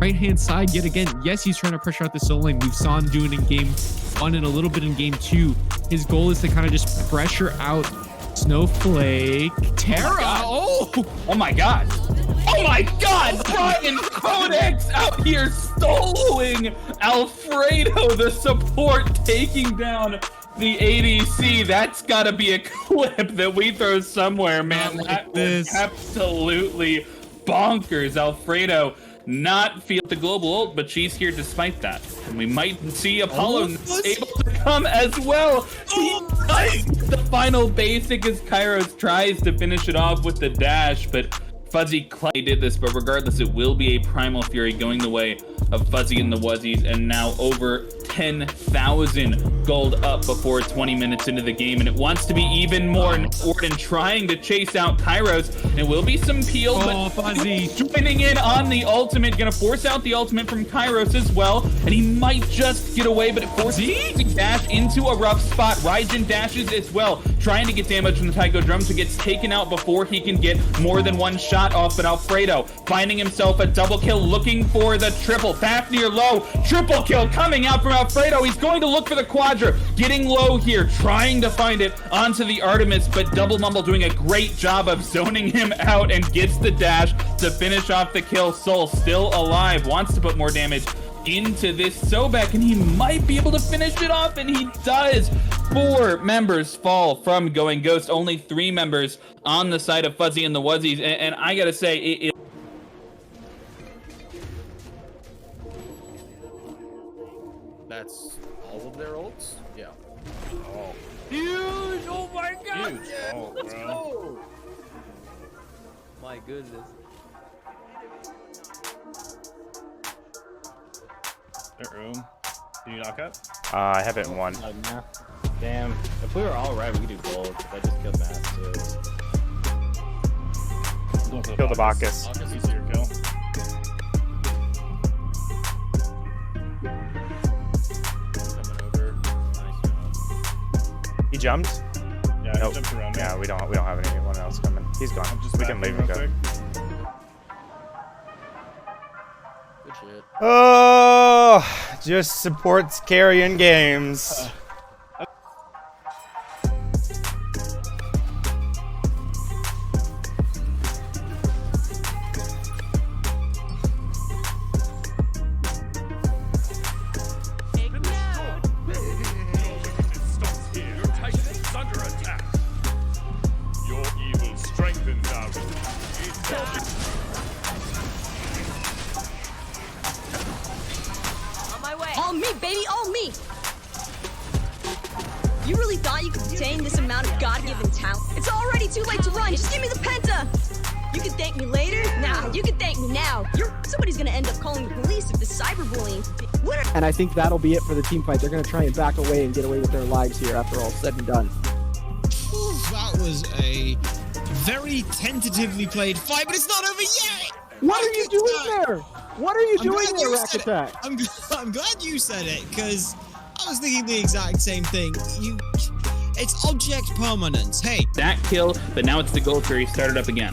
right-hand side yet again. Yes, he's trying to pressure out the solo lane. We saw him doing it in game 1 and a little bit in game 2. His goal is to kind of just pressure out Snowflake. Terra. Oh my god. Oh my god! Brian Codex out here soloing Alfredo, the support, taking down the ADC. That's gotta be a clip that we throw somewhere, man. That was absolutely bonkers. Alfredo not feel the global ult, but she's here despite that. And we might see Apollo able to come as well. He does the final basic as Kairos tries to finish it off with the dash, but Fuzzy Clay did this, but regardless, it will be a Primal Fury going the way of Fuzzy and the Wuzzies, and now over 10,000 gold up before 20 minutes into the game, and it wants to be even more. Warden trying to chase out Kairos. It will be some peel, but Fuzzy joining in on the ultimate, gonna force out the ultimate from Kairos as well, and he might just get away, but it forces him to dash into a rough spot. Raijin dashes as well, trying to get damage from the Taiko Drum, so gets taken out before he can get more than one shot off, but Alfredo finding himself a double kill, looking for the triple. Fafnir low, triple kill coming out from Alfredo. He's going to look for the Quadra, getting low here, trying to find it onto the Artemis, but Double Mumble doing a great job of zoning him out and gets the dash to finish off the kill. Soul still alive, wants to put more damage into this Sobek, and he might be able to finish it off, and he does. 4 members fall from Going Ghost, only 3 members on the side of Fuzzy and the Wuzzies, and I gotta say, That's all of their ults? Yeah. Oh. huge! Oh my god! Huge. Yeah, Oh, let's bro. go! My goodness. Room. Can you knock up? I have it in 1. Damn. If we were all right, we could do gold. I just killed Matt, too. Kill the Bacchus. Bacchus, easier kill. Coming over. Nice job. He jumped? Yeah, Nope. he jumped around me. Yeah, we don't have anyone else coming. He's gone. I'm just We can leave backing and real go. quick. Good shit. Oh, just supports carrying games. Your evil strengthens our On my way. All me, baby, all me! You really thought you could obtain this amount of God-given talent? It's already too late to run, just give me the penta! You can thank me later? Nah, you can thank me now. Somebody's gonna end up calling the police if this cyberbullying... And I think that'll be it for the team fight. They're gonna try and back away and get away with their lives here after all said and done. That was a very tentatively played fight, but it's not over yet! What are you doing there? What are you doing there, Rack Attack? I'm glad you said it, because I was thinking the exact same thing. It's object permanence. Hey. That kill, but now it's the Gold Fury started up again.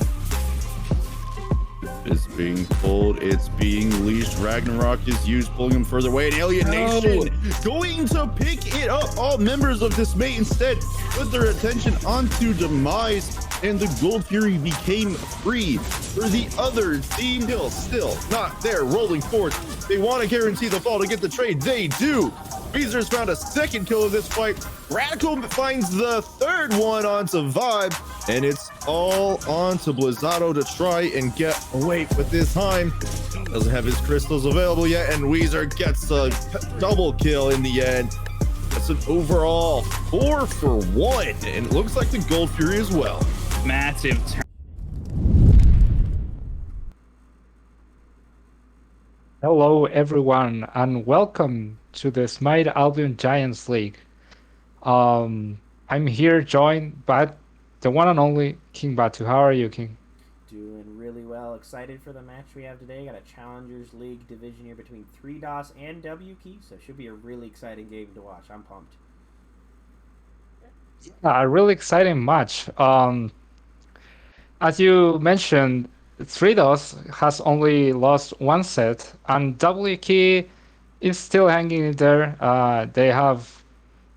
Is being pulled, it's being leashed. Ragnarok is used, pulling him further away. And Alien Nation going to pick it up. All members of Dismay instead put their attention onto Demise, and the Gold Fury became free. For the other team, still not there, rolling forth. They want to guarantee the fall to get the trade. They do. Beezer's found a second kill of this fight. Radical finds the third one onto Vibe, and it's all onto Blizzato to try and get away, but this time doesn't have his crystals available yet, and Weezer gets a double kill in the end. That's an overall 4 for 1, and it looks like the Gold Fury as well. Massive. Hello everyone and welcome to the Smite Albion Giants League. I'm here joined by the one and only King Batu. How are you, King? Doing really well. Excited for the match we have today. Got a Challengers League division here between 3DOS and WKey, so it should be a really exciting game to watch. I'm pumped. A really exciting match. As you mentioned, Tridos has only lost one set, and WK is still hanging in there. They have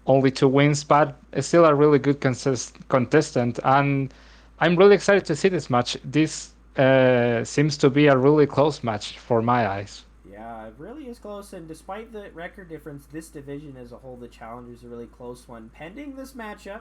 only 2 wins, but it's still a really good contestant. And I'm really excited to see this match. This seems to be a really close match for my eyes. Yeah, it really is close, and despite the record difference, this division as a whole, the Challengers, a really close one. Pending this matchup,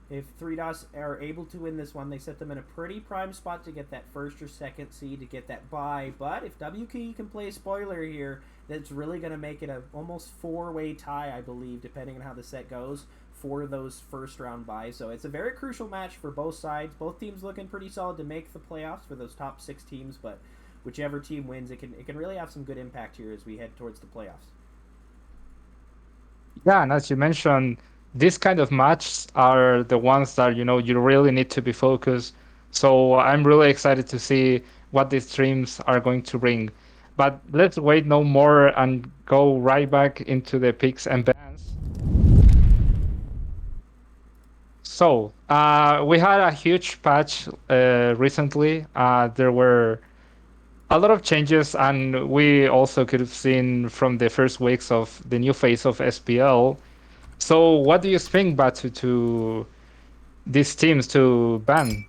if 3DOS are able to win this one, they set them in a pretty prime spot to get that first or second seed, to get that bye. But if WK can play spoiler here, that's really going to make it a almost four-way tie, I believe, depending on how the set goes, for those first round byes. So it's a very crucial match for both sides. Both teams looking pretty solid to make the playoffs for those top 6 teams, but whichever team wins, it can really have some good impact here as we head towards the playoffs. Yeah, and as you mentioned, these kind of matches are the ones that you really need to be focused. So I'm really excited to see what these streams are going to bring. But let's wait no more and go right back into the picks and bans. So we had a huge patch recently. There were a lot of changes, and we also could have seen from the first weeks of the new phase of SPL. So what do you think, Batu, to these teams to ban?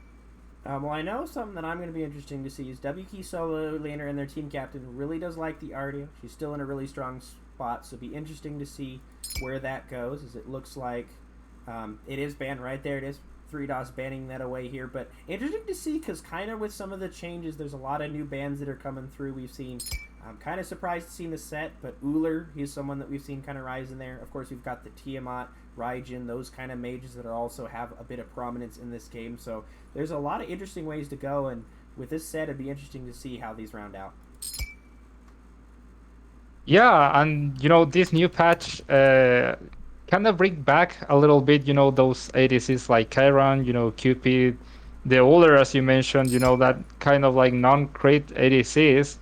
Well, I know something that I'm going to be interesting to see is WK solo laner and their team captain really does like the Ardio. She's still in a really strong spot, so it'll be interesting to see where that goes, as it looks like it is banned right there. It is 3DOS banning that away here, but interesting to see because kind of with some of the changes, there's a lot of new bans that are coming through. We've seen, I'm kind of surprised to see the set, but Uller, he's someone that we've seen kind of rise in there. Of course, we've got the Tiamat, Raijin, those kind of mages that are also have a bit of prominence in this game. So there's a lot of interesting ways to go, and with this set, it'd be interesting to see how these round out. Yeah, and this new patch kind of bring back a little bit, those ADCs like Chiron, Cupid, the older, as you mentioned, that kind of like non-crit ADCs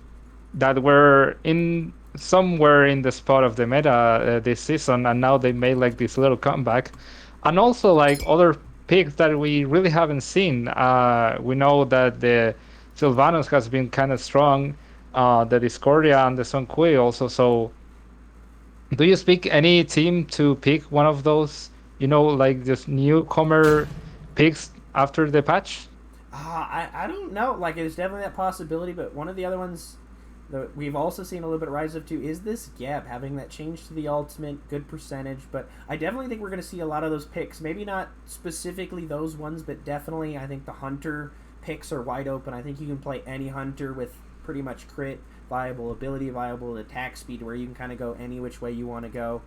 that were in somewhere in the spot of the meta this season, and now they made like this little comeback. And also like other picks that we really haven't seen. We know that the Sylvanus has been kind of strong, the Discordia and the Sun Kui also. So do you speak any team to pick one of those, like this newcomer picks after the patch? I don't know. Like, there's definitely that possibility, but one of the other ones that we've also seen a little bit rise up to is this Geb, having that change to the ultimate, good percentage. But I definitely think we're going to see a lot of those picks. Maybe not specifically those ones, but definitely I think the Hunter picks are wide open. I think you can play any Hunter with pretty much crit, viable ability, viable attack speed, where you can kind of go any which way you want to go.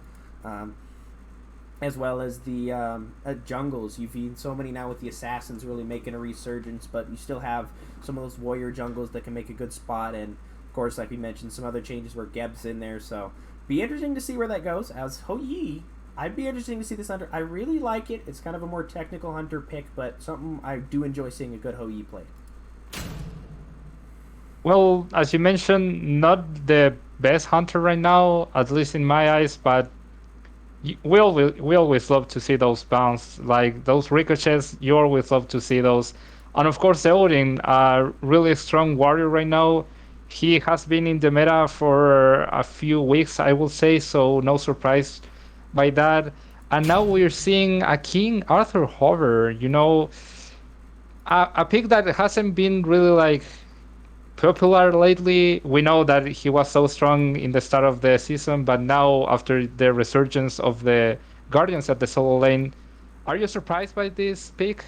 As well as the jungles. You've seen so many now with the assassins really making a resurgence, but you still have some of those warrior jungles that can make a good spot, and of course, like we mentioned, some other changes where Geb's in there, so be interesting to see where that goes. As Hou Yi, I'd be interesting to see this Hunter. I really like it. It's kind of a more technical Hunter pick, but something I do enjoy seeing a good Hou Yi play. Well, as you mentioned, not the best Hunter right now, at least in my eyes, but we always love to see those bounce, like those ricochets. You always love to see those. And of course, Odin, a really strong warrior right now. He has been in the meta for a few weeks, I will say, so no surprise by that. And now we're seeing a King Arthur Hover, a pick that hasn't been really like popular lately. We know that he was so strong in the start of the season, but now after the resurgence of the Guardians at the solo lane, are you surprised by this pick?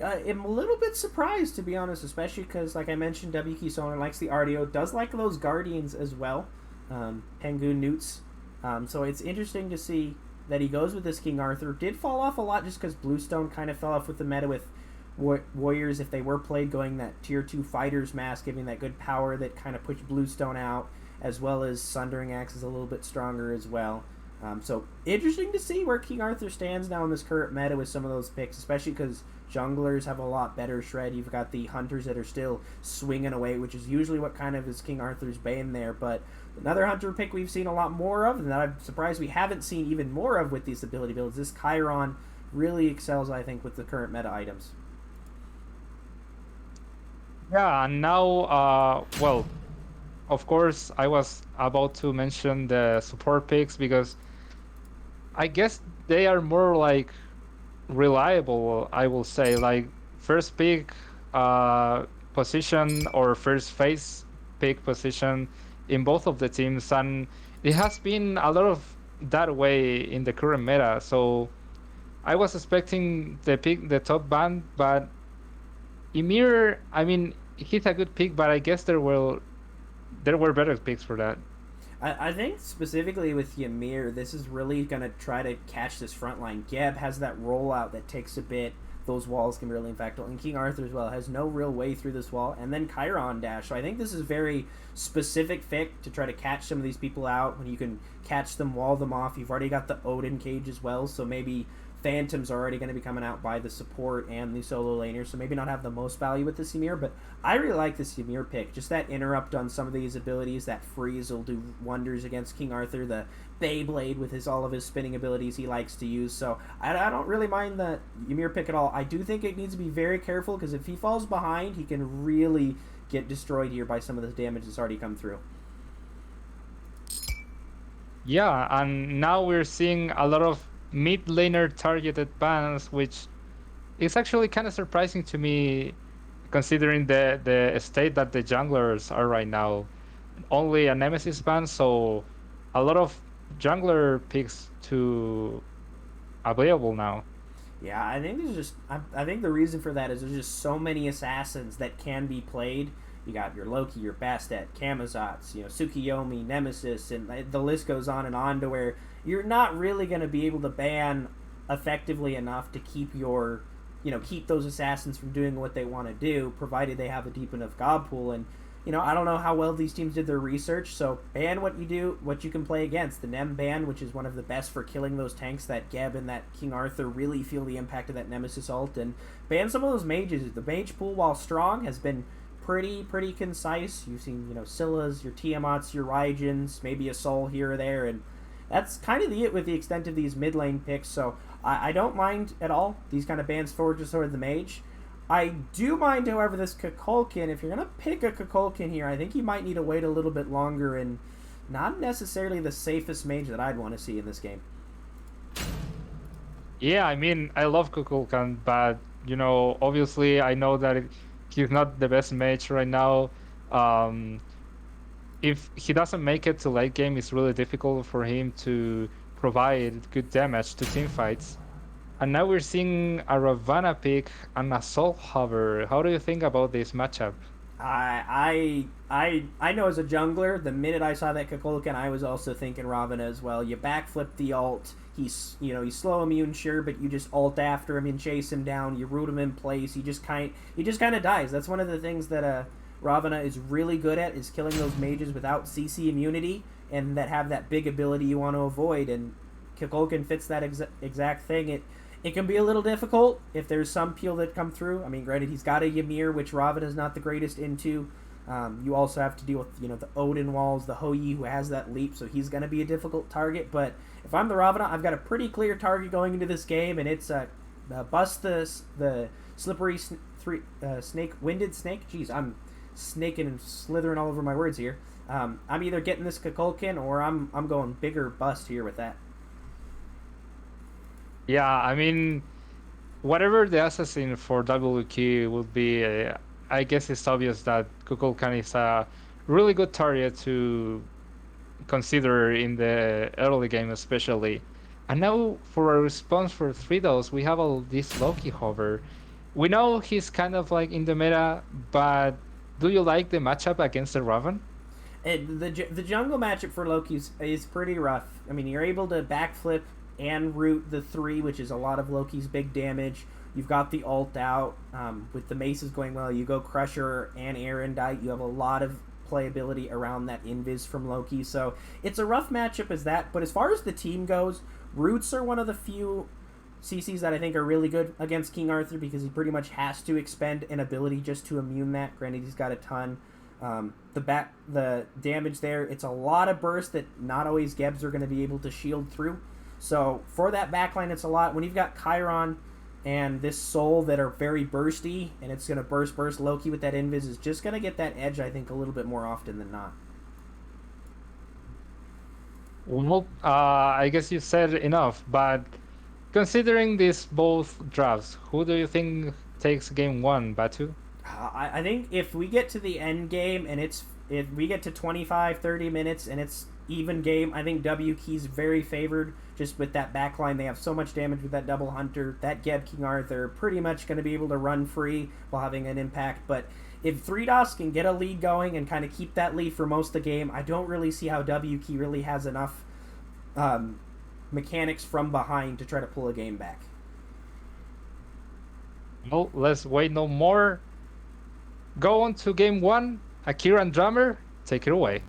I'm a little bit surprised, to be honest, especially because, like I mentioned, WK Sonar likes the RDO, does like those Guardians as well, Pengu Newts. So it's interesting to see that he goes with this King Arthur. Did fall off a lot just because Bluestone kind of fell off with the meta with Warriors, if they were played, going that tier 2 fighters mask, giving that good power that kind of pushed Bluestone out, as well as Sundering Axe is a little bit stronger as well. So interesting to see where King Arthur stands now in this current meta with some of those picks, especially because junglers have a lot better shred. You've got the hunters that are still swinging away, which is usually what kind of is King Arthur's bane there. But another hunter pick we've seen a lot more of, and that I'm surprised we haven't seen even more of with these ability builds. This Chiron really excels, I think, with the current meta items. Yeah, and now, well, of course, I was about to mention the support picks because I guess they are more like reliable, I will say. Like first pick position or first phase pick position in both of the teams, and it has been a lot of that way in the current meta. So I was expecting the top band, but Emir, I mean, he's a good pick, but I guess there were better picks for that. I think specifically with Ymir, this is really going to try to catch this front line. Geb has that rollout that takes a bit. Those walls can be really impactful. And King Arthur as well has no real way through this wall. And then Chiron dash. So I think this is very specific pick to try to catch some of these people out. When you can catch them, wall them off. You've already got the Odin cage as well. So maybe Phantom's already going to be coming out by the support and the solo laner, so maybe not have the most value with this Ymir, but I really like this Ymir pick. Just that interrupt on some of these abilities, that freeze will do wonders against King Arthur, the Beyblade with all of his spinning abilities he likes to use, so I don't really mind the Ymir pick at all. I do think it needs to be very careful, because if he falls behind, he can really get destroyed here by some of the damage that's already come through. Yeah, and now we're seeing a lot of mid laner targeted bans, which is actually kind of surprising to me, considering the state that the junglers are right now. Only a Nemesis ban, so a lot of jungler picks to available now. Yeah, I think there's just I think the reason for that is there's just so many assassins that can be played. You got your Loki, your Bastet, Camazotz, Tsukiyomi, Nemesis, and the list goes on to where you're not really going to be able to ban effectively enough to keep keep those assassins from doing what they want to do, provided they have a deep enough god pool. And I don't know how well these teams did their research, so ban what you can play against. The Nem ban, which is one of the best for killing those tanks that Geb and that King Arthur really feel the impact of that Nemesis ult, and ban some of those mages. The mage pool, while strong, has been pretty concise. You've seen, Scylla's, your Tiamats, your Raijins, maybe a Soul here or there, and that's kind of it with the extent of these mid lane picks, so I don't mind at all these kind of bans forward just toward the mage. I do mind, however, this Kukulkan. If you're going to pick a Kukulkan here, I think you might need to wait a little bit longer, and not necessarily the safest mage that I'd want to see in this game. Yeah, I mean, I love Kukulkan, but, obviously I know that he's not the best mage right now. If he doesn't make it to late game, it's really difficult for him to provide good damage to team fights. And now we're seeing a Ravana pick and a Soul Hover. How do you think about this matchup? I know as a jungler, the minute I saw that Kukulkan, I was also thinking Ravana as well. You backflip the ult. He's slow immune, sure, but you just ult after him and chase him down. You root him in place. He just kind of dies. That's one of the things that Ravana is really good at, is killing those mages without CC immunity and that have that big ability you want to avoid. And Kukulkan fits that exact thing. It can be a little difficult if there's some peel that come through. I mean, granted, he's got a Ymir, which Ravana is not the greatest into. You also have to deal with, the Odin walls, the Hou-Yi, who has that leap, so he's going to be a difficult target. But if I'm the Ravana, I've got a pretty clear target going into this game, and it's bust the slippery snake, winded snake. Jeez, I'm snaking and slithering all over my words here. I'm either getting this Kukulkan or I'm going bigger bust here with that. Yeah, I mean, whatever the assassin for WQ would be, I guess it's obvious that Kukulkan is a really good target to consider in the early game especially. And now for a response for 3-dose, we have all this Loki hover. We know he's kind of like in the meta, but do you like the matchup against the Raven? The jungle matchup for Loki is pretty rough. I mean, you're able to backflip and root the 3, which is a lot of Loki's big damage. You've got the ult out. With the maces going well, you go Crusher and Arendite. You have a lot of playability around that invis from Loki. So it's a rough matchup as that. But as far as the team goes, roots are one of the few CCs that I think are really good against King Arthur, because he pretty much has to expend an ability just to immune that. Granted, he's got a ton. The damage there, it's a lot of burst that not always Gebs are going to be able to shield through. So for that backline, it's a lot. When you've got Chiron, and this Soul that are very bursty, and it's going to burst Loki with that Invis is just going to get that edge, I think, a little bit more often than not. Well, I guess you said enough, but considering these both drafts, who do you think takes game 1, Batu? I think if we get to the end game and if we get to 25, 30 minutes and it's even game, I think WKey's very favored just with that backline. They have so much damage with that double hunter. That Geb King Arthur pretty much going to be able to run free while having an impact. But if 3DOS can get a lead going and kind of keep that lead for most of the game, I don't really see how WKey really has enough mechanics from behind to try to pull a game back. Well, let's wait no more. Go on to game 1. Akira and Drummer, take it away.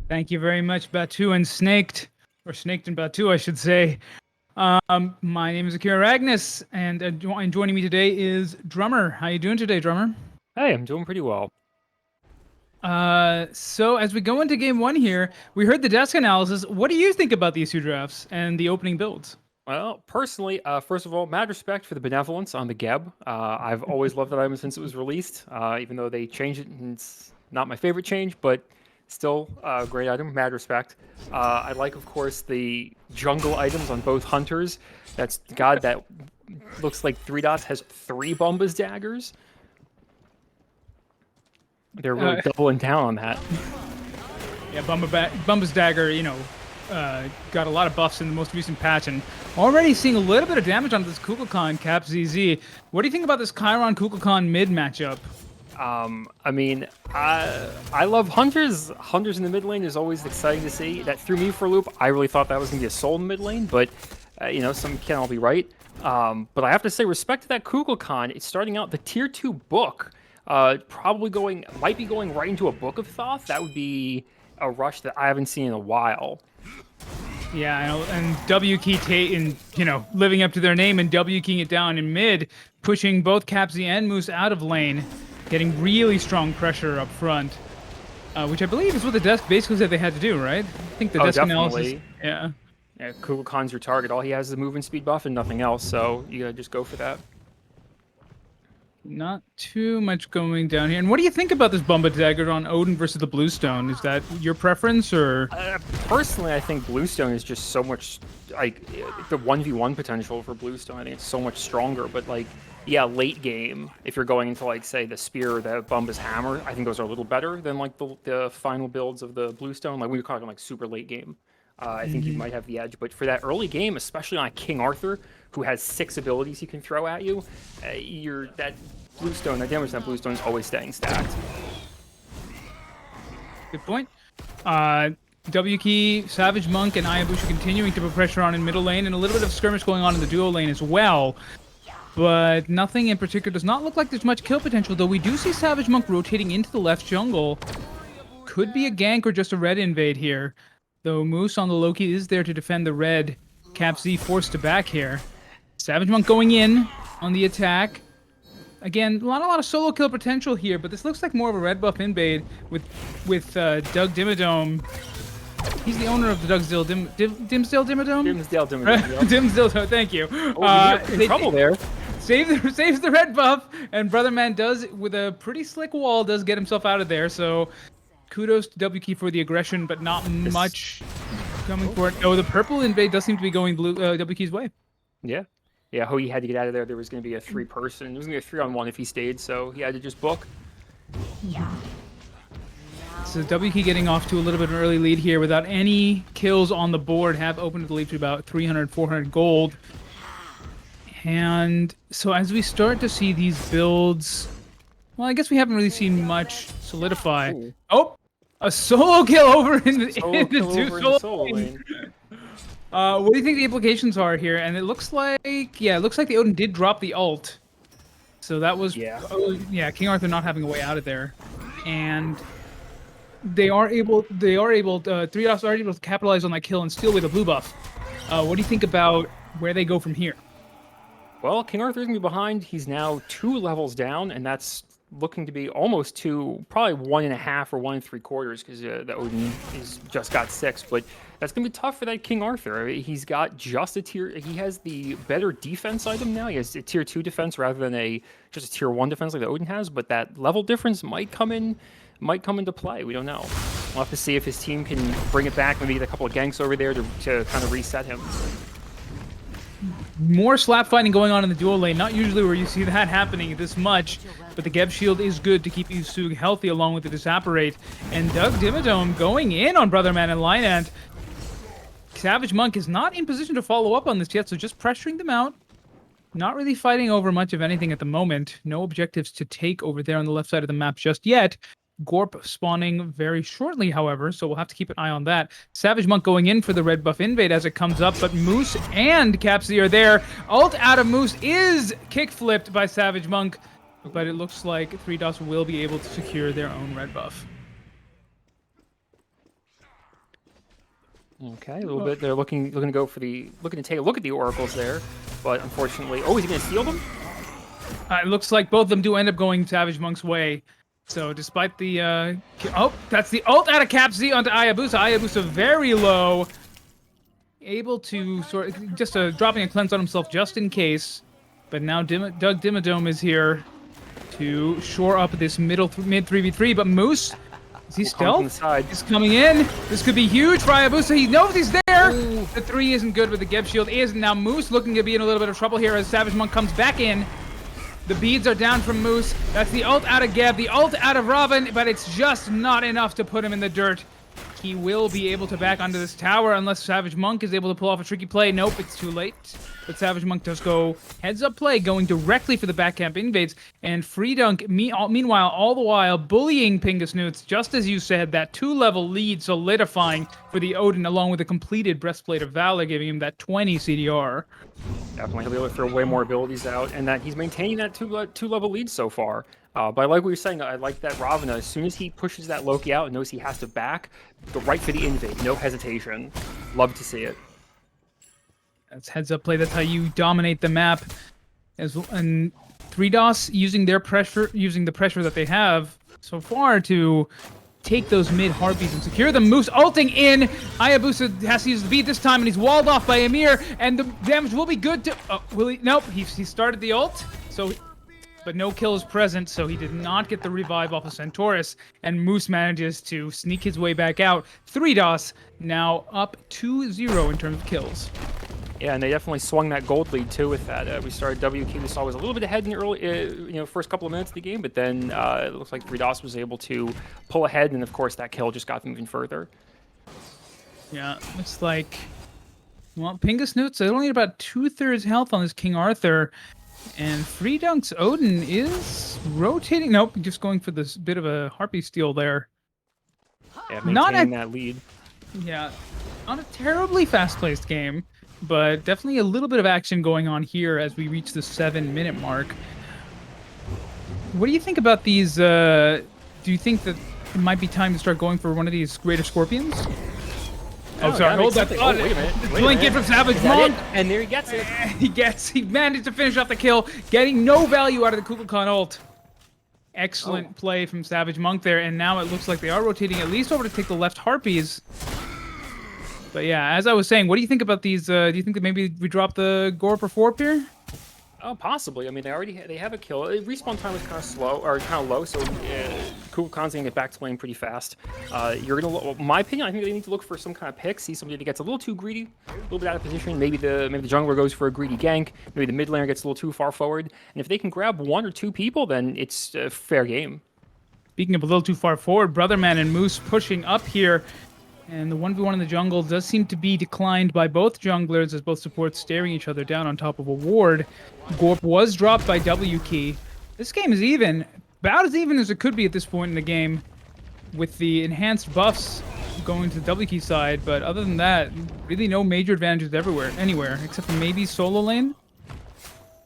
Thank you very much, Batu and Snaked, or Snaked and Batu, I should say. My name is Akira Agnes, and joining me today is Drummer. How you doing today, Drummer? Hey, I'm doing pretty well. So as we go into game 1 here, we heard the desk analysis. What do you think about these 2 drafts and the opening builds? Well, personally, first of all, mad respect for the benevolence on the Geb. I've always loved that item since it was released, even though they changed it, and it's not my favorite change, but still a great item, mad respect. I like, of course, the jungle items on both hunters. That's, God, that looks like 3DOS has 3 Bumba's daggers. They're really doubling down on that. Yeah, Bumba's dagger, got a lot of buffs in the most recent patch, and already seeing a little bit of damage on this Kukulkan Cap ZZ. What do you think about this Chiron Kukulkan mid matchup? I mean, I love hunters. Hunters in the mid lane is always exciting to see. That threw me for a loop. I really thought that was going to be a soul in the mid lane, but some can't all be right. But I have to say, respect to that Kukulkan. It's starting out the tier 2 book. Might be going right into a Book of Thoth. That would be a rush that I haven't seen in a while. Yeah, I know, and WKey, living up to their name and WKeying it down in mid, pushing both Capsy and Moose out of lane, getting really strong pressure up front, which I believe is what the desk basically said they had to do, right? I think the desk analysis. Yeah. Yeah, Kukulkan's your target. All he has is the movement speed buff and nothing else, so you gotta just go for that. Not too much going down here. And what do you think about this Bumba dagger on Odin versus the Bluestone? Is that your preference, or? Personally, I think Bluestone is just so much, like, the 1v1 potential for Bluestone. I think it's so much stronger. But, like, yeah, late game, if you're going into, like, say, the Spear or the Bumba's Hammer, I think those are a little better than, like, the final builds of the Bluestone. Like, we were talking, like, super late game. I think you might have the edge. But for that early game, especially on a King Arthur, who has 6 abilities he can throw at you, that Bluestone, that damage on that Bluestone is always staying stacked. Good point. WKey, Savage Monk, and Ayabushi continuing to put pressure on in middle lane, and a little bit of skirmish going on in the duo lane as well. But nothing in particular. Does not look like there's much kill potential, though we do see Savage Monk rotating into the left jungle. Could be a gank or just a red invade here. Though Moose on the Loki is there to defend the red. Cap Z forced to back here. Savage Monk going in on the attack. Again, not a lot of solo kill potential here, but this looks like more of a red buff invade with Doug Dimmadome. He's the owner of the Dimsdale Dimmadome? Dimsdale Dimmadome. Yep. Dimsdale, thank you. Oh, you're in trouble there. Saves the red buff, and Brother Man does, with a pretty slick wall, does get himself out of there. So kudos to WKey for the aggression, but not much coming for it. Oh, the purple invade does seem to be going WKey's way. Yeah. Yeah, he had to get out of there. There was going to be a 3-person. It was going to be a 3-on-1 if he stayed, so he had to just book. Yeah. So WKey getting off to a little bit of an early lead here without any kills on the board, have opened the lead to about 300, 400 gold. And so as we start to see these builds, well, I guess we haven't really seen much solidify. Ooh. Oh, a solo kill over in the solo lane. What do you think the implications are here? And it looks like, the Odin did drop the ult. So that was, King Arthur not having a way out of there. And they are able, 3DOS are able to capitalize on that kill and steal away the blue buff. What do you think about where they go from here? Well, King Arthur's going to be behind. He's now 2 levels down, and that's looking to be almost probably 1.5 or 1 3/4 because the Odin is just got 6. But that's gonna be tough for that King Arthur. I mean, he's got just a tier. He has the better defense item now. He has a tier 2 defense rather than just a tier 1 defense like the Odin has. But that level difference might come into play. We don't know. We'll have to see if his team can bring it back. Maybe get a couple of ganks over there to kind of reset him. More slap fighting going on in the duo lane. Not usually where you see that happening this much, but the Geb shield is good to keep Yusug healthy along with the Disapparate. And Doug Dimmadome going in on Brotherman and Lynant. Savage Monk is not in position to follow up on this yet, so just pressuring them out. Not really fighting over much of anything at the moment. No objectives to take over there on the left side of the map just yet. Gorp spawning very shortly, however, so we'll have to keep an eye on that. Savage Monk going in for the red buff invade as it comes up, but Moose and Capsy are there. Ult out of Moose is kick flipped by Savage Monk, but it looks like 3DOS will be able to secure their own red buff. Okay, a little bit. They're looking to take a look at the oracles there, but unfortunately, is he going to steal them? It looks like both of them do end up going Savage Monk's way. So despite the that's the ult out of Capsy onto Hayabusa. Hayabusa very low, able to just dropping a cleanse on himself just in case. But now Doug Dimmadome is here to shore up this mid 3v3. But Moose, is he stealth? He's coming in. This could be huge for Hayabusa. He knows he's there. Ooh. The 3 isn't good, but the Geb shield is. Now Moose looking to be in a little bit of trouble here as Savage Monk comes back in. The beads are down from Moose. That's the ult out of Geb, the ult out of Robin, but it's just not enough to put him in the dirt. He will be able to back onto this tower unless Savage Monk is able to pull off a tricky play. Nope, it's too late. But Savage Monk does go heads-up play, going directly for the back camp invades. And Freedunk, meanwhile, all the while, bullying Pingasnoots, just as you said, that 2-level lead solidifying for the Odin, along with the completed Breastplate of Valor, giving him that 20 CDR. Definitely, he'll be able to throw way more abilities out, and that he's maintaining that 2-level lead so far. But I like what you're saying. I like that Ravana, as soon as he pushes that Loki out and knows he has to back, go right for the invade, no hesitation. Love to see it. That's heads-up play. That's how you dominate the map. And 3DOS using the pressure that they have so far to take those mid harpies and secure them. Moose ulting in. Hayabusa has to use the beat this time, and he's walled off by Amir. And the damage will be good to. Will he? Nope. He started the ult. But no kills present, so he did not get the revive off of Centaurus, and Moose manages to sneak his way back out. 3DOS now up 2-0 in terms of kills. Yeah, and they definitely swung that gold lead too with that. We started WK, we saw was a little bit ahead in the early, first couple of minutes of the game, but then it looks like 3DOS was able to pull ahead, and of course that kill just got them even further. Yeah, looks like, well, Pingasnoots only about 2/3 health on this King Arthur. And Freedunk's Odin is rotating. Nope, just going for this bit of a Harpy steal there. Yeah, maintaining that lead. Yeah, not a terribly fast-paced game, but definitely a little bit of action going on here as we reach the 7-minute mark. What do you think about these? Do you think that it might be time to start going for one of these greater scorpions? Oh, sorry. Hold that thought. Wait a minute. Blink in from Savage Monk. And there he gets it. He managed to finish off the kill, getting no value out of the Kukulkan ult. Excellent play from Savage Monk there, and now it looks like they are rotating at least over to take the left Harpies. But yeah, as I was saying, what do you think about these? Do you think that maybe we drop the Gorp or Forp here? Oh, possibly. I mean, they have a kill. Respawn time is kind of slow or kind of low, so Kukulkan's gonna get back to lane pretty fast. My opinion, I think they need to look for some kind of pick. See somebody that gets a little too greedy, a little bit out of position. Maybe the jungler goes for a greedy gank. Maybe the mid laner gets a little too far forward. And if they can grab 1 or 2 people, then it's a fair game. Speaking of a little too far forward, Brotherman and Moose pushing up here. And the 1v1 in the jungle does seem to be declined by both junglers as both supports staring each other down on top of a ward. Gorp was dropped by WK. This game is even, about as even as it could be at this point in the game, with the enhanced buffs going to the WK side, but other than that, really no major advantages anywhere, except for maybe solo lane.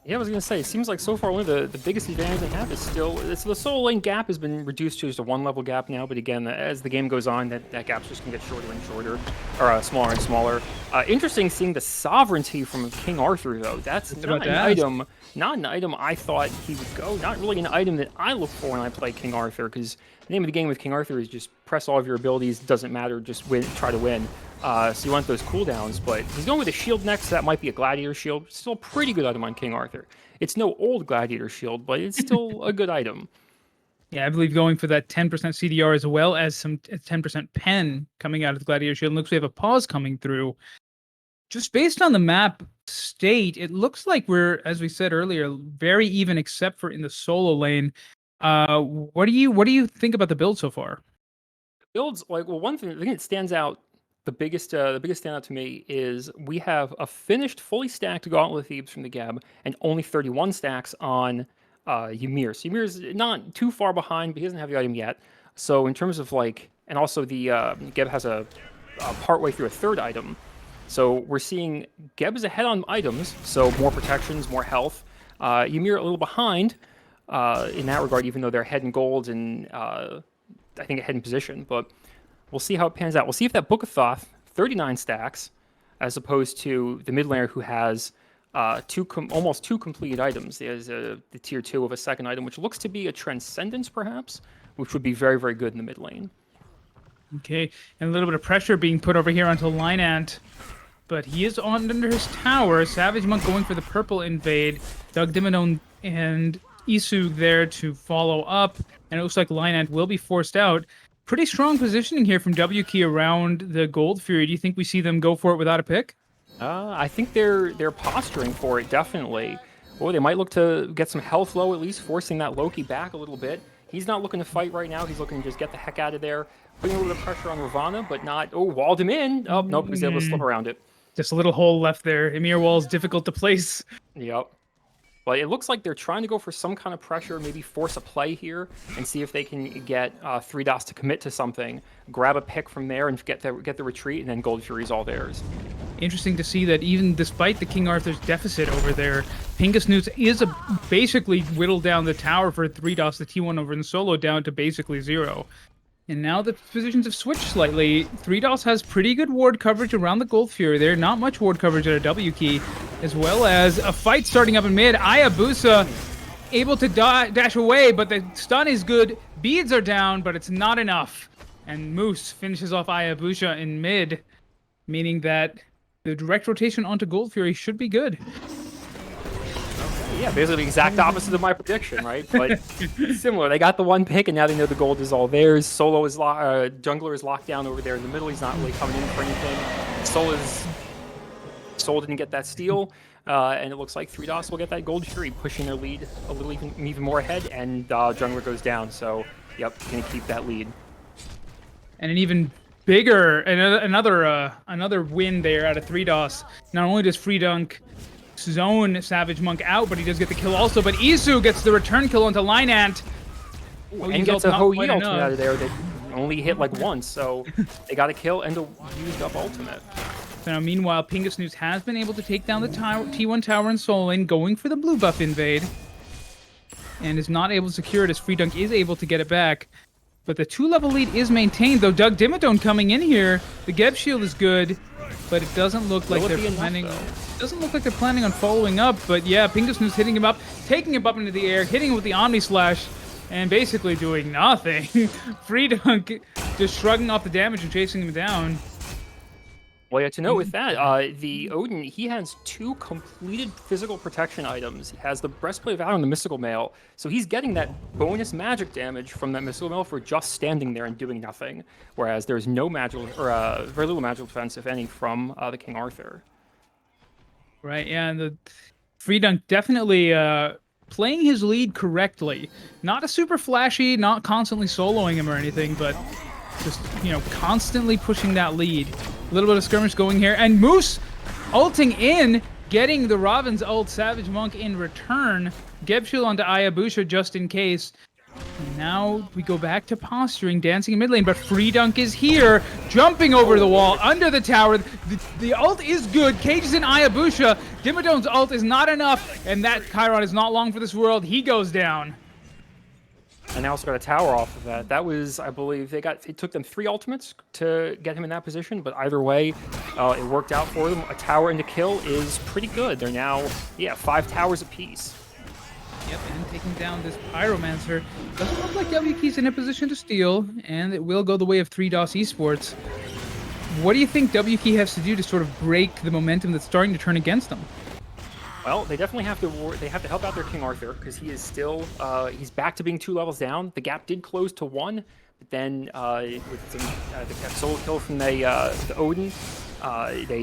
Yeah, I was gonna say, it seems like so far only the biggest advantage they have is still the solo lane gap has been reduced to just a 1-level gap now. But again, as the game goes on, that gap's just gonna get shorter and shorter, or smaller and smaller. Interesting seeing the sovereignty from King Arthur though. That's not an item Not an item I thought he would go. Not really an item that I look for when I play King Arthur, because the name of the game with King Arthur is just press all of your abilities. Doesn't matter, just win, try to win. So you want those cooldowns, but he's going with a shield next. So that might be a gladiator shield. Still a pretty good item on King Arthur. It's no old gladiator shield, but it's still a good item. Yeah, I believe going for that 10% CDR as well as some 10% pen coming out of the gladiator shield. Looks like we have a pause coming through. Just based on the map state, it looks like we're, as we said earlier, very even except for in the solo lane. What do you think about the build so far? Builds, like, well, one thing, I think it stands out, the biggest standout to me is we have a finished, fully stacked Gauntlet of Thebes from the Geb and only 31 stacks on Ymir. So Ymir's not too far behind, but he doesn't have the item yet. So in terms of like, and also the Geb has a partway through a third item. So we're seeing Geb is ahead on items, so more protections, more health. Ymir a little behind in that regard, even though they're ahead in gold and I think ahead in position. But we'll see how it pans out. We'll see if that Book of Thoth, 39 stacks, as opposed to the mid laner who has almost two complete items. There's the tier 2 of a second item, which looks to be a Transcendence, perhaps, which would be very, very good in the mid lane. Okay, and a little bit of pressure being put over here onto Lynant. But he is on under his tower. Savage Monk going for the purple invade. Doug Dimmadome and Isug there to follow up. And it looks like Lynant will be forced out. Pretty strong positioning here from WK around the Gold Fury. Do you think we see them go for it without a pick? I think they're posturing for it, definitely. Or they might look to get some health low, at least forcing that Loki back a little bit. He's not looking to fight right now. He's looking to just get the heck out of there. Putting a little bit of pressure on Ravana, but not... Oh, walled him in. Oh, nope, he was able to slip around it. Just a little hole left there. Ymir wall is difficult to place. Yep. But it looks like they're trying to go for some kind of pressure, maybe force a play here, and see if they can get 3DOS to commit to something, grab a pick from there, and get the retreat, and then Gold Fury's all theirs. Interesting to see that even despite the King Arthur's deficit over there, Pingus Newts is basically whittled down the tower for 3DOS, the T1 over in solo, down to basically 0. And now the positions have switched slightly. 3DOS has pretty good ward coverage around the Gold Fury there. Not much ward coverage at a W key, as well as a fight starting up in mid. Ayabusa able to dash away, but the stun is good. Beads are down, but it's not enough. And Moose finishes off Ayabusa in mid, meaning that the direct rotation onto Gold Fury should be good. Yeah, basically the exact opposite of my prediction, right? But similar. They got the one pick, and now they know the gold is all theirs. Solo is jungler is locked down over there in the middle. He's not really coming in for anything. Soul didn't get that steal, and it looks like 3DOS will get that Gold Fury, pushing their lead a little even more ahead, and jungler goes down. So, yep, gonna keep that lead. And an even bigger, another win there out of 3DOS. Not only does Free Dunk zone Savage Monk out, but he does get the kill also. But Isu gets the return kill onto Lynant. And gets a Hou Yi ultimate out of there that only hit like once, so they got a kill and a used up ultimate. So now, meanwhile, Pingus News has been able to take down the T1 tower in solo lane, going for the blue buff invade, and is not able to secure it as Free Dunk is able to get it back. But the 2-level lead is maintained, though. Doug Dimmadome coming in here. The Geb shield is good, but it doesn't look like they're planning. Doesn't look like they're planning on following up. But yeah, Pingus News hitting him up, taking him up into the air, hitting him with the Omni Slash, and basically doing nothing. Free Dunk just shrugging off the damage and chasing him down. Well, yeah, to note with that, the Odin, he has 2 completed physical protection items. He has the Breastplate of Valor and the Mystical Mail, so he's getting that bonus magic damage from that Mystical Mail for just standing there and doing nothing, whereas there's no magical, or very little magical defense, if any, from the King Arthur. Right, yeah, and the Free Dunk definitely playing his lead correctly. Not a super flashy, not constantly soloing him or anything, but just, you know, constantly pushing that lead. A little bit of skirmish going here, and Moose ulting in, getting the Robin's ult, Savage Monk in return. Geb shield onto Ayabusa just in case. And now we go back to posturing, dancing in mid lane, but Free Dunk is here, jumping over the wall, under the tower. The ult is good, cages in Ayabusa. Dimmadome's ult is not enough, and that Chiron is not long for this world. He goes down. And now also got a tower off of that. That was, I believe, it took them 3 ultimates to get him in that position, but either way, it worked out for them. A tower and a kill is pretty good. They're now, 5 towers apiece. Yep, and taking down this Pyromancer. Doesn't look like WKey's in a position to steal, and it will go the way of 3DOS Esports. What do you think WK has to do to sort of break the momentum that's starting to turn against them? Well, they definitely have to. They have to help out their King Arthur because he is still. He's back to being 2 levels down. The gap did close to 1, but then with the solo kill from the Odin,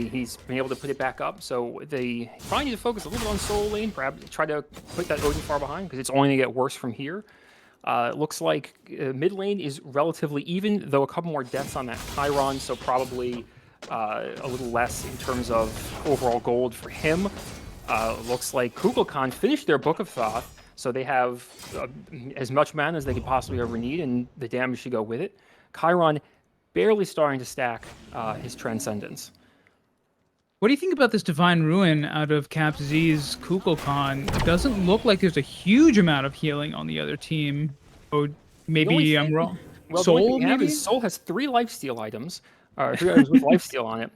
he's been able to put it back up. So they probably need to focus a little bit on solo lane. Perhaps try to put that Odin far behind because it's only going to get worse from here. It looks like mid lane is relatively even, though a couple more deaths on that Chiron, so probably a little less in terms of overall gold for him. Looks like Kukulkan finished their Book of Thoth, so they have as much mana as they could possibly ever need, and the damage should go with it. Chiron barely starting to stack his Transcendence. What do you think about this Divine Ruin out of Cap Z's Kukulkan? It doesn't look like there's a huge amount of healing on the other team. Oh, maybe I'm wrong. Well, Soul, maybe? Soul has 3 lifesteal items. 3 items with lifesteal on it,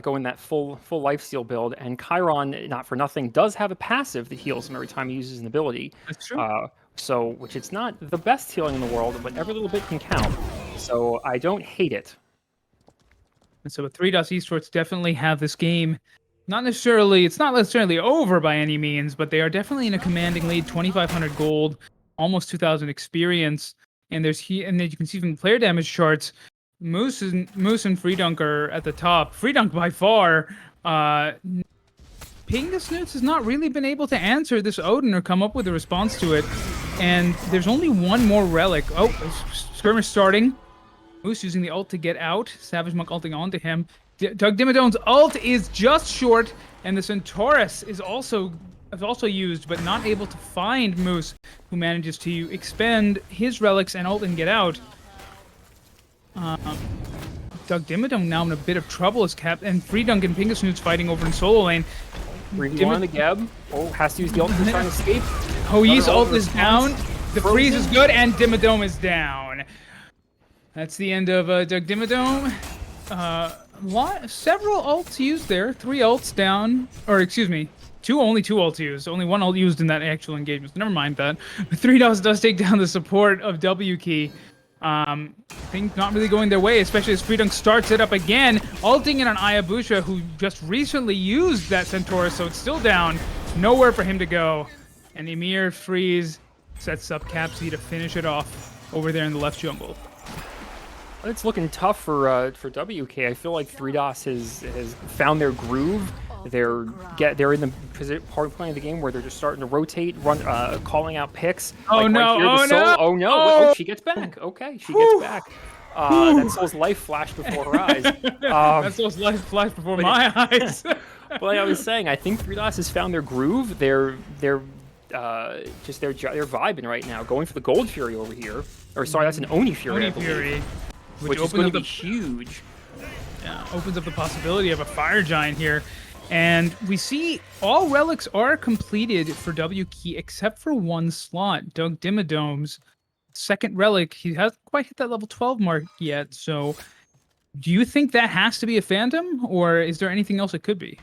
going that full lifesteal build, and Chiron, not for nothing, does have a passive that heals him every time he uses an ability. That's true. So, which it's not the best healing in the world, but every little bit can count. So I don't hate it. And so, 3DOS Esports definitely have this game. It's not necessarily over by any means, but they are definitely in a commanding lead. 2,500 gold, almost 2,000 experience, and then you can see from the player damage charts. Moose and Freedunk are at the top. Freedunk by far. Pingasnoots has not really been able to answer this Odin or come up with a response to it. And there's only one more relic. Oh, skirmish starting. Moose using the ult to get out. Savage Monk ulting onto him. Doug Dimidone's ult is just short, and the Centaurus is also used, but not able to find Moose, who manages to expend his relics and ult and get out. Doug Dimmadome now in a bit of trouble as Cap and Freedunk and Pingasnoots fighting over in solo lane. 3v1 on the Geb. Oh, has to use the ult to try and escape. Hoyi's ult is down. The freeze is good, and Dimmadome is down. That's the end of Doug Dimmadome. Several ults used there. 3 ults down, or excuse me, only 2 ults used. Only 1 ult used in that actual engagement. So never mind that. 3DOS does take down the support of WKey. Things not really going their way, especially as Freedunk starts it up again, ulting in on Ayabusha, who just recently used that Centaurus, so it's still down. Nowhere for him to go. And Emir Freeze sets up Capsy to finish it off over there in the left jungle. It's looking tough for WK. I feel like 3DOS has found their groove. They're in the part of playing the game where they're just starting to rotate, calling out picks. Oh like no! Right here, Oh no! Oh, she gets back. Okay, she gets back. That Soul's life flashed before her eyes. That Soul's life flashed before my eyes. But like I was saying, I think 3DOS has found their groove. They're vibing right now, going for the Gold Fury over here. Or sorry, that's an Oni Fury. Oni Fury, which is going to be huge. Yeah, opens up the possibility of a Fire Giant here. And we see all relics are completed for WKey except for 1 slot. Doug Dimmadome's second relic, he hasn't quite hit that level 12 mark yet. So do you think that has to be a Phantom, or is there anything else it could be?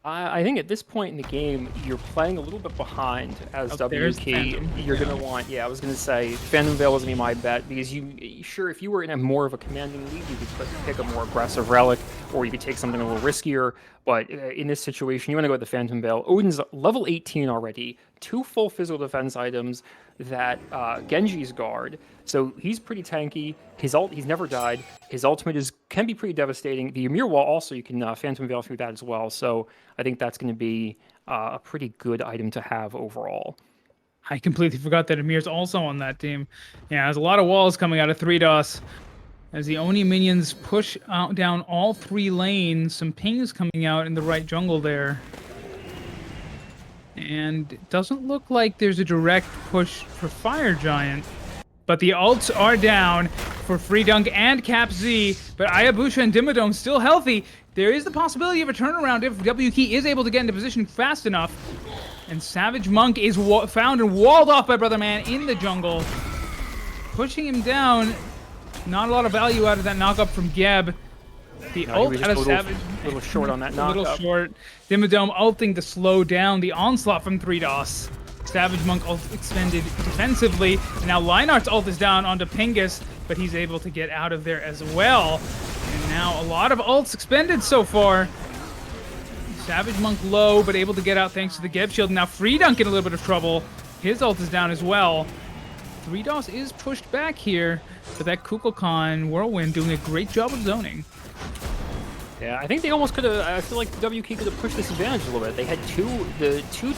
I think at this point in the game, you're playing a little bit behind as WK. You're going to want, I was going to say, Phantom Veil was going to be my bet, because if you were in a more of a commanding lead, you could pick a more aggressive relic, or you could take something a little riskier. But in this situation, you want to go with the Phantom Veil. Odin's level 18 already, 2 full physical defense items that Genji's guard. So he's pretty tanky. His ult, he's never died. His ultimate can be pretty devastating. The Ymir Wall also, you can Phantom Veil through that as well. So I think that's going to be a pretty good item to have overall. I completely forgot that Ymir's also on that team. Yeah, there's a lot of walls coming out of 3DOS. As the Oni minions push down all 3 lanes, some pings coming out in the right jungle there. And it doesn't look like there's a direct push for Fire Giant. But the ults are down for Freedunk and Cap Z. But Ayabusha and Dimmadome still healthy. There is the possibility of a turnaround if WKey is able to get into position fast enough. And Savage Monk is found and walled off by Brother Man in the jungle. Pushing him down. Not a lot of value out of that knock-up from Geb. The ult out of Savage. A little short on that knock-up. A little short. Dimmadome ulting to slow down the onslaught from 3DOS. Savage Monk ult expended defensively. And now Leinart's ult is down onto Pingus, but he's able to get out of there as well. And now a lot of ults expended so far. Savage Monk low, but able to get out thanks to the Geb Shield. Now Freedunk in a little bit of trouble. His ult is down as well. 3DOS is pushed back here, but that Kukulkan Whirlwind doing a great job of zoning. Yeah, I think they almost could have. I feel like the WK could have pushed this advantage a little bit. They had the two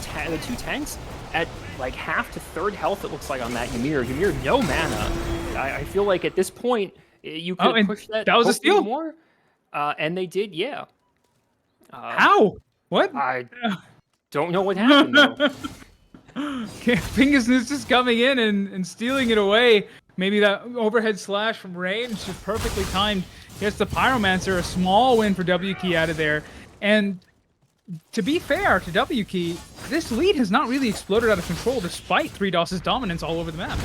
tanks at like half to third health. It looks like on that Ymir. Ymir no mana. I feel like at this point you could have pushed that. That was a steal. More, and they did. Yeah. How? What? I don't know what happened though. Pingus is just coming in and stealing it away. Maybe that overhead slash from range is perfectly timed. Gets the Pyromancer, a small win for WK out of there. And to be fair to WK, this lead has not really exploded out of control despite 3DOS's dominance all over the map.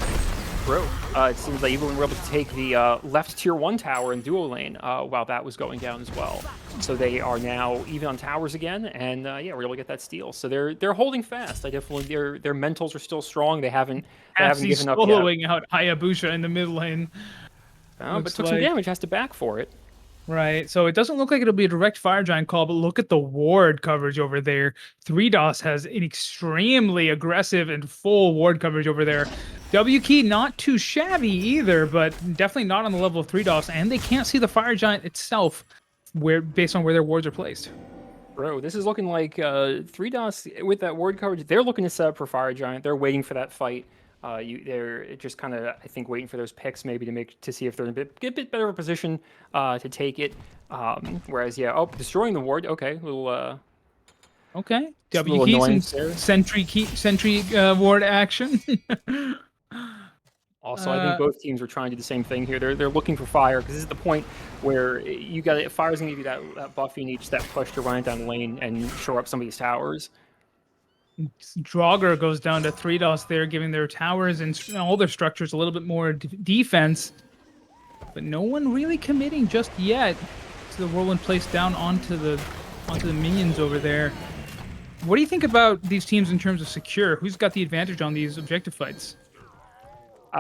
True. It seems like even when we were able to take the left tier 1 tower in duo lane while that was going down as well. So they are now even on towers again, and yeah, we're able to get that steal. So they're holding fast. I definitely their mentals are still strong. They haven't given up yet. Soloing out Hayabusa in the mid lane. But took some damage, has to back for it. Right, so it doesn't look like it'll be a direct Fire Giant call, but look at the ward coverage over there. 3DOS has an extremely aggressive and full ward coverage over there. WK not too shabby either, but definitely not on the level of 3DOS, and they can't see the Fire Giant itself based on where their wards are placed. Bro, this is looking like 3DOS with that ward coverage. They're looking to set up for Fire Giant. They're waiting for that fight. They're just kind of, I think, waiting for those picks maybe to see if they're in a bit better of a position to take it. Whereas, yeah, destroying the ward. Okay, little. Okay, WK some sentry ward action. Also, I think both teams are trying to do the same thing here. They're looking for fire because this is the point where you got fire's gonna give you that buff you need, that push to run it down the lane and shore up some of these towers. Draugr goes down to 3DOS there, giving their towers and all their structures a little bit more defense. But no one really committing just yet to the whirlwind placed down onto the minions over there. What do you think about these teams in terms of secure? Who's got the advantage on these objective fights?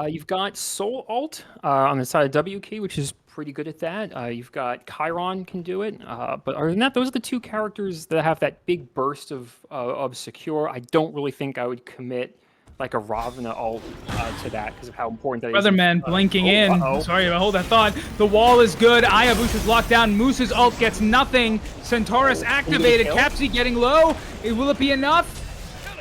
You've got Soul Alt on the side of WK, which is pretty good at that. You've got Chiron can do it. But other than that, those are the two characters that have that big burst of secure. I don't really think I would commit like a Ravana ult to that because of how important that is. Weatherman blinking in. Sorry, hold that thought. The wall is good. Ayabush is locked down. Moose's ult gets nothing. Centaurus activated. Capsy getting low. Will it be enough?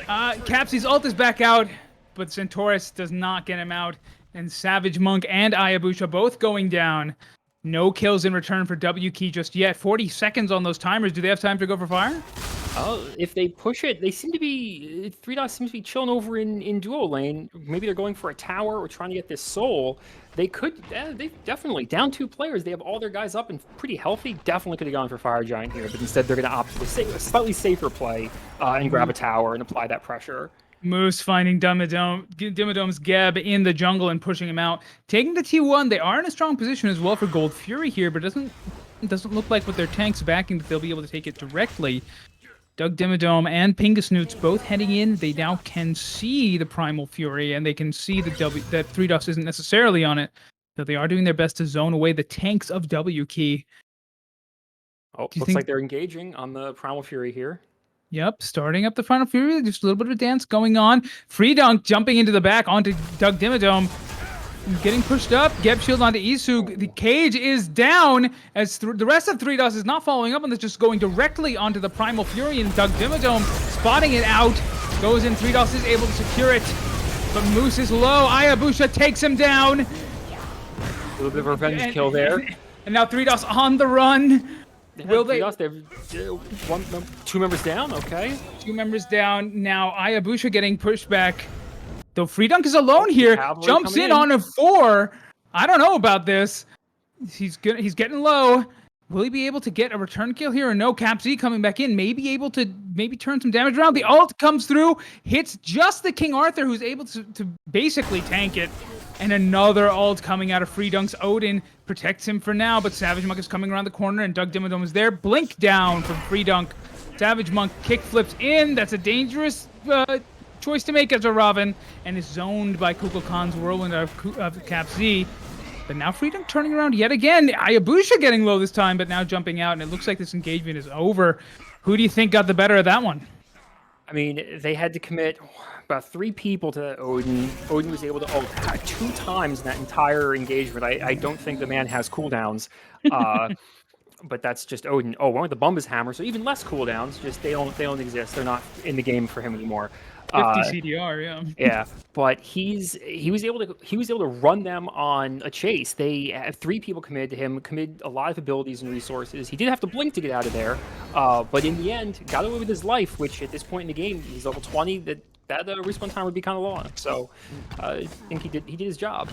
Capsy's ult is back out, but Centaurus does not get him out. And Savage Monk and Ayabusa both going down. No kills in return for WK just yet. 40 seconds on those timers. Do they have time to go for fire? If they push it, they seem to be 3DOS seems to be chilling over in duo lane. Maybe they're going for a tower or trying to get this soul. They could. They definitely down 2 players. They have all their guys up and pretty healthy. Definitely could have gone for Fire Giant here, but instead they're going to opt for a slightly safer play and grab a tower and apply that pressure. Moose finding Dimidome's Geb in the jungle and pushing him out. Taking the T1, they are in a strong position as well for Gold Fury here, but it doesn't look like with their tanks backing that they'll be able to take it directly. Doug Dimmadome and Pingasnoots both heading in. They now can see the Primal Fury, and they can see that 3DOS isn't necessarily on it. So they are doing their best to zone away the tanks of WK. Looks like they're engaging on the Primal Fury here. Yep, starting up the Primal Fury. Just a little bit of a dance going on. Free Dunk jumping into the back onto Doug Dimmadome. Getting pushed up. Geb Shield onto Isug. The cage is down as the rest of 3DOS is not following up on this, just going directly onto the Primal Fury, and Doug Dimmadome spotting it out. Goes in. 3DOS is able to secure it. But Moose is low. Ayabusa takes him down. A little bit of a revenge kill there. And now 3DOS on the run. Will they? 2 members down. Okay. 2 members down. Now Ayabusa getting pushed back. Though Freedunk is alone here, jumps in on a 4. I don't know about this. He's getting low. Will he be able to get a return kill here or no? Capsy coming back in, maybe able to turn some damage around. The ult comes through, hits just the King Arthur, who's able to basically tank it. And another ult coming out of Freedunk's Odin protects him for now, but Savage Monk is coming around the corner and Doug Dimmadome is there. Blink down from Freedunk. Savage Monk kick flips in. That's a dangerous choice to make as a Robin, and is zoned by Kukulkan's whirlwind of Cap Z. But now Freedom turning around yet again. Hayabusa getting low this time, but now jumping out, and it looks like this engagement is over. Who do you think got the better of that one? I mean, they had to commit about 3 people to Odin. Odin was able to ult 2 times in that entire engagement. I don't think the man has cooldowns. But that's just Odin. Oh, one with the Bumbus hammer, so even less cooldowns. Just they don't exist. They're not in the game for him anymore. 50 CDR, yeah. Yeah, but he was able to run them on a chase. They had 3 people committed to him, committed a lot of abilities and resources. He did have to blink to get out of there, but in the end, got away with his life. Which at this point in the game, he's level 20. That respawn time would be kind of long. So I think he did his job.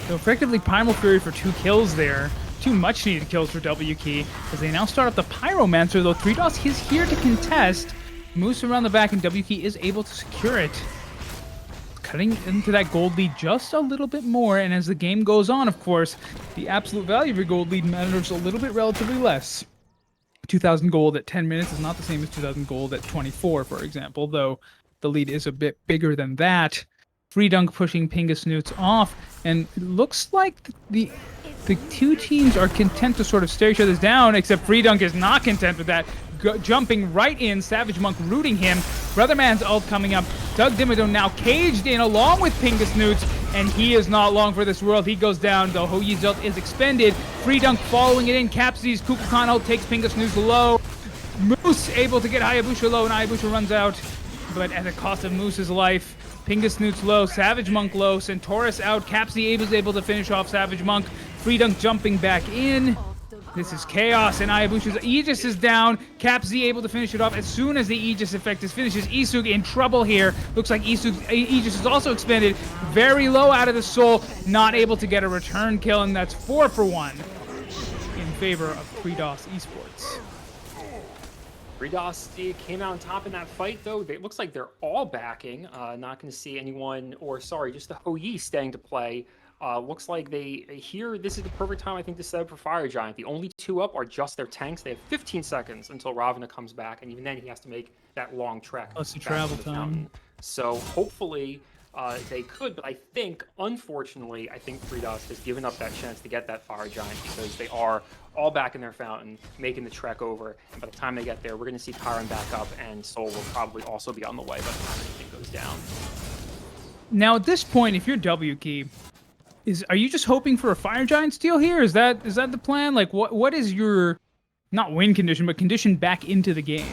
So effectively, Primal Fury for 2 kills there. 2 much-needed kills for WK, as they now start up the Pyromancer, though 3DOS is here to contest. Moves around the back, and WK is able to secure it. Cutting into that gold lead just a little bit more, and as the game goes on, of course, the absolute value of your gold lead matters a little bit relatively less. 2,000 gold at 10 minutes is not the same as 2,000 gold at 24, for example, though the lead is a bit bigger than that. Free Dunk pushing Pingasnoots off, and it looks like the 2 teams are content to sort of stare each other down, except Free Dunk is not content with that. Jumping right in, Savage Monk rooting him. Brotherman's ult coming up. Doug Dimmadome now caged in along with Pingasnoots, and he is not long for this world. He goes down, though Hoyi's ult is expended. Free Dunk following it in. Capsi's Kukulkan ult takes Pingasnoots low. Moose able to get Hayabusa low, and Hayabusa runs out, but at the cost of Moose's life. Pingasnoots low, Savage Monk low, Centaurus out, Capsi is able to finish off Savage Monk. Free Dunk jumping back in. This is chaos, and Hayabusa's Aegis is down. Capz able to finish it off as soon as the Aegis effect is finishes. Isug in trouble here. Looks like Isug's Aegis is also expended. Very low out of the soul, not able to get a return kill, and that's 4 for 1 in favor of Freedos Esports. Freedos came out on top in that fight, though. It looks like they're all backing. Not going to see anyone, or sorry, just the Hoyi staying to play. Looks like this is the perfect time, I think, to set up for Fire Giant. The only 2 up are just their tanks. They have 15 seconds until Ravana comes back, and even then he has to make that long trek. Plus the travel time. So hopefully they could, but I think, unfortunately, Freedos has given up that chance to get that Fire Giant because they are all back in their fountain, making the trek over. And by the time they get there, we're going to see Chiron back up, and Soul will probably also be on the way by the time anything goes down. Now, at this point, if you're WK, are you just hoping for a Fire Giant steal here? Is that the plan? Like, what is your, not win condition, but condition back into the game?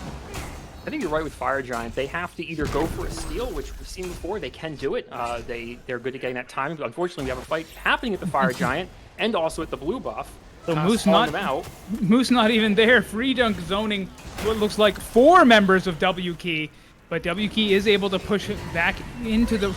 I think you're right with Fire Giant. They have to either go for a steal, which we've seen before. They can do it. They're good at getting that timing. But unfortunately, we have a fight happening at the Fire Giant and also at the blue buff. So Moose not even there. Free Dunk zoning what looks like 4 members of WK. But WK is able to push it back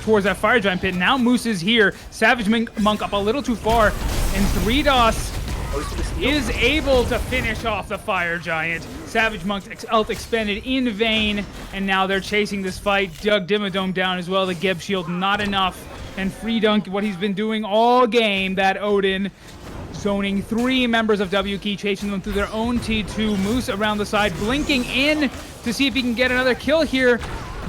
towards that Fire Giant pit. Now Moose is here. Savage Monk up a little too far. And 3DOS is able to finish off the Fire Giant. Savage Monk's ult expended in vain. And now they're chasing this fight. Doug Dimmadome down as well. The Geb shield not enough. And Free Dunk, what he's been doing all game, that Odin, zoning 3 members of WK, chasing them through their own T2. Moose around the side, blinking in to see if he can get another kill here.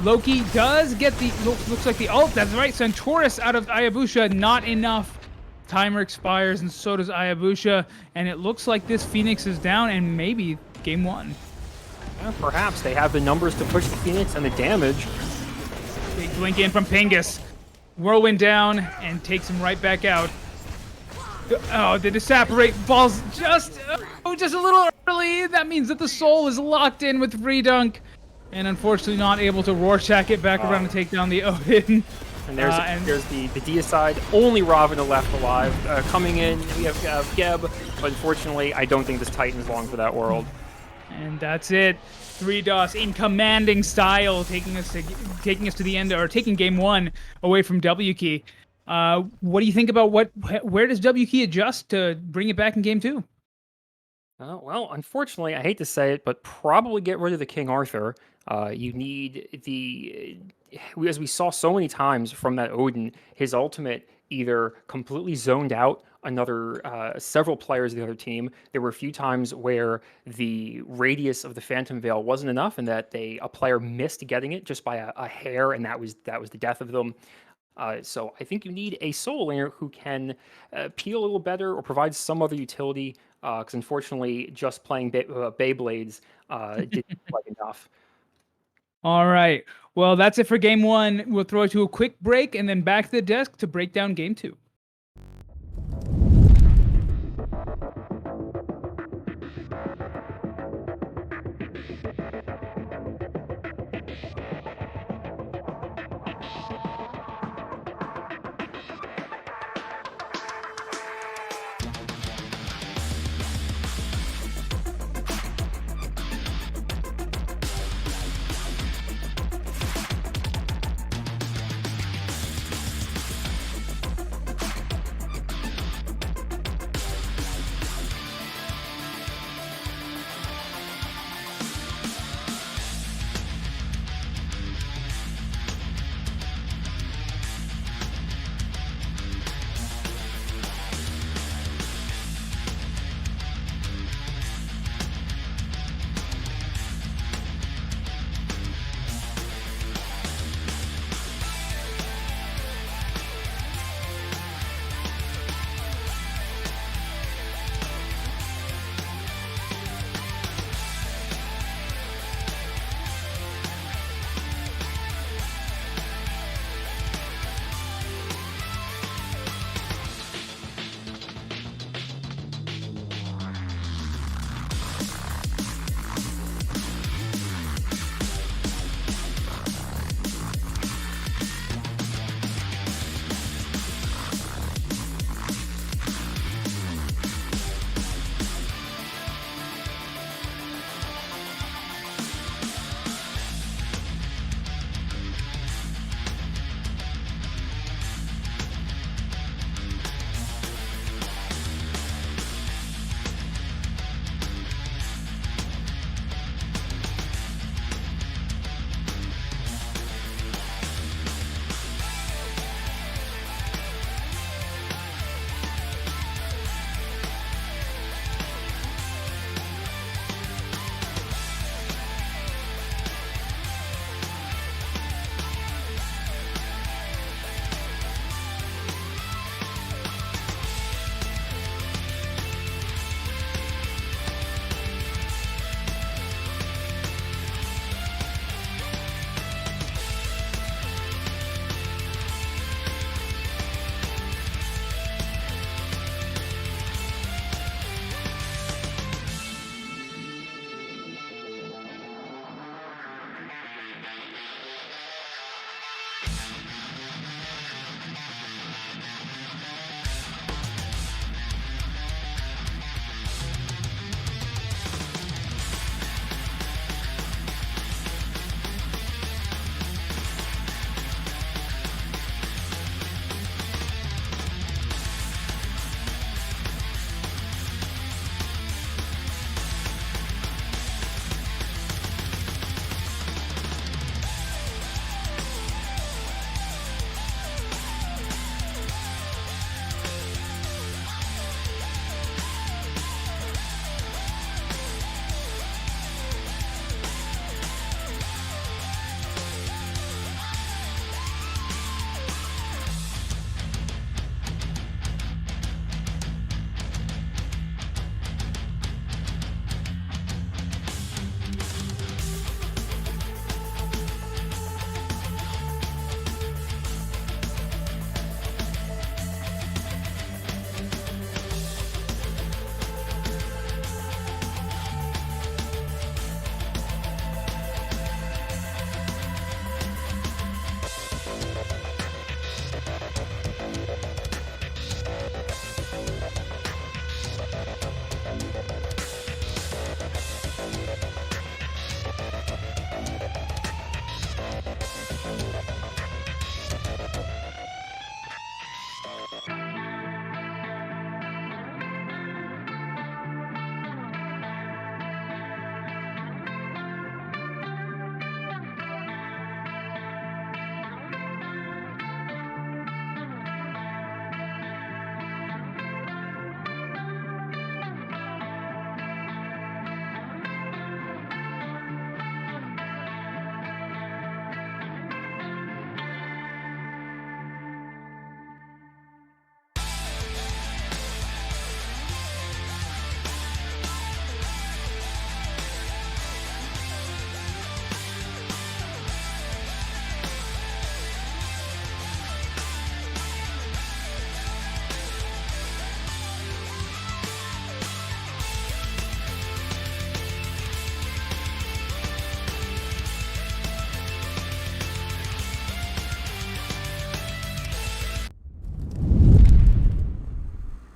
Loki does get looks like the ult. That's right, Centaurus out of Hayabusa, not enough. Timer expires, and so does Hayabusa. And it looks like this Phoenix is down, and maybe game 1. Yeah, perhaps they have the numbers to push the Phoenix and the damage. Big blink in from Pingus. Whirlwind down and takes him right back out. Oh, the Disapparate falls just a little early. That means that the Soul is locked in with Free Dunk, and unfortunately not able to Rorschach it back around to take down the Odin. And there's the deicide. Only Ravana left alive. Coming in, we have Geb, but unfortunately, I don't think this Titan is long for that world. And that's it. 3DOS in commanding style, taking us to the end, or taking game 1 away from WK. What do you think about where does WK adjust to bring it back in game 2? Well, unfortunately, I hate to say it, but probably get rid of the King Arthur. You need as we saw so many times from that Odin, his ultimate either completely zoned out several players of the other team. There were a few times where the radius of the Phantom Veil wasn't enough, and that a player missed getting it just by a hair, and that was the death of them. So I think you need a solo laner who can peel a little better or provide some other utility. Because unfortunately, just playing Beyblades didn't quite enough. All right. Well, that's it for game 1. We'll throw it to a quick break and then back to the desk to break down game 2.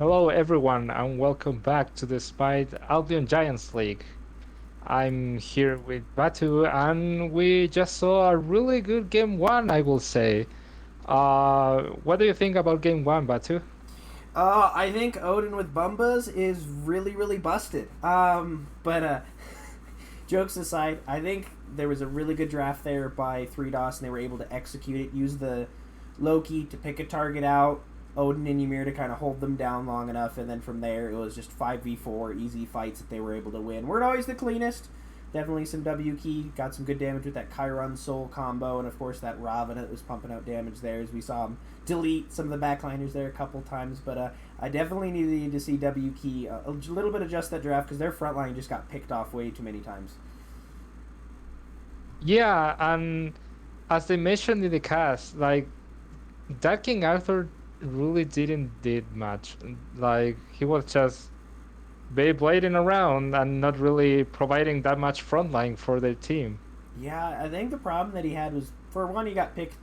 Hello, everyone, and welcome back to the Smite Albion Giants League. I'm here with Batu, and we just saw a really good game one, I will say. What do you think about game one, Batu? I think Odin with Bumbas is really, really busted. But jokes aside, I think there was a really good draft there by 3DOS, and they were able to execute it, use the Loki to pick a target out, Odin and Ymir to kind of hold them down long enough, and then from there it was just 5v4 easy fights that they were able to win. Weren't always the cleanest. Definitely some W key, got some good damage with that Chiron Soul combo, and of course that Ravana that was pumping out damage there as we saw him delete some of the backliners there a couple times. But I definitely needed to see W key a little bit adjust that draft because their front line just got picked off way too many times. Yeah, and as they mentioned in the cast, like, that King Arthur really didn't did much. Like, he was just Beyblading around and not really providing that much frontline for their team. Yeah, I think the problem that he had was, for one, he got picked,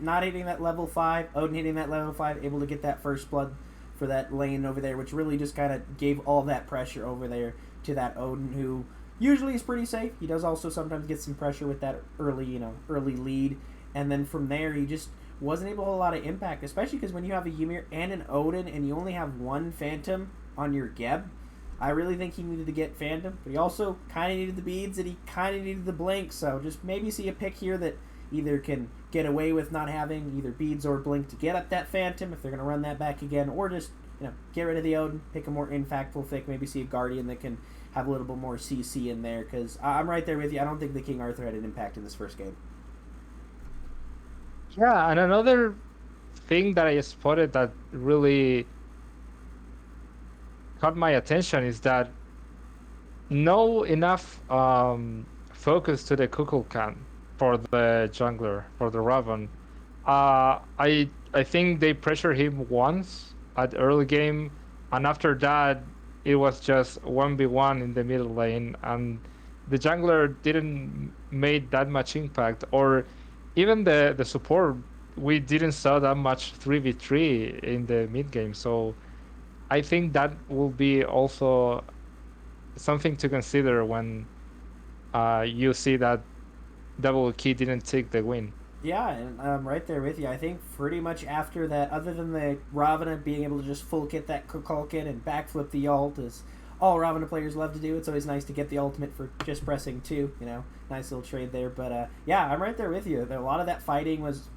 not hitting that level 5, Odin hitting that level 5, able to get that first blood for that lane over there, which really just kind of gave all that pressure over there to that Odin, who usually is pretty safe. He does also sometimes get some pressure with that early lead, and then from there he just wasn't able to hold a lot of impact, especially because when you have a Ymir and an Odin and you only have one Phantom on your Geb, I really think he needed to get Phantom, but he also kind of needed the beads and he kind of needed the blink, so just maybe see a pick here that either can get away with not having either beads or blink to get up that Phantom if they're going to run that back again, or just get rid of the Odin, pick a more impactful pick, maybe see a Guardian that can have a little bit more CC in there, because I'm right there with you. I don't think the King Arthur had an impact in this first game. Yeah, and another thing that I spotted that really caught my attention is that no enough focus to the Kukulkan for the jungler, for the Raven. I think they pressured him once at early game, and after that it was just 1v1 in the middle lane, and the jungler didn't make that much impact, or even the support, we didn't saw that much 3v3 in the mid game. So I think that will be also something to consider when you see that double key didn't take the win. Yeah, and I'm right there with you. I think pretty much after that, other than the Ravana being able to just full kit that Kukulkan and backflip the ult, is all Ravana players love to do. It's always nice to get the ultimate for just pressing 2, nice little trade there. But yeah, I'm right there with you. A lot of that fighting was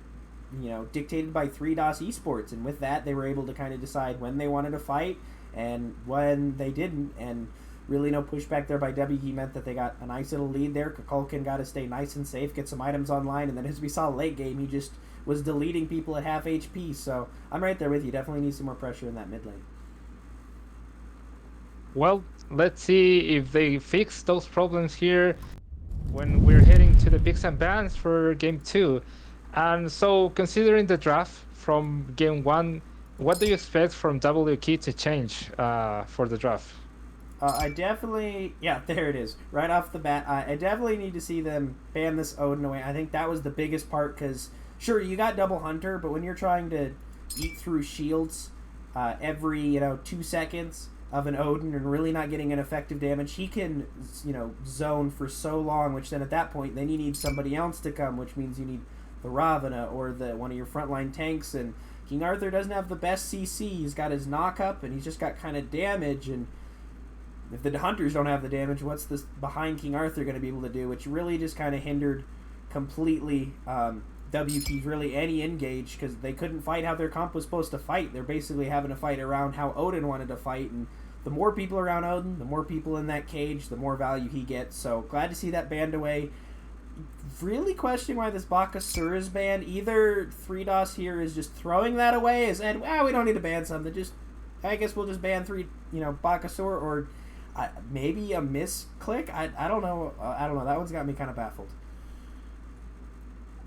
dictated by 3DOS Esports, and with that they were able to kind of decide when they wanted to fight and when they didn't, and really no pushback there by WG meant that they got a nice little lead there. Kukulkan got to stay nice and safe, get some items online, and then as we saw late game, he just was deleting people at half HP. So I'm right there with you. Definitely need some more pressure in that mid lane. Well, let's see if they fix those problems here when we're heading to the picks and bans for game 2. And so, considering the draft from game 1, what do you expect from W Key to change for the draft? I definitely, there it is, right off the bat. I definitely need to see them ban this Odin away. I think that was the biggest part, because sure, you got double Hunter, but when you're trying to eat through shields every 2 seconds of an Odin and really not getting an effective damage, he can zone for so long, which then at that point then you need somebody else to come, which means you need the Ravana or one of your frontline tanks, and King Arthur doesn't have the best CC. He's got his knock up and he's just got kind of damage, and if the Hunters don't have the damage, what's this behind King Arthur going to be able to do? Which really just kind of hindered completely WP's really any engage, because they couldn't fight how their comp was supposed to fight. They're basically having to fight around how Odin wanted to fight, and the more people around Odin, the more people in that cage, the more value he gets. So glad to see that banned away. Really questioning why this Bakasura is banned. Either 3DOS here is just throwing that away, and we don't need to ban something. I guess we'll just ban Bakasura, or maybe a misclick. I don't know. I don't know. That one's got me kind of baffled.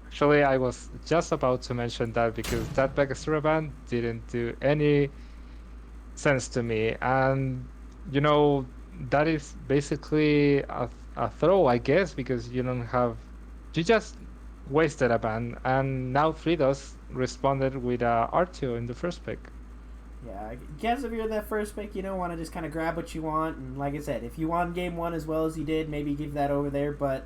Actually, I was just about to mention that, because that Bakasura ban didn't do any sense to me, and that is basically a throw, I guess, because you just wasted a ban, and now 3DOS responded with R2 in the first pick. Yeah, I guess if you're that first pick, you don't want to just kind of grab what you want. And like I said, if you won game one as well as you did, maybe give that over there. But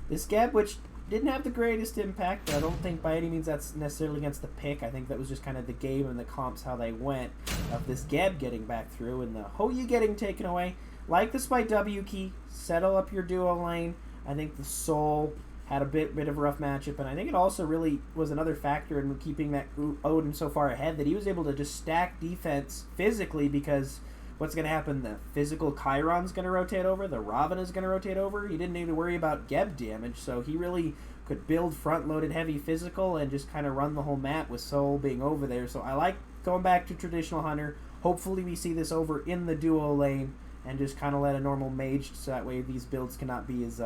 this Geb, which didn't have the greatest impact, but I don't think by any means that's necessarily against the pick. I think that was just kind of the game and the comps, how they went, of this Geb getting back through and the Hoyu getting taken away. Like the Spike W key, settle up your duo lane. I think the Soul had a bit of a rough matchup, and I think it also really was another factor in keeping that Odin so far ahead that he was able to just stack defense physically, because what's going to happen? The physical Chiron's going to rotate over, the Ravana's going to rotate over. He didn't need to worry about Geb damage, so he really could build front-loaded heavy physical and just kind of run the whole map with Soul being over there. So I like going back to traditional Hunter. Hopefully we see this over in the duo lane and just kind of let a normal mage, so that way these builds cannot be as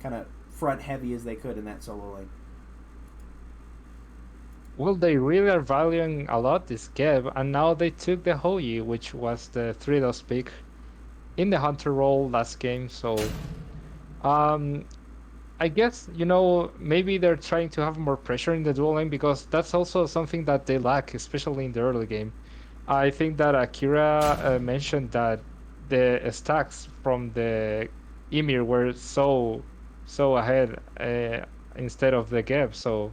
kind of front heavy as they could in that solo lane. Well, they really are valuing a lot this Geb, and now they took the Hoyi, which was the 3-DOS pick in the Hunter role last game, so I guess, you know, maybe they're trying to have more pressure in the dual lane, because that's also something that they lack, especially in the early game. I think that Akira mentioned that the stacks from the Ymir were so ahead instead of the Geb, so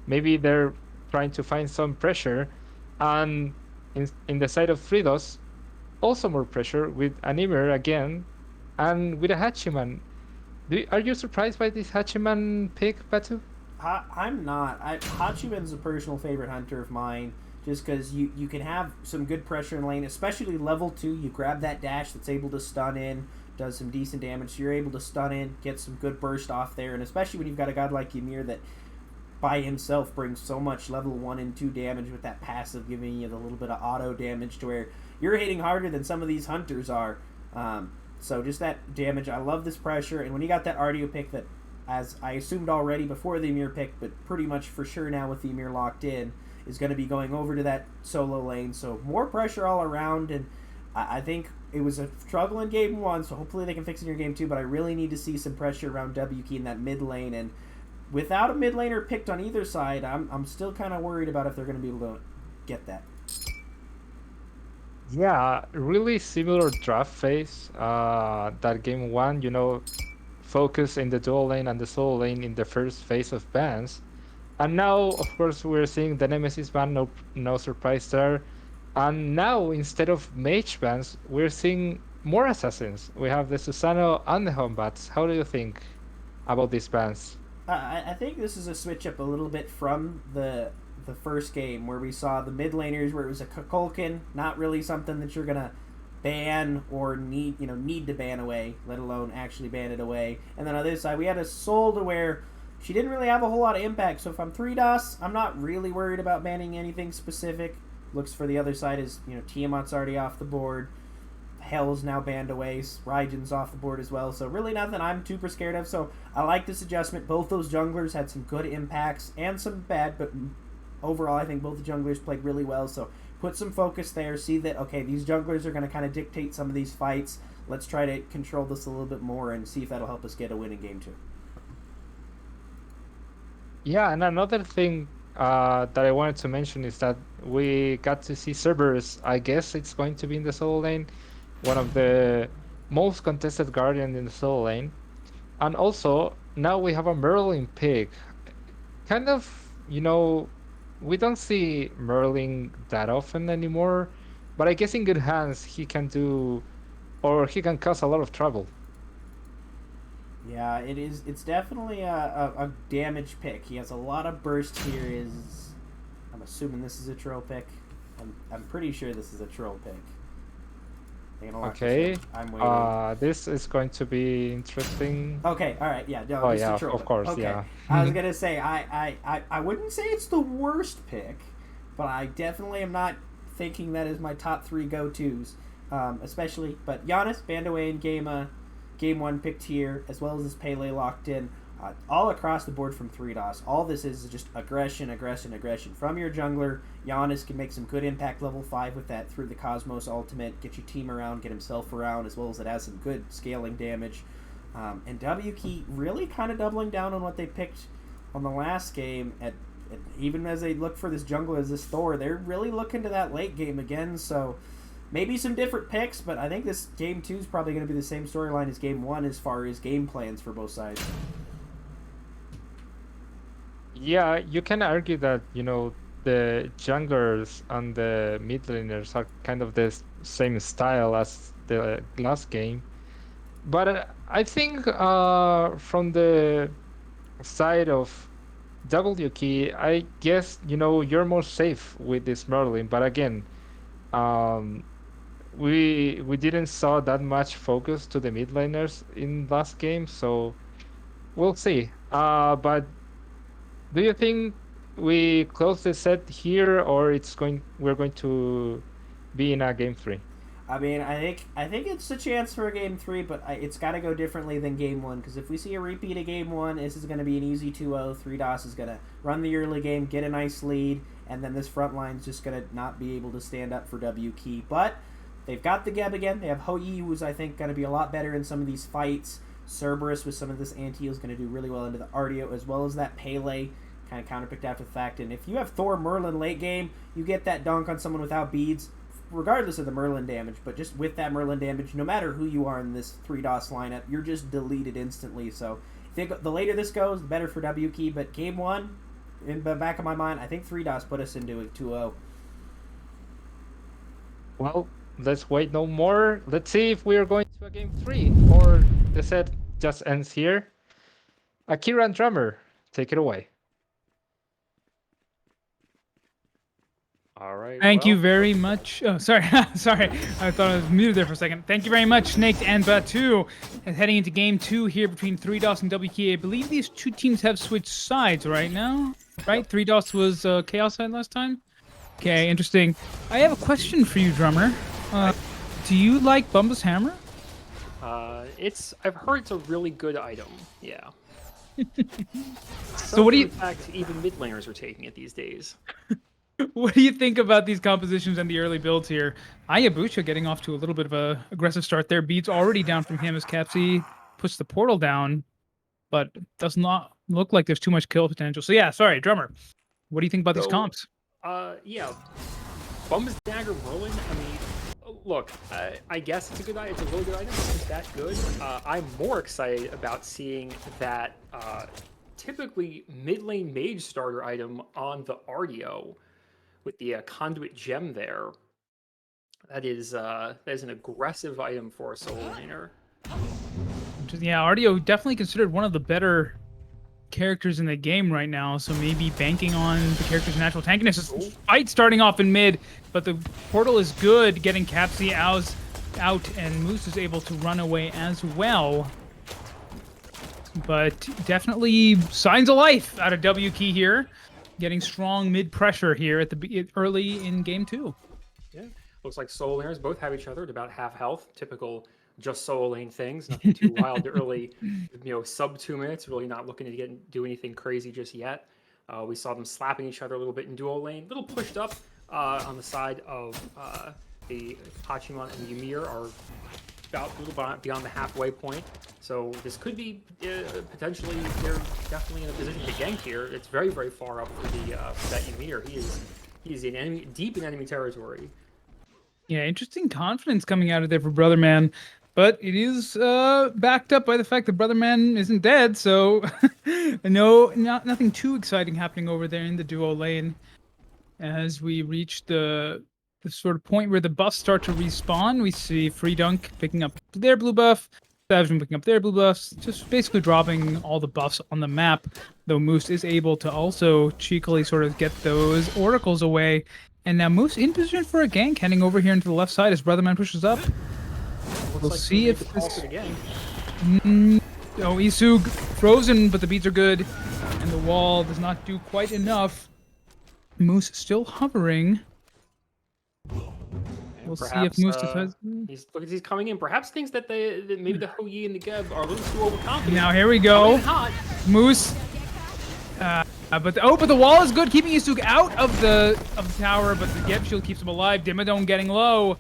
maybe they're trying to find some pressure, and in the side of 3DOS, also more pressure with an Ymir again, and with a Hachiman. Are you surprised by this Hachiman pick, Batu? I'm not. Hachiman's a personal favorite hunter of mine, just because you can have some good pressure in lane, especially level 2. You grab that dash that's able to stun in, does some decent damage, so you're able to stun in, get some good burst off there, and especially when you've got a god like Ymir that by himself brings so much level 1 and 2 damage with that passive, giving you the little bit of auto damage to where you're hitting harder than some of these hunters are. So just that damage, I love this pressure, and when you got that Ardio pick that, as I assumed already before the Ymir pick, but pretty much for sure now with the Ymir locked in, is going to be going over to that solo lane, so more pressure all around, and I think it was a struggle in game 1, so hopefully they can fix it in your game 2, but I really need to see some pressure around WK in that mid lane, and without a mid laner picked on either side, I'm still kind of worried about if they're going to be able to get that. Yeah, really similar draft phase that game 1, you know, focus in the dual lane and the solo lane in the first phase of bans. And now, of course, we're seeing the Nemesis ban, no surprise there. And now, instead of mage bans, we're seeing more assassins. We have the Susano and the Hombats. How do you think about these bans? I think this is a switch up a little bit from the first game where we saw the mid laners where it was a Kukulkan, not really something that you're gonna ban or need to ban away, let alone actually ban it away. And then on the other side, we had a Soul to where she didn't really have a whole lot of impact. So if I'm 3DOS, I'm not really worried about banning anything specific. Looks for the other side is, Tiamat's already off the board. Hell's now banned away. Raiden's off the board as well. So really nothing I'm super scared of. So I like this adjustment. Both those junglers had some good impacts and some bad, but overall I think both the junglers played really well. So put some focus there. See that, okay, these junglers are going to kind of dictate some of these fights. Let's try to control this a little bit more and see if that'll help us get a win in game 2. Yeah, and another thing that I wanted to mention is that we got to see Cerberus. I guess it's going to be in the solo lane, one of the most contested Guardian in the solo lane. And also, now we have a Merlin pick. Kind of, we don't see Merlin that often anymore, but I guess in good hands he can cause a lot of trouble. Yeah, it's definitely a damage pick. He has a lot of burst here. I'm assuming this is a troll pick. I'm pretty sure this is a troll pick. Okay. I'm waiting. This is going to be interesting. Okay, all right, yeah. No, oh this yeah, is a troll of course, okay. yeah. I was gonna say I wouldn't say it's the worst pick, but I definitely am not thinking that is my top 3 go-tos, especially. But Giannis banned away in game 1 picked here, as well as this Pele locked in, all across the board from 3DOS. All this is just aggression from your jungler. Giannis can make some good impact level 5 with that through the Cosmos ultimate, get your team around, get himself around, as well as it has some good scaling damage. And WK really kind of doubling down on what they picked on the last game at And even as they look for this jungler as this Thor, they're really looking to that late game again. So maybe some different picks, but I think this game 2 is probably going to be the same storyline as game 1 as far as game plans for both sides. Yeah, you can argue that, the junglers and the mid laners are kind of the same style as the last game. But I think from the side of WK, I guess, you're more safe with this Merlin. But again, we didn't saw that much focus to the mid laners in last game, so we'll see. But do you think we close the set here, or we're going to be in a game 3? I mean, I think it's a chance for a game 3, but it's got to go differently than game 1, because if we see a repeat of game 1, this is going to be an easy 2-0. 3DOS is going to run the early game, get a nice lead, and then this front line's just going to not be able to stand up for WK. But they've got the Geb again. They have Hou-Yi, who's I think going to be a lot better in some of these fights. Cerberus with some of this anti-heal is going to do really well into the Artio, as well as that Pele, kind of counterpicked after the fact. And if you have Thor Merlin late game, you get that dunk on someone without beads, regardless of the Merlin damage, but just with that Merlin damage, no matter who you are in this 3DOS lineup, you're just deleted instantly. So the later this goes, the better for WK. But game 1, in the back of my mind, I think 3DOS put us into a 2-0. Well, let's wait no more. Let's see if we are going to a game 3, or the set just ends here. Akira and Drummer, take it away. All right. Thank you very much. Oh, sorry. Sorry. I thought I was muted there for a second. Thank you very much, Snake and Batu. And heading into game 2 here between 3DOS and WK. I believe these two teams have switched sides right now. Right? 3DOS was Chaos side last time? Okay, interesting. I have a question for you, Drummer. Do you like Bumba's Hammer? I've heard it's a really good item. Yeah. So what do you... In fact, even mid laners are taking it these days. What do you think about these compositions and the early builds here? Hayabusa getting off to a little bit of a aggressive start there. Beats already down from him as Capsy puts the portal down, but does not look like there's too much kill potential. So yeah, sorry, Drummer. What do you think about these comps? Yeah. Bumba's Dagger Merlin, I mean, look, I guess it's a good item. It's a really good item. It's that good. I'm more excited about seeing that typically mid lane mage starter item on the Artio with the conduit gem there. That is an aggressive item for a solo laner. Yeah, Artio definitely considered one of the better characters in the game right now, so maybe banking on the character's natural tankiness. Is fight starting off in mid, but the portal is good, getting Capsy out, and Moose is able to run away as well. But definitely signs of life out of WK here, getting strong mid pressure here at the early in game 2. Yeah, looks like solo laners both have each other at about half health. Typical just solo lane things. Nothing too wild early. Sub 2 minutes. Really not looking to do anything crazy just yet. We saw them slapping each other a little bit in duo lane. A little pushed up on the side of the Hachiman and Ymir are about a little beyond the halfway point. So this could be potentially, they're definitely in a position to gank here. It's very, very far up for that Ymir. He is in enemy, deep in enemy territory. Yeah, interesting confidence coming out of there for Brother Man. But it is backed up by the fact that Brother Man isn't dead, so nothing too exciting happening over there in the duo lane. As we reach the sort of point where the buffs start to respawn, we see Free Dunk picking up their blue buff, Savage picking up their blue buffs, just basically dropping all the buffs on the map, though Moose is able to also cheekily sort of get those oracles away. And now Moose in position for a gank, heading over here into the left side as Brother Man pushes up. We'll see if this... Oh, Isug frozen, but the beats are good. And the wall does not do quite enough. Moose still hovering. We'll see if Moose decides... He's coming in. Perhaps thinks that maybe the Hou-Yi and the Geb are a little too overconfident. Now here we go. Moose. But the wall is good, keeping Isug out of the tower, but the Geb shield keeps him alive. Dimmadome getting low.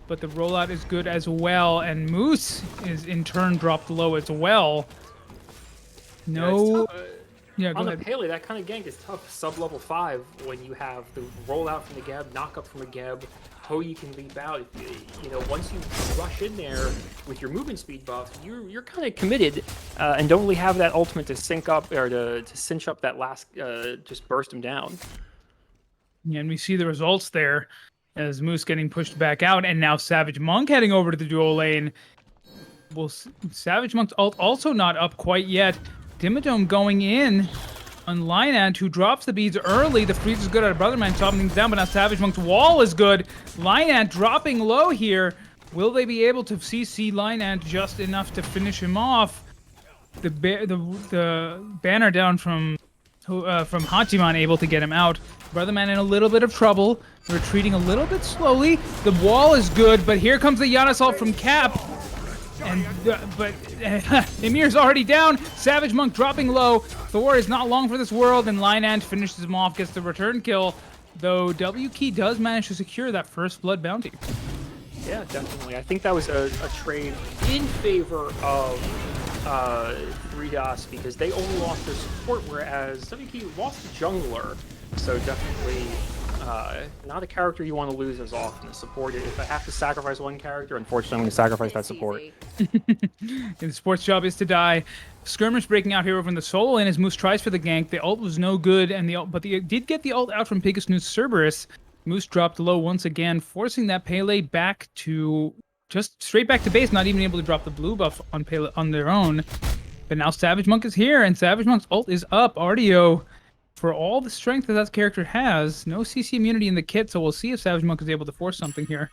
But the rollout is good as well, and Moose is in turn dropped low as well. No. Yeah, go On ahead. the Pele, that kind of gank is tough. Sub-level 5 when you have the rollout from the Geb, knock up from a Geb, how you can leap out. You know, once you rush in there with your movement speed buff, you're kind of committed and don't really have that ultimate to sync up or to cinch up that last, just burst him down. Yeah, and we see the results there as Moose getting pushed back out, and now Savage Monk heading over to the dual lane. Well, Savage Monk's ult also not up quite yet. Dimmadome going in on Lynant, who drops the beads early. The freeze is good out of Brotherman, chopping things down, but now Savage Monk's wall is good. Lynant dropping low here. Will they be able to CC Lynant just enough to finish him off? The banner down from Hachiman able to get him out. Brotherman in a little bit of trouble, retreating a little bit slowly. The wall is good, but here comes the Yan assault from Cap. And but Emir's already down. Savage Monk dropping low. Thor is not long for this world, and Lynant finishes him off, gets the return kill. Though W Key does manage to secure that first blood bounty. Yeah, definitely. I think that was a trade in favor of 3DOS because they only lost their support, whereas WK lost the jungler. So definitely not a character you want to lose as often as support. If I have to sacrifice one character, unfortunately I'm going to sacrifice that support. The sport's job is to die. Skirmish breaking out here over in the solo lane as Moose tries for the gank. The ult was no good, but they did get the ult out from Pegasus Cerberus. Moose dropped low once again, forcing that Pele back to just straight back to base, not even able to drop the blue buff on Pele on their own. But now Savage Monk is here, and Savage Monk's ult is up. Artio, for all the strength that character has, no CC immunity in the kit, so we'll see if Savage Monk is able to force something here.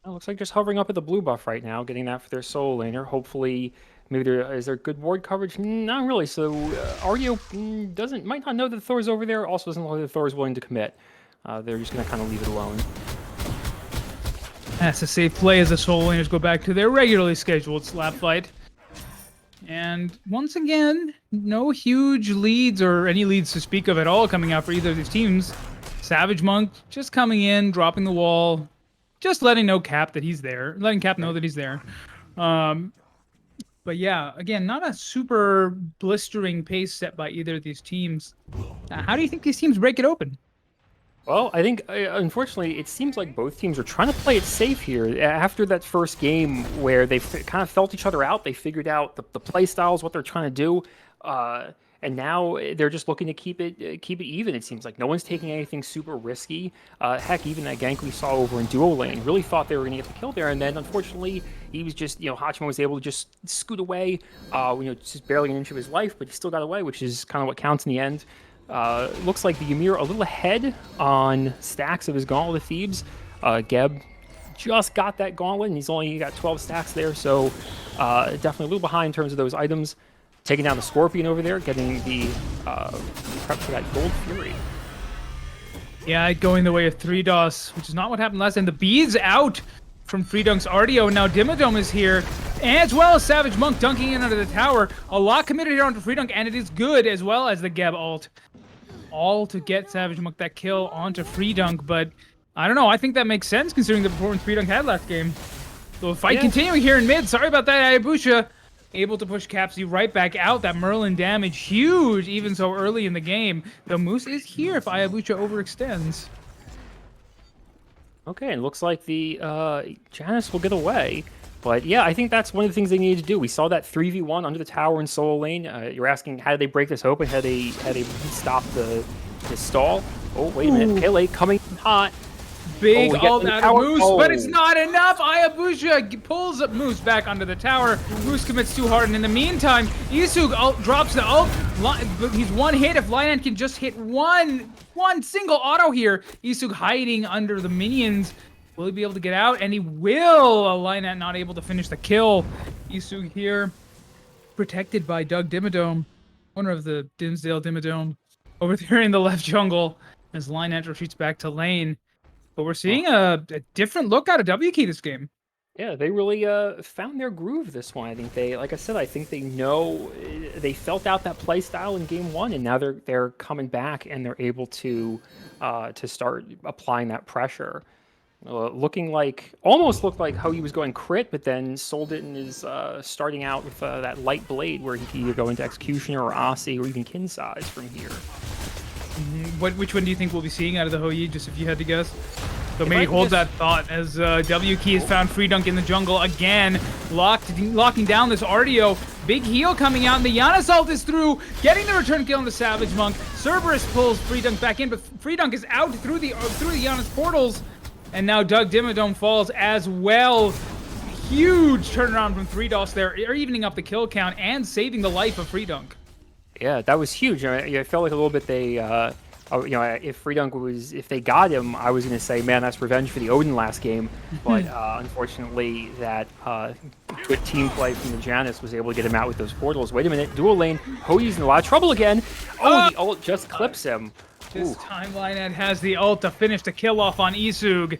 It looks like just hovering up at the blue buff right now, getting that for their solo laner. Hopefully, maybe is there good ward coverage? Not really. So Artio might not know that Thor's over there. Also doesn't look like that Thor's willing to commit. They're just going to kind of leave it alone. That's a safe play as the solo laners go back to their regularly scheduled slap fight. And once again, no huge leads or any leads to speak of at all coming out for either of these teams. Savage Monk just coming in, dropping the wall, just letting Cap that he's there, letting Cap know that he's there. But yeah, again, not a super blistering pace set by either of these teams. How do you think these teams break it open? Well, I think, unfortunately, it seems like both teams are trying to play it safe here. After that first game where they kind of felt each other out, they figured out the play styles, what they're trying to do, and now they're just looking to keep it even. It seems like no one's taking anything super risky. Heck, even that gank we saw over in duo lane, really thought they were going to get the kill there, and then unfortunately, he was just, Hachiman was able to just scoot away, just barely an inch of his life, but he still got away, which is kind of what counts in the end. Looks like the Ymir a little ahead on stacks of his Gauntlet of Thebes. Geb just got that Gauntlet, and he's only got 12 stacks there, so definitely a little behind in terms of those items. Taking down the Scorpion over there, getting the prep for that Gold Fury. Yeah, going the way of 3DOS, which is not what happened last time. The beads out from Freedunk's Artio. Now Dimmadome is here, as well as Savage Monk dunking in under the tower. A lot committed here onto Freedunk, and it is good, as well as the Geb ult. All to get Savage Monk that kill onto Freedunk, but I don't know. I think that makes sense considering the performance Freedunk had last game. So fight continuing here in mid. Sorry about that, Ayabusha. Able to push Capsy right back out. That Merlin damage, huge, even so early in the game. The Moose is here if Ayabucha overextends. Okay, and looks like the Janus will get away. But yeah, I think that's one of the things they needed to do. We saw that 3v1 under the tower in solo lane. You're asking, how did they break this open? How did they stop the stall? Oh, wait a minute. Pele coming hot. Big ult out of Moose, but it's not enough. Ayabusha pulls up Moose back onto the tower. Moose commits too hard, and in the meantime, Isug drops the ult. He's one hit. If Lynant can just hit one single auto here, Isug hiding under the minions. Will he be able to get out? And he will. Lynant not able to finish the kill. Isug here, protected by Doug Dimmadome, owner of the Dimsdale Dimmadome, over there in the left jungle, as Lynant retreats back to lane. But we're seeing a different look out of WK this game. Yeah, they really found their groove this one. I think they, like I said, I think they know, they felt out that play style in game one, and now they're coming back and they're able to start applying that pressure. Almost looked like how he was going crit, but then Soldin is starting out with that light blade where he can either go into Executioner or Aussie or even Kin size from here. Which one do you think we'll be seeing out of the Hou-Yi, just if you had to guess? So maybe hold that thought as W Key has found Free Dunk in the jungle again, locking down this Artio. Big heal coming out, and the Giannis ult is through, getting the return kill on the Savage Monk. Cerberus pulls Free Dunk back in, but Free Dunk is out through the Giannis portals. And now Doug Dimmadome falls as well. Huge turnaround from 3DOS there, evening up the kill count and saving the life of Free Dunk. Yeah, that was huge. I felt like a little bit they, if Free Dunk if they got him, I was going to say, man, that's revenge for the Odin last game. But unfortunately, that good team play from the Janus was able to get him out with those portals. Wait a minute, dual lane, Hou-Yi's in a lot of trouble again. Oh, the ult just clips him. This time Lionhead has the ult to finish the kill off on Isug,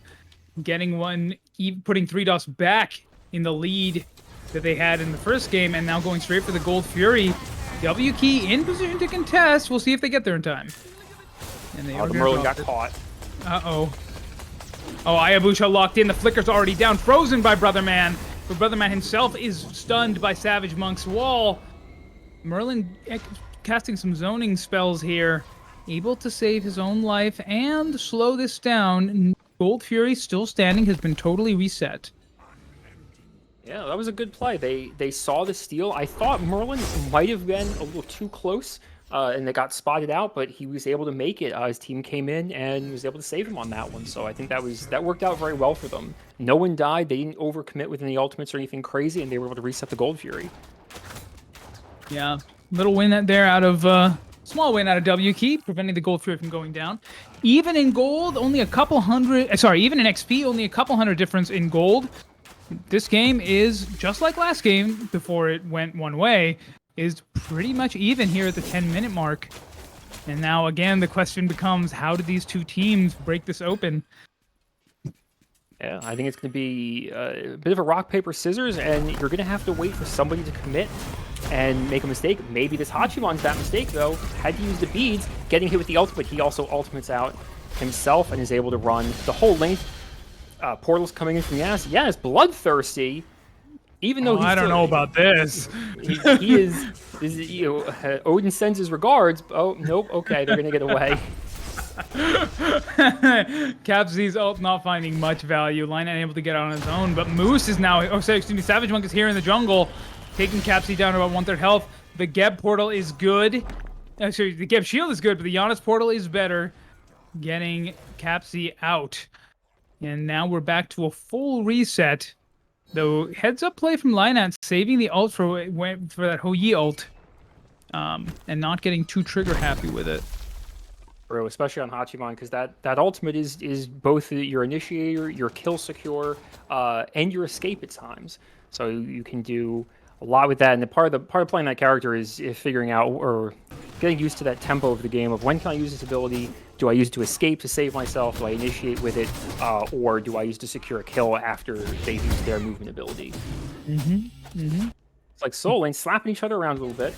getting one, putting 3DOS back in the lead that they had in the first game, and now going straight for the Gold Fury. W Key in position to contest. We'll see if they get there in time. And they the Merlin got caught. Uh-oh. Oh, Hayabusa locked in. The flicker's already down, frozen by Brotherman. But Brotherman himself is stunned by Savage Monk's wall. Merlin casting some zoning spells here. Able to save his own life and slow this down. Gold Fury still standing, has been totally reset. Yeah, that was a good play. They saw the steal. I thought Merlin might have been a little too close, and they got spotted out, but he was able to make it. His team came in and was able to save him on that one. So I think that worked out very well for them. No one died. They didn't overcommit with any ultimates or anything crazy, and they were able to reset the Gold Fury. Yeah, little win there out of small win out of W Key, preventing the Gold Fury from going down. Even in gold, only a couple hundred. Sorry, even in XP, only a couple hundred difference in gold. This game is, just like last game, before it went one way, is pretty much even here at the 10-minute mark. And now, again, the question becomes, how did these two teams break this open? Yeah, I think it's going to be a bit of a rock, paper, scissors, and you're going to have to wait for somebody to commit and make a mistake. Maybe this Hachimon's that mistake, though. Had to use the beads, getting hit with the ultimate. He also ultimates out himself and is able to run the whole length. Portals coming in from Yanis. Yanis bloodthirsty, even though I don't know about this. He is Odin sends his regards. Oh nope. Okay, they're gonna get away. Capsy's ult not finding much value. Line unable to get out on his own, but Moose is now. Oh, sorry, excuse me. Savage Monk is here in the jungle, taking Capsy down to about 1/3 health. The Geb portal is good. Actually, the Geb shield is good, but the Giannis portal is better, getting Capsy out. And now we're back to a full reset. Though heads up play from Lynat, saving the ult for that Hou-Yi ult, and not getting too trigger happy with it. Bro, especially on Hachimon, because that ultimate is both your initiator, your kill secure, and your escape at times. So you can do a lot with that. And the part of playing that character is figuring out or getting used to that tempo of the game of when can I use this ability. Do I use it to escape, to save myself? Do I initiate with it? Or do I use it to secure a kill after they've used their movement ability? It's like Soul Lane slapping each other around a little bit.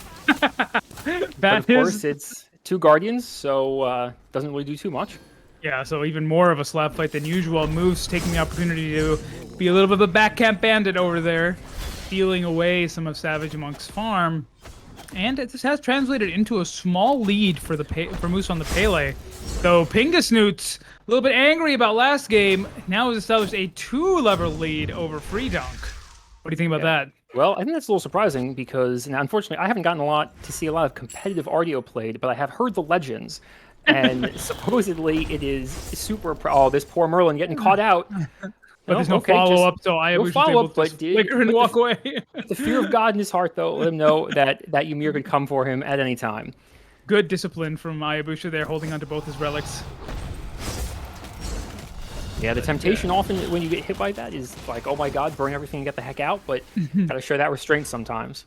But of course, it's two Guardians, so doesn't really do too much. Yeah, so even more of a slap fight than usual. Moose taking the opportunity to be a little bit of a backcamp bandit over there, stealing away some of Savage Monk's farm. And this has translated into a small lead for Moose on the Pele. So Pingasnoots, a little bit angry about last game, now has established a 2-level lead over Free Dunk. What do you think about that? Well, I think that's a little surprising because, now, unfortunately, I haven't gotten to see a lot of competitive RDO played, but I have heard the legends. And supposedly it is super... Oh, this poor Merlin getting caught out. But there's no follow-up, so I was able to flicker and walk away. The fear of God in his heart, though, let him know that Ymir could come for him at any time. Good discipline from Hayabusa there, holding onto both his relics. Yeah, the temptation often when you get hit by that is like, oh my god, burn everything and get the heck out, but gotta show that restraint sometimes.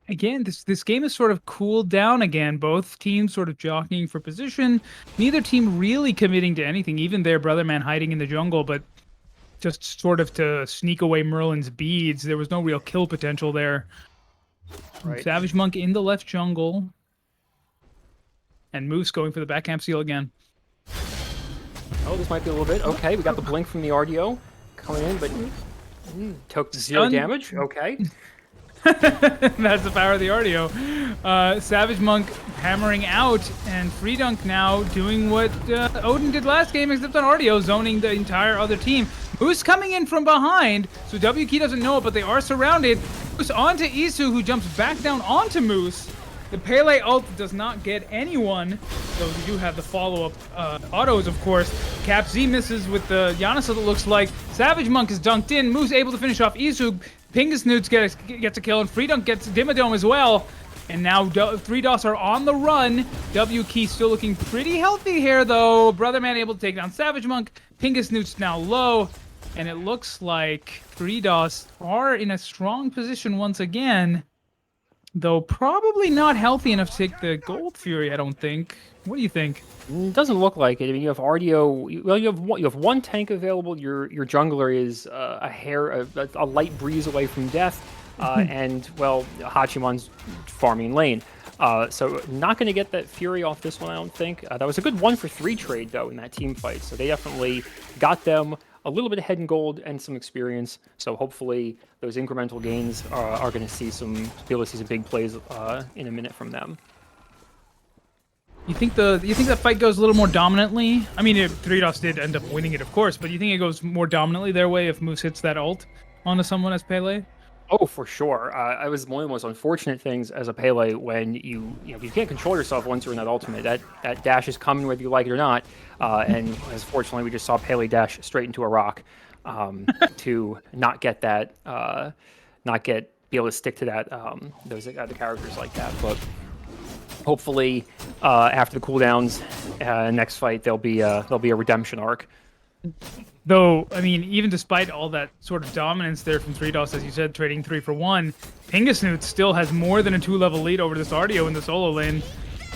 Again, this game has sort of cooled down again. Both teams sort of jockeying for position. Neither team really committing to anything. Even their brother man hiding in the jungle, but just sort of to sneak away Merlin's beads. There was no real kill potential there. Right. Savage Monk in the left jungle. And Moose going for the back camp seal again. Oh, this might be a little bit. Okay, we got the blink from the RDO coming in, but took 0 damage. Okay. That's the power of the RDO. Savage Monk hammering out, and Free Dunk now doing what Odin did last game, except on RDO, zoning the entire other team. Moose coming in from behind, so WK doesn't know it, but they are surrounded. Moose onto Isu, who jumps back down onto Moose. The Pele ult does not get anyone, though we do have the follow-up autos, of course. Cap Z misses with the Yanasa, that looks like. Savage Monk is dunked in. Moose able to finish off Isu. Pingasnoots gets a kill, and Free Dunk gets Dimmadome as well. And now 3DOS are on the run. WK still looking pretty healthy here, though. Brother Man able to take down Savage Monk. Pingasnoots now low. And it looks like 3DOS are in a strong position once again. Though probably not healthy enough to take the Gold Fury, I don't think. What do you think? It doesn't look like it. I mean, you have RDO. Well, you have one tank available. Your jungler is a light breeze away from death, and well, Hachiman's farming lane. So not going to get that Fury off this one, I don't think. That was a good 1-for-3 trade though in that team fight. So they definitely got them a little bit ahead in gold and some experience. So hopefully those incremental gains are going to be able to see some big plays in a minute from them. You think that fight goes a little more dominantly? I mean, 3DOS did end up winning it, of course, but you think it goes more dominantly their way if Moose hits that ult onto someone as Pele? Oh, for sure. I was one of the most unfortunate things as a Pele when you can't control yourself once you're in that ultimate. That dash is coming whether you like it or not. And as fortunately, we just saw Pele dash straight into a rock to not get that, be able to stick to that those other characters like that. But hopefully, after the cooldowns, next fight there'll be a redemption arc. Though, I mean, even despite all that sort of dominance there from 3DOS, as you said, trading 3 for 1, Pingasnoot still has more than a 2-level lead over this RDO in the solo lane.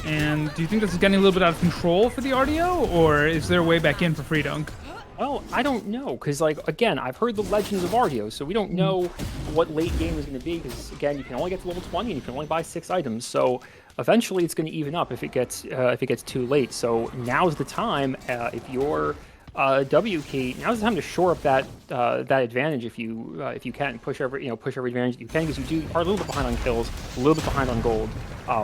And do you think this is getting a little bit out of control for the RDO, or is there a way back in for Free Dunk? Well, I don't know, because, like, again, I've heard the legends of RDO, so we don't know what late game is going to be, because, again, you can only get to level 20, and you can only buy 6 items, so eventually it's going to even up if it gets too late. So now's the time, if you're WK, now's the time to shore up that advantage if you can push every advantage you can, because you are a little bit behind on kills, a little bit behind on gold,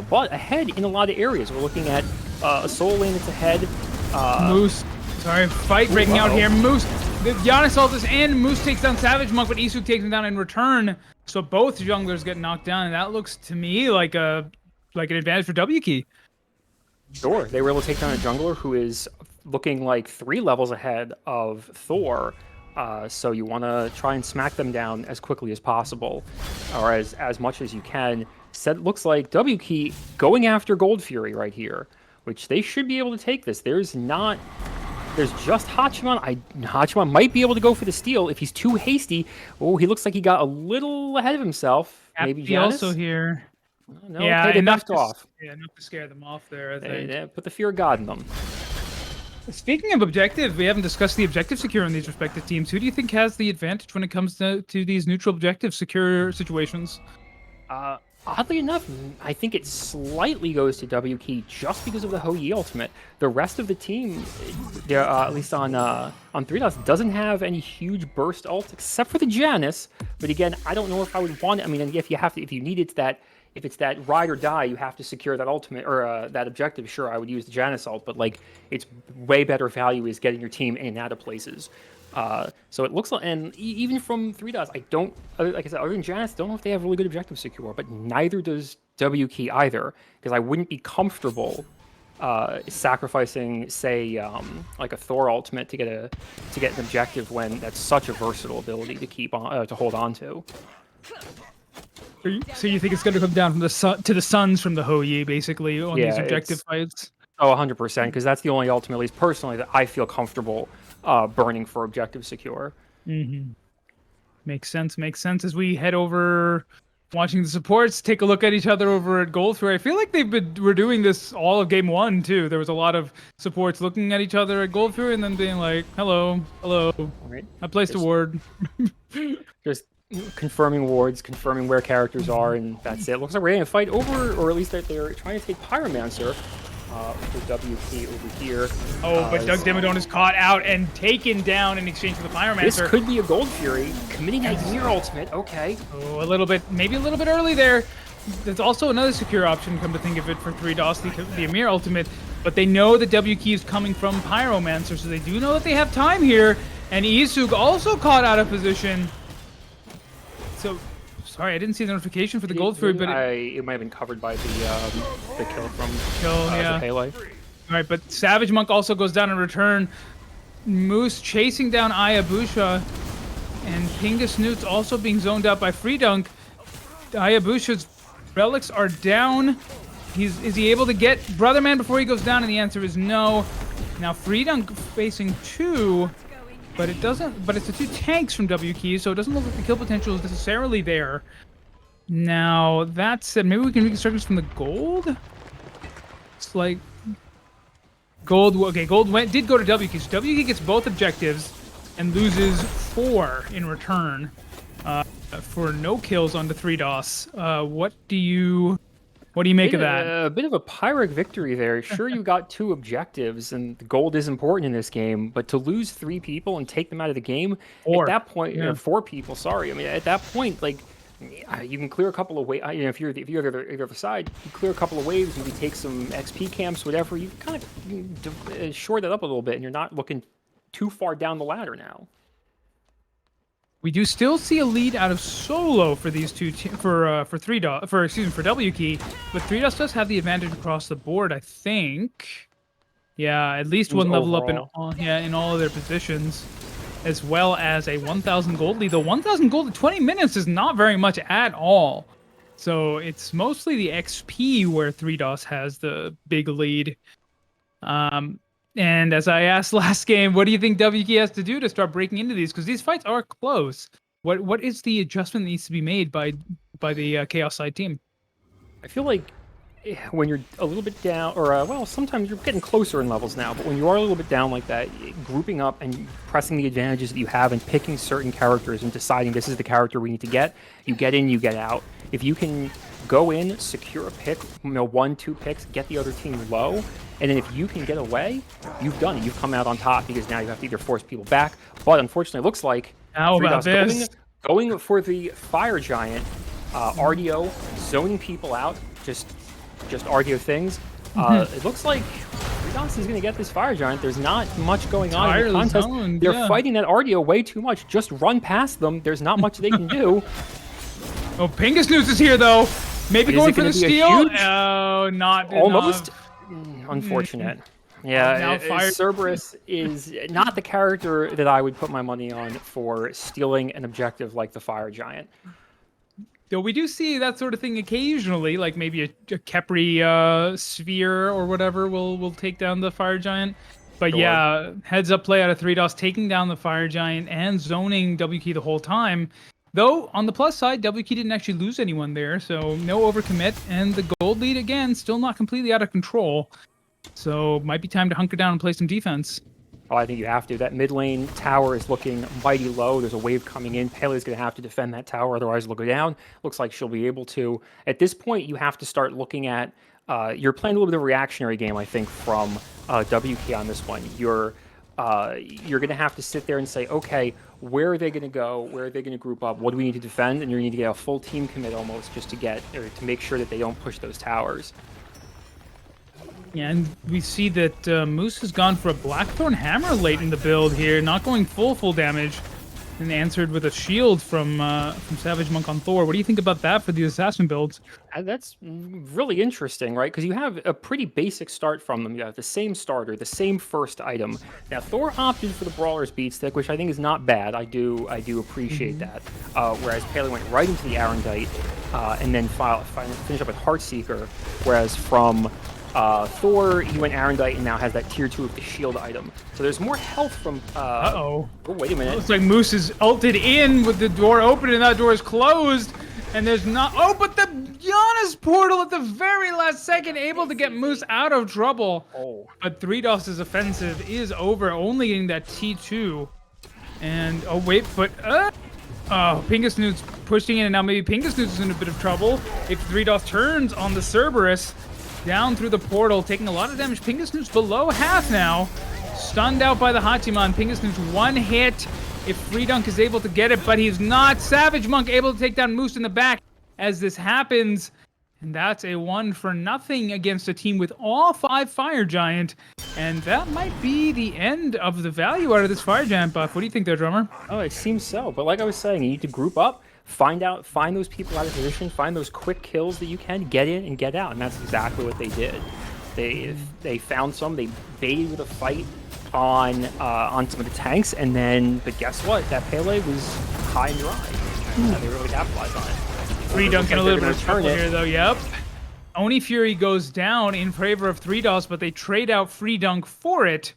but ahead in a lot of areas. We're looking at a solo lane that's ahead. Moose, sorry, fight breaking out here. Moose, the Giannis ult is in. Moose takes down Savage Monk, but Isu takes him down in return. So both junglers get knocked down, and that looks to me like an advantage for WK. Sure, they were able to take down a jungler who is looking like 3 levels ahead of Thor, so you want to try and smack them down as quickly as possible, or as much as you can. Looks like WK going after Gold Fury right here, which they should be able to take this. There's just Hachiman. Hachiman might be able to go for the steal if he's too hasty. Oh, he looks like he got a little ahead of himself. Maybe Giannis? Also here. No, yeah, okay, they backed off. Yeah, enough to scare them off there, I think. They put the fear of God in them. Speaking of objective, we haven't discussed the objective secure in these respective teams. Who do you think has the advantage when it comes to these neutral objective secure situations? Oddly enough, I think it slightly goes to WK just because of the Hou Yi ultimate. The rest of the team, at least on 3DOS, doesn't have any huge burst ult except for the Janus. But again, I don't know if I would want it. I mean, if you needed that. If it's that ride or die, you have to secure that ultimate or that objective. Sure, I would use the Janus ult, but like it's way better value is getting your team in and out of places. So it looks like, and even from 3DOS, I don't, like I said, other than Janus, don't know if they have really good objective secure, but neither does WK either, because I wouldn't be comfortable sacrificing, say, like a Thor ultimate to get an objective when that's such a versatile ability to keep on to hold on to. So you think it's going to come down from the sun to the suns from the Hou Yi, basically, on these objective fights? Oh, 100%, because that's the only ultimate, at least personally, that I feel comfortable burning for objective secure. Mm-hmm. Makes sense. As we head over, watching the supports, take a look at each other over at Gold Fury. I feel like we're doing this all of game 1, too. There was a lot of supports looking at each other at Gold Fury and then being like, hello. Right. I placed a ward. Just confirming wards, confirming where characters are, and that's it. Looks like we're getting a fight over, or at least that they're trying to take Pyromancer. for WP over here. Oh, but Doug Dimmadome is caught out and taken down in exchange for the Pyromancer. This could be a Gold Fury committing that Ymir ultimate. Okay. Oh, maybe a little bit early there. There's also another secure option, come to think of it, for 3DOS, the Ymir ultimate. But they know that WK is coming from Pyromancer, so they do know that they have time here. And Isug also caught out of position. So, sorry, I didn't see the notification for the Gold Fury, but it might have been covered by the kill from yeah. Pele. All right, but Savage Monk also goes down in return. Moose chasing down Ayabusha, and Pingus Newt's also being zoned out by Freedunk. Ayabusha's relics are down. Is he able to get Brotherman before he goes down? And the answer is no. Now Freedunk facing two, but it doesn't. But it's the two tanks from WK, so it doesn't look like the kill potential is necessarily there. Now that said, maybe we can reconstruct this from the gold. It's like gold. Okay, gold did go to WK. So WK gets both objectives and loses 4 in return for no kills onto 3DOS. What do you make of that? A bit of a Pyrrhic victory there. Sure, you got 2 objectives, and the gold is important in this game, but to lose 3 people and take them out of the game, 4. At that point, Yeah. 4 people, sorry. I mean, at that point, like, you can clear a couple of waves. You know, if you're the other side, you clear a couple of waves, maybe take some XP camps, whatever. You kind of short it up a little bit, and you're not looking too far down the ladder now. We do still see a lead out of solo for these two for WK, but 3DOS does have the advantage across the board, I think. Yeah, at least one level up in all of their positions, as well as a 1,000 gold lead. The 1,000 gold in 20 minutes is not very much at all. So it's mostly the XP where 3DOS has the big lead. And as I asked last game, what do you think WK has to do to start breaking into these? Because these fights are close. What is the adjustment that needs to be made by the Chaos side team? I feel like when you're a little bit down, or well, sometimes you're getting closer in levels now, but when you are a little bit down like that, grouping up and pressing the advantages that you have and picking certain characters and deciding this is the character we need to get, you get in, you get out. If you can go in, secure a pick, 1, 2 picks, get the other team low, and then if you can get away, you've done it. You've come out on top because now you have to either force people back. But unfortunately, it looks like how about this? Going for the Fire Giant, RDO, zoning people out, just RDO things. It looks like 3DOS is going to get this Fire Giant. There's not much going on in the contest. They're fighting that RDO way too much. Just run past them. There's not much they can do. Oh, Pingus News is here, though. Maybe going for the steal? Oh, not almost. Enough. Unfortunate. Yeah, Cerberus is not the character that I would put my money on for stealing an objective like the Fire Giant. Though we do see that sort of thing occasionally, like maybe a Kepri sphere or whatever will take down the Fire Giant. But sure. Yeah, heads up play out of 3DOS, taking down the Fire Giant and zoning WK the whole time. Though, on the plus side, WK didn't actually lose anyone there, so no overcommit, and the gold lead, again, still not completely out of control. So, might be time to hunker down and play some defense. Oh, I think you have to. That mid lane tower is looking mighty low. There's a wave coming in. Pele's going to have to defend that tower, otherwise it'll go down. Looks like she'll be able to. At this point, you have to start looking at... you're playing a little bit of a reactionary game, I think, from WK on this one. You're going to have to sit there and say, okay, where are they going to go? Where are they going to group up? What do we need to defend? And you need to get a full team commit almost just to make sure that they don't push those towers. Yeah, and we see that Moose has gone for a Blackthorn Hammer late in the build here, not going full damage, and answered with a shield from Savage Monk on Thor. What do you think about that for the assassin builds? That's really interesting, right? Because you have a pretty basic start from them. You have the same starter, the same first item. Now Thor opted for the Brawler's Beatstick, which I think is not bad. I do appreciate that. Whereas Pele went right into the Arendite and then finish up with Heartseeker. Whereas from Thor, he went Arendite and now has that tier 2 of the shield item. So there's more health from... Uh-oh. Oh, wait a minute. Looks like Moose is ulted in with the door open and that door is closed. And there's not... Oh, but the Giannis portal at the very last second able to get Moose out of trouble. Oh. But 3DOS' offensive is over, only getting that T2. And... Oh, wait, but... Oh, Pingus Newt's pushing in, and now maybe Pingus Newt is in a bit of trouble. If 3DOS turns on the Cerberus... down through the portal, taking a lot of damage. Pingus below half now. Stunned out by the Hachiman. Pingus one hit if Freedunk is able to get it, but he's not. Savage Monk able to take down Moose in the back as this happens. And that's a 1-0 against a team with all 5 Fire Giant. And that might be the end of the value out of this Fire Giant buff. What do you think there, Drummer? Oh, it seems so. But like I was saying, you need to group up, find those people out of position, find those quick kills that you can, get in and get out. And that's exactly what they did. They found some, they baited with a fight on some of the tanks, and then, but guess what? That Pele was high and dry. They really capitalized on it. Freedunk in a little bit of trouble here, though. Yep. Oni Fury goes down in favor of 3DOS, but they trade out Freedunk for it,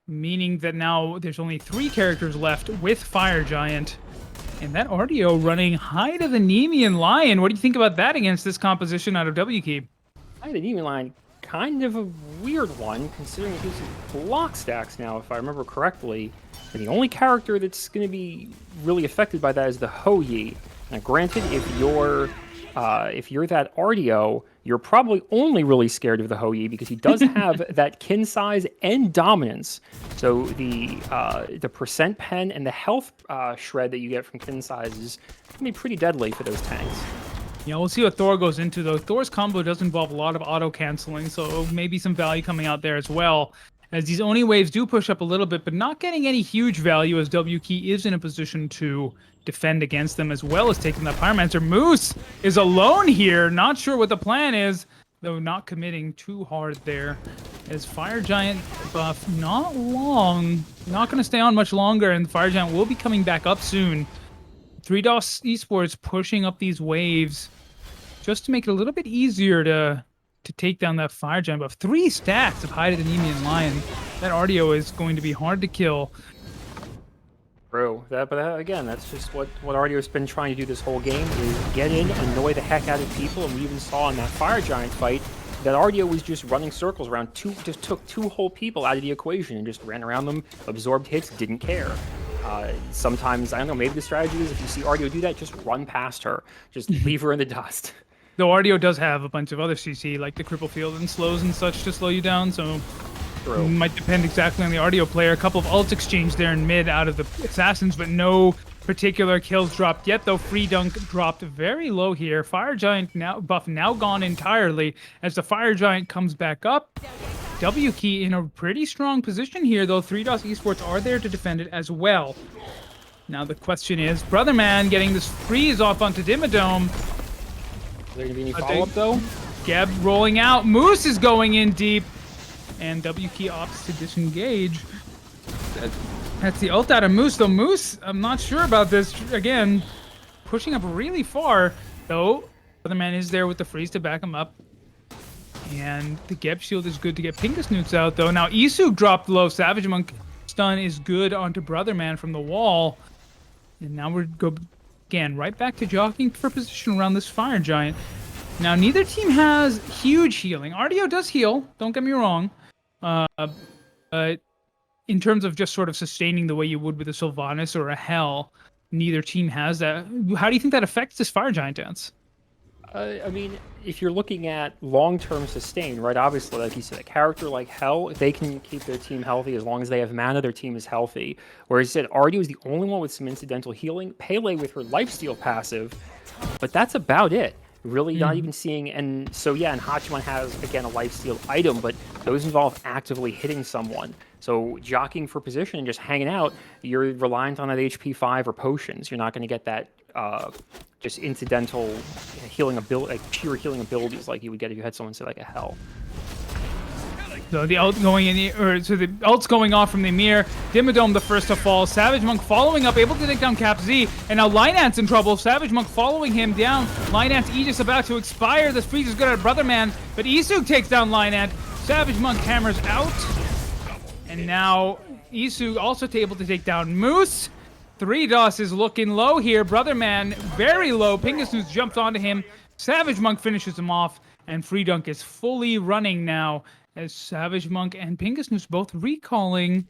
meaning that now there's only 3 characters left with Fire Giant. And that Artio running Hide of the Nemean Lion. What do you think about that against this composition out of WKey? Hide of the Nemean Lion, kind of a weird one, considering it gives you block stacks now, if I remember correctly. And the only character that's going to be really affected by that is the Hou-Yi. Now, granted, if you're that Artio, you're probably only really scared of the Hou-Yi because he does have that kin size and dominance. So the percent pen and the health shred that you get from kin size is going to be pretty deadly for those tanks. Yeah, we'll see what Thor goes into, though. Thor's combo does involve a lot of auto-canceling, so maybe some value coming out there as well. As these Oni waves do push up a little bit, but not getting any huge value as WKey is in a position to defend against them, as well as taking that Pyromancer. Moose is alone here, not sure what the plan is, though not committing too hard there. As Fire Giant buff, not going to stay on much longer, and the Fire Giant will be coming back up soon. 3DOS Esports pushing up these waves just to make it a little bit easier to take down that Fire Giant buff. 3 stacks of Hide of the Nemean Lion. That Artio is going to be hard to kill. True. But again, that's just what Artio's been trying to do this whole game, is get in, annoy the heck out of people, and we even saw in that Fire Giant fight that Artio was just running circles around just took 2 whole people out of the equation and just ran around them, absorbed hits, didn't care. Sometimes, I don't know, maybe the strategy is if you see Artio do that, just run past her. Just leave her in the dust. Though Artio does have a bunch of other CC, like the Cripple Field and slows and such to slow you down, so it might depend exactly on the Artio player. A couple of ults exchanged there in mid out of the Assassins, but no particular kills dropped yet, though Freedunk dropped very low here. Fire Giant buff now gone entirely as the Fire Giant comes back up. WKey in a pretty strong position here, though 3DOS Esports are there to defend it as well. Now the question is, Brotherman getting this freeze off onto Dimmadome. Is there going to be any follow-up, though? Geb rolling out. Moose is going in deep. And WKey opts to disengage. That's the ult out of Moose, though. Moose, I'm not sure about this. Again, pushing up really far, though. Brotherman is there with the freeze to back him up. And the Geb shield is good to get Pingus Newts out, though. Now, Isu dropped low. Savage Monk stun is good onto Brotherman from the wall. And now we're again right back to jockeying for position around this Fire Giant. Now, neither team has huge healing. Artio does heal, don't get me wrong. But in terms of just sort of sustaining the way you would with a Sylvanas or a Hell, neither team has that. How do you think that affects this Fire Giant dance? I mean, if you're looking at long-term sustain, right, obviously, like you said, a character like Hell, they can keep their team healthy as long as they have mana, their team is healthy. Whereas you said, Artio is the only one with some incidental healing, Pele with her lifesteal passive, but that's about it. Really not even seeing, and so yeah, and Hachiman has, again, a lifesteal item, but those involve actively hitting someone. So jockeying for position and just hanging out, you're reliant on that HP 5 or potions. You're not going to get that just incidental healing ability, like pure healing abilities like you would get if you had someone say like a Hell. So the ult going in, so the ult's going off from the Emir. Dimmadome the first to fall. Savage Monk following up, able to take down Cap Z. And now Lynant's in trouble. Savage Monk following him down. Lynant's Aegis about to expire. This freeze is good at Brotherman, but Isu takes down Lynant. Savage Monk hammers out. And now Isu also able to take down Moose. 3DOS is looking low here. Brotherman very low. Pingus jumps onto him. Savage Monk finishes him off. And Freedunk is fully running now, as Savage Monk and Pingus both recalling.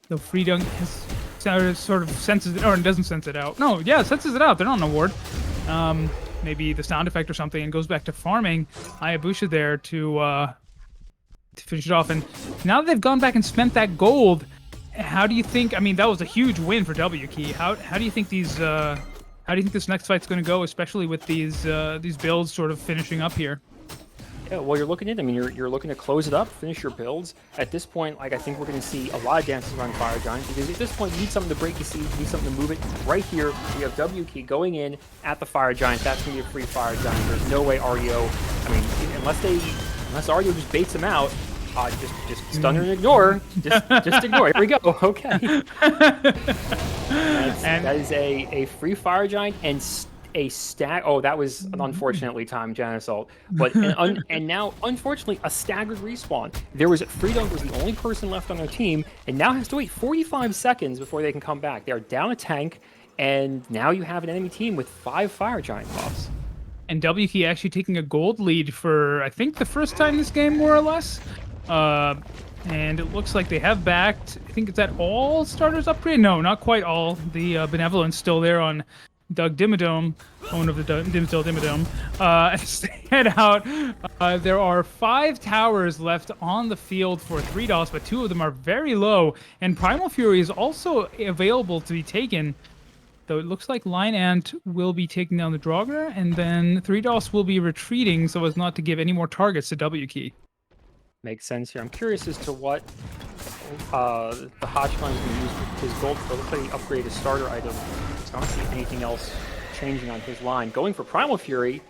Though Freedunk has sort of senses it, or doesn't sense it out. No, yeah, senses it out. They're not on a ward. maybe the sound effect or something, and goes back to farming. Hayabusa there to finish it off. And now that they've gone back and spent that gold, how do you think? I mean, that was a huge win for WKey. How do you think these? How do you think this next fight's going to go, especially with these builds sort of finishing up here? Yeah, well, you're looking at. I mean, you're looking to close it up, finish your builds. At this point, like I think we're going to see a lot of dances around Fire Giant because at this point, you need something to break the siege, you need something to move it. Right here, we have WKey going in at the Fire Giant. That's going to be a free Fire Giant. There's no way RDO. I mean, unless RDO just baits him out. Just stun and ignore. Just ignore. Here we go. Okay. That is a free Fire Giant and a stack. Oh, that was an unfortunately timed Jan Assault. But and now, unfortunately, a staggered respawn. There was Freedom was the only person left on their team, and now has to wait 45 seconds before they can come back. They are down a tank, and now you have an enemy team with 5 Fire Giant buffs. And WKey actually taking a gold lead for, I think, the first time this game, more or less. And it looks like they have backed, I think it's at all starters upgrade? No, not quite all. The Benevolence still there on Doug Dimmadome, owner of the Dimsdale Dimmadome. As they head out, there are 5 towers left on the field for 3DOS, but 2 of them are very low. And Primal Fury is also available to be taken, though it looks like Lion Ant will be taking down the Draugr, and then 3DOS will be retreating so as not to give any more targets to WKey. Makes sense here. I'm curious as to what the Hodgkin is going to use his gold for. Looks like he upgraded his starter item. So I don't see anything else changing on his line. Going for Primal Fury.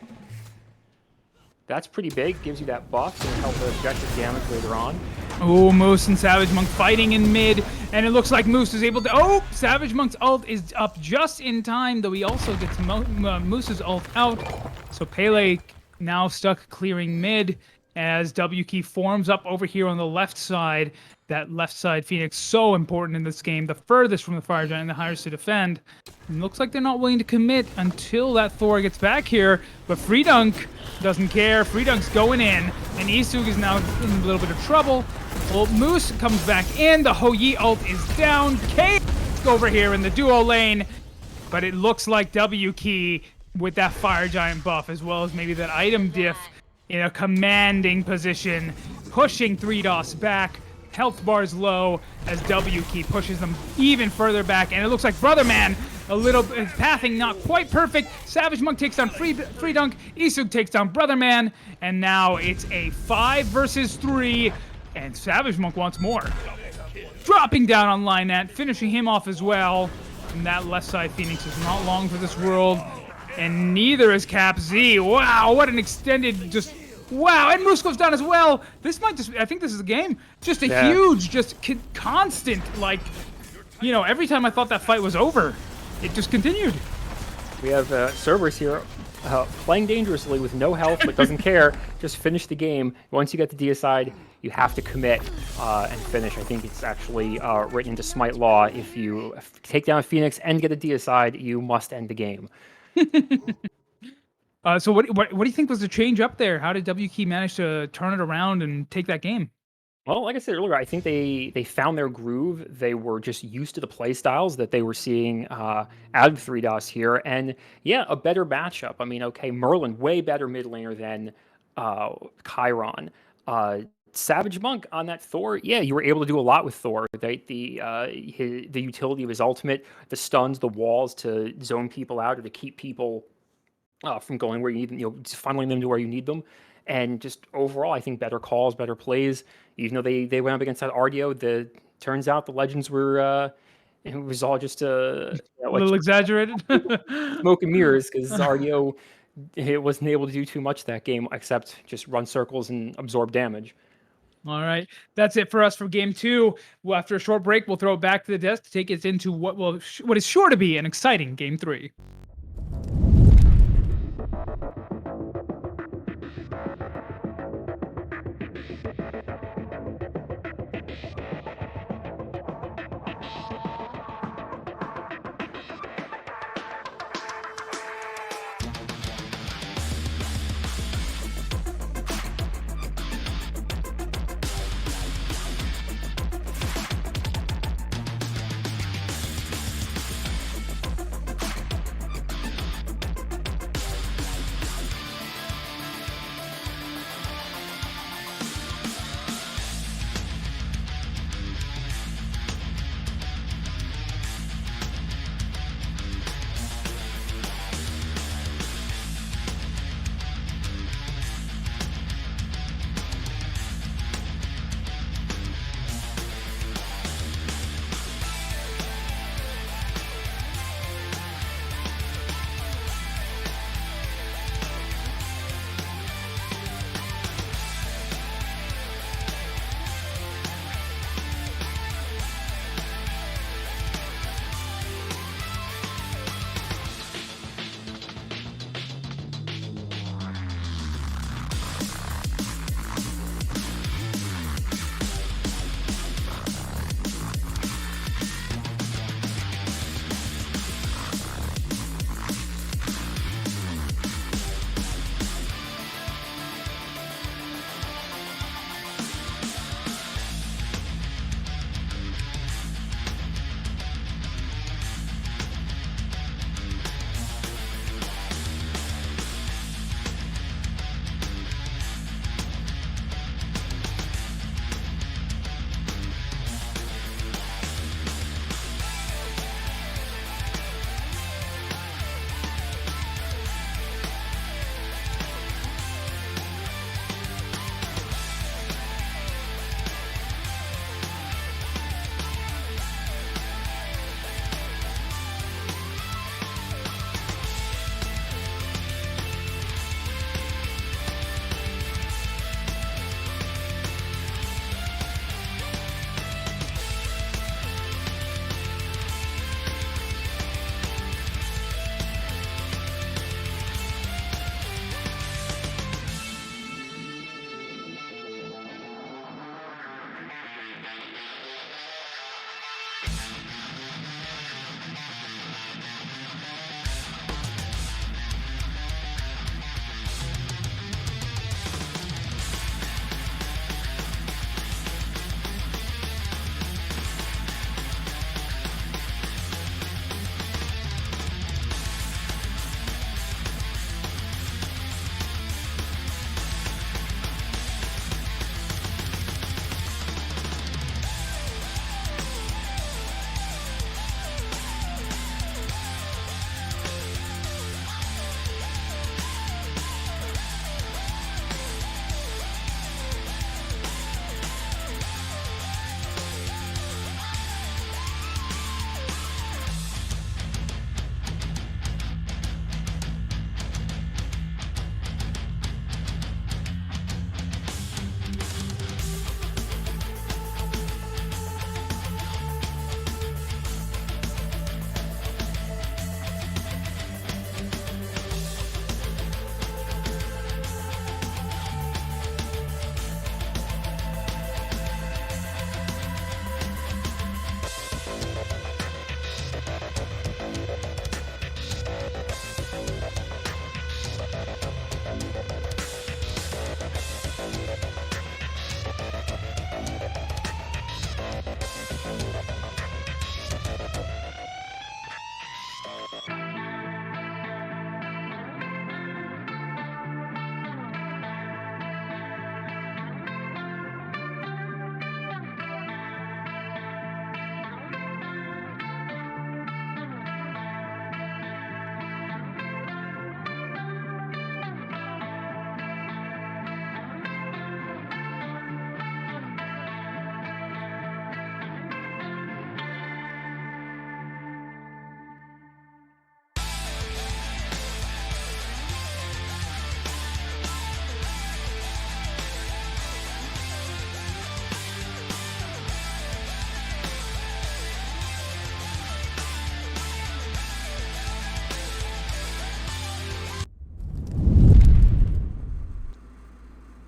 That's pretty big. Gives you that buff and help the objective damage later on. Oh, Moose and Savage Monk fighting in mid, and it looks like Moose is able to... Oh, Savage Monk's ult is up just in time, though he also gets Moose's ult out. So Pele now stuck clearing mid, as WKey forms up over here on the left side. That left side Phoenix, so important in this game. The furthest from the Fire Giant, the hardest to defend. And looks like they're not willing to commit until that Thor gets back here. But Freedunk doesn't care. Freedunk's going in. And Isug is now in a little bit of trouble. Well, Moose comes back in. The Hou-Yi ult is down. K over here in the duo lane. But it looks like WKey with that Fire Giant buff, as well as maybe that item diff, in a commanding position, pushing 3DOS back. Health bars low as WKey pushes them even further back, and it looks like Brother Man, a little pathing not quite perfect. Savage Monk takes down Freedunk, Isug takes down Brother Man, and now it's a 5 versus 3, and Savage Monk wants more. Dropping down on Linette, finishing him off as well. And that left side Phoenix is not long for this world. And neither is Cap Z. Wow, what an extended just... Wow, and Moose goes down as well. This might just... I think this is a game. Just a huge, just constant, like... You know, every time I thought that fight was over, it just continued. We have Cerberus here playing dangerously with no health, but doesn't care. Just finish the game. Once you get the deicide, you have to commit and finish. I think it's actually written into Smite law. If you take down Phoenix and get a deicide, you must end the game. So what do you think was the change up there? How did WKey manage to turn it around and take that game? Well, like I said earlier, I think they found their groove. They were just used to the play styles that they were seeing out of 3DOS here. And yeah, a better matchup. I mean, okay, Merlin, way better mid laner than Chiron. Savage Monk on that Thor, yeah, you were able to do a lot with Thor. The utility of his ultimate, the stuns, the walls to zone people out or to keep people from going where you need them, funneling them to where you need them. And just overall, I think better calls, better plays. Even though they went up against that RDO, turns out the Legends were it was all just a little exaggerated, smoke and mirrors, because RDO it wasn't able to do too much that game except just run circles and absorb damage. All right, that's it for us for game 2. Well, after a short break, we'll throw it back to the desk to take us into what is sure to be an exciting game 3.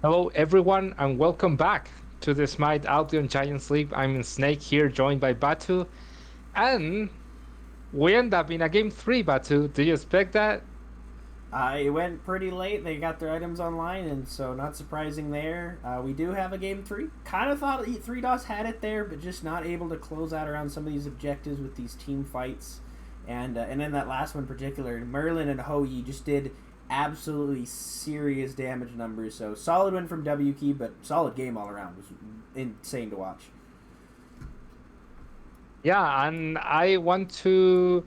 Hello, everyone, and welcome back to the Smite Albion Giants League. I'm Snake here, joined by Batu, and we end up in a game 3, Batu. Do you expect that? It went pretty late. They got their items online, and so not surprising there. We do have a game 3. Kind of thought 3DOS had it there, but just not able to close out around some of these objectives with these team fights. And then that last one in particular, Merlin and Hoi just did absolutely serious damage numbers. So solid win from WK, but solid game all around. It was insane to watch. Yeah, and I want to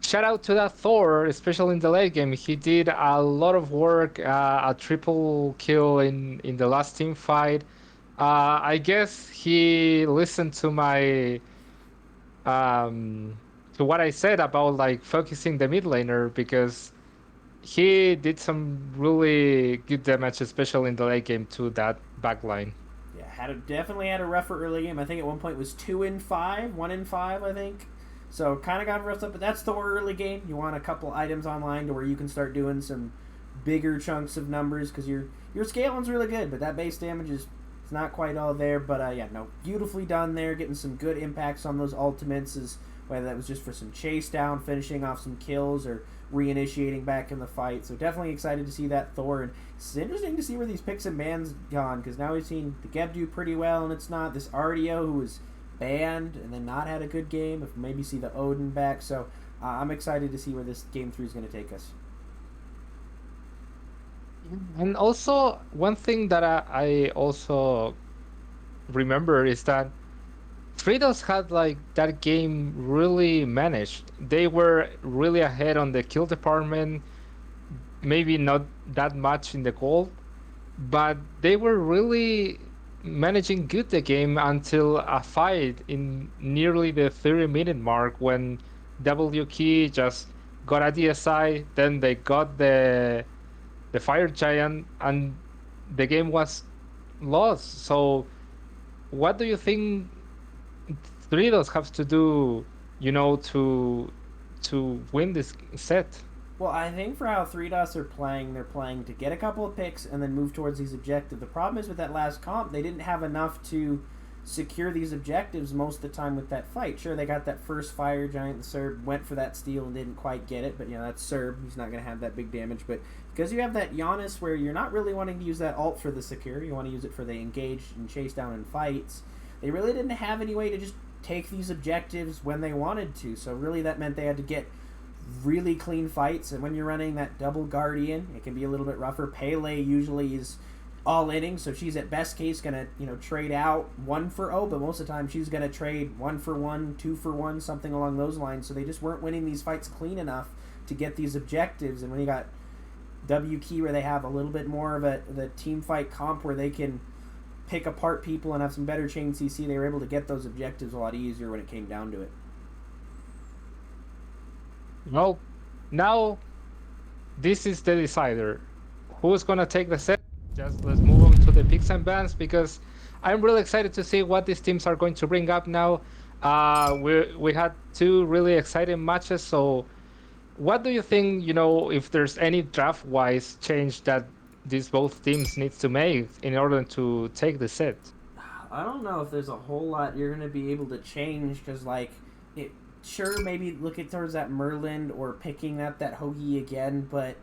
shout out to that Thor, especially in the late game. He did a lot of work, a triple kill in the last team fight. I guess he listened to my to what I said about like focusing the mid laner, because he did some really good damage, especially in the late game, to that backline. Yeah, definitely had a rougher early game. I think at one point it was 2-5, 1-5, I think. So kind of got roughed up, but that's the early game. You want a couple items online to where you can start doing some bigger chunks of numbers, because your scaling's really good, but that base damage is it's not quite all there. But yeah, no, beautifully done there, getting some good impacts on those ultimates, is whether that was just for some chase down, finishing off some kills, or reinitiating back in the fight. So definitely excited to see that Thor. And it's interesting to see where these picks and bans gone, because now we've seen the Geb do pretty well, and it's not this RDO who was banned and then not had a good game. If maybe see the Odin back. So I'm excited to see where this game 3 is going to take us. And also, one thing that I also remember is that Tridos had like that game really managed. They were really ahead on the kill department, maybe not that much in the gold, but they were really managing good the game until a fight in nearly the 30-minute mark, when WK just got a DSI, then they got the Fire Giant, and the game was lost. So what do you think Doritos have to do, to win this set? Well, I think for how 3DOS are playing, they're playing to get a couple of picks and then move towards these objectives. The problem is with that last comp, they didn't have enough to secure these objectives most of the time with that fight. Sure, they got that first Fire Giant, the Serb went for that steal and didn't quite get it, but that's Serb. He's not going to have that big damage. But because you have that Giannis where you're not really wanting to use that ult for the secure, you want to use it for the engage and chase down in fights, they really didn't have any way to just take these objectives when they wanted to. So really that meant they had to get really clean fights, and when you're running that double Guardian, it can be a little bit rougher. Pele usually is all inning, so she's at best case gonna trade out 1 for 0, but most of the time she's gonna trade 1 for 1, 2 for 1, something along those lines. So they just weren't winning these fights clean enough to get these objectives. And when you got WK where they have a little bit more of the team fight comp where they can pick apart people and have some better chain CC, they were able to get those objectives a lot easier when it came down to it. Well, now this is the decider. Who's gonna take the set? Just let's move on to the picks and bans, because I'm really excited to see what these teams are going to bring up now. We had 2 really exciting matches. So what do you think, if there's any draft-wise change that these both teams needs to make in order to take the set? I don't know if there's a whole lot you're going to be able to change, because sure, maybe looking towards that Merlin or picking up that Hoagie again, but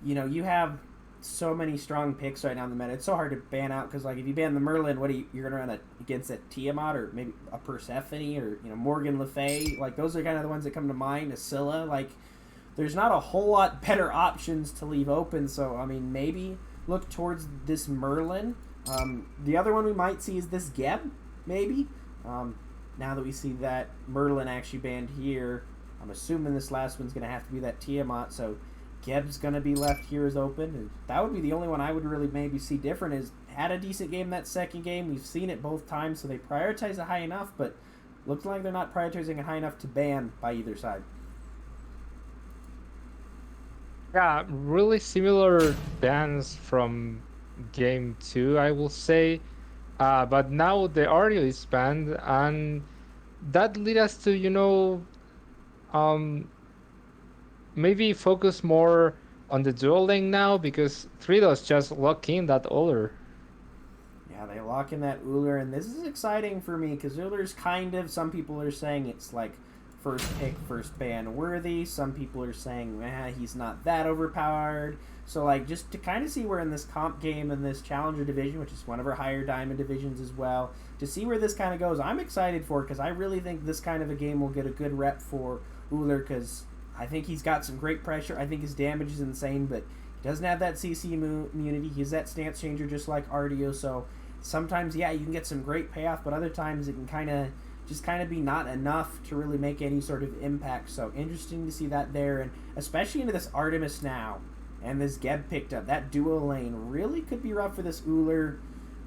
you have so many strong picks right now in the meta. It's so hard to ban out, because if you ban the Merlin, you're gonna run against a Tiamat or maybe a Persephone or Morgan Le Fay. Those are kind of the ones that come to mind. A Scylla. There's not a whole lot better options to leave open. So maybe look towards this Merlin. The other one we might see is this Geb, maybe. Now that we see that Merlin actually banned here, I'm assuming this last one's going to have to be that Tiamat, so Geb's going to be left here as open. And that would be the only one I would really maybe see different, is had a decent game that second game. We've seen it both times, so they prioritize it high enough, but looks like they're not prioritizing it high enough to ban by either side. Yeah, really similar bans from game 2, I will say. But now the audio is banned, and that lead us to, maybe focus more on the dual lane now because Tridos just lock in that Uller. Yeah, they lock in that Uller, and this is exciting for me because Uller's kind of, some people are saying it's like first pick, first ban worthy. Some people are saying, he's not that overpowered. So, like, just to kind of see where in this comp game and this Challenger division, which is one of our higher diamond divisions as well, to see where this kind of goes, I'm excited for it because I really think this kind of a game will get a good rep for Uller because I think he's got some great pressure. I think his damage is insane, but he doesn't have that CC immunity. He's that stance changer just like Ardio, so sometimes, yeah, you can get some great payoff, but other times it can kind of be not enough to really make any sort of impact. So interesting to see that there, and especially into this Artemis now, and this Geb picked up. That duo lane really could be rough for this Uller.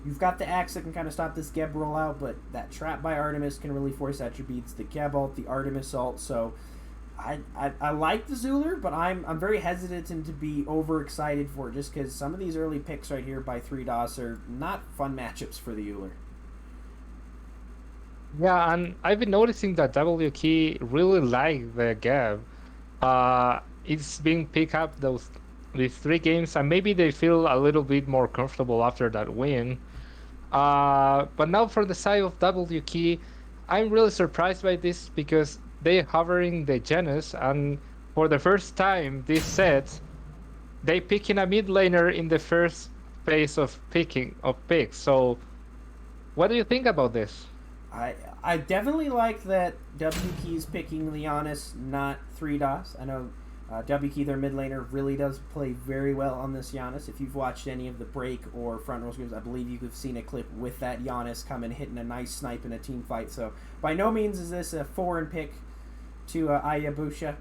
You've got the Axe that can kind of stop this Geb rollout, but that trap by Artemis can really force attributes. The Geb ult, the Artemis ult, so I like the Zuler, but I'm very hesitant to be overexcited for it just because some of these early picks right here by 3DOS are not fun matchups for the Euler. Yeah, and I've been noticing that W Key really like the Gab. It's being picked up these 3 games, and maybe they feel a little bit more comfortable after that win. But now for the side of W Key, I'm really surprised by this because they hovering the Janus, and for the first time this set, they picking a mid laner in the first phase of picks. So, what do you think about this? I definitely like that W Key's picking Leonis, not 3DOS. I know W Key, their mid laner, really does play very well on this Giannis. If you've watched any of the break or front row games, I believe you've seen a clip with that Giannis coming, hitting a nice snipe in a team fight. So by no means is this a foreign pick to Ayabusha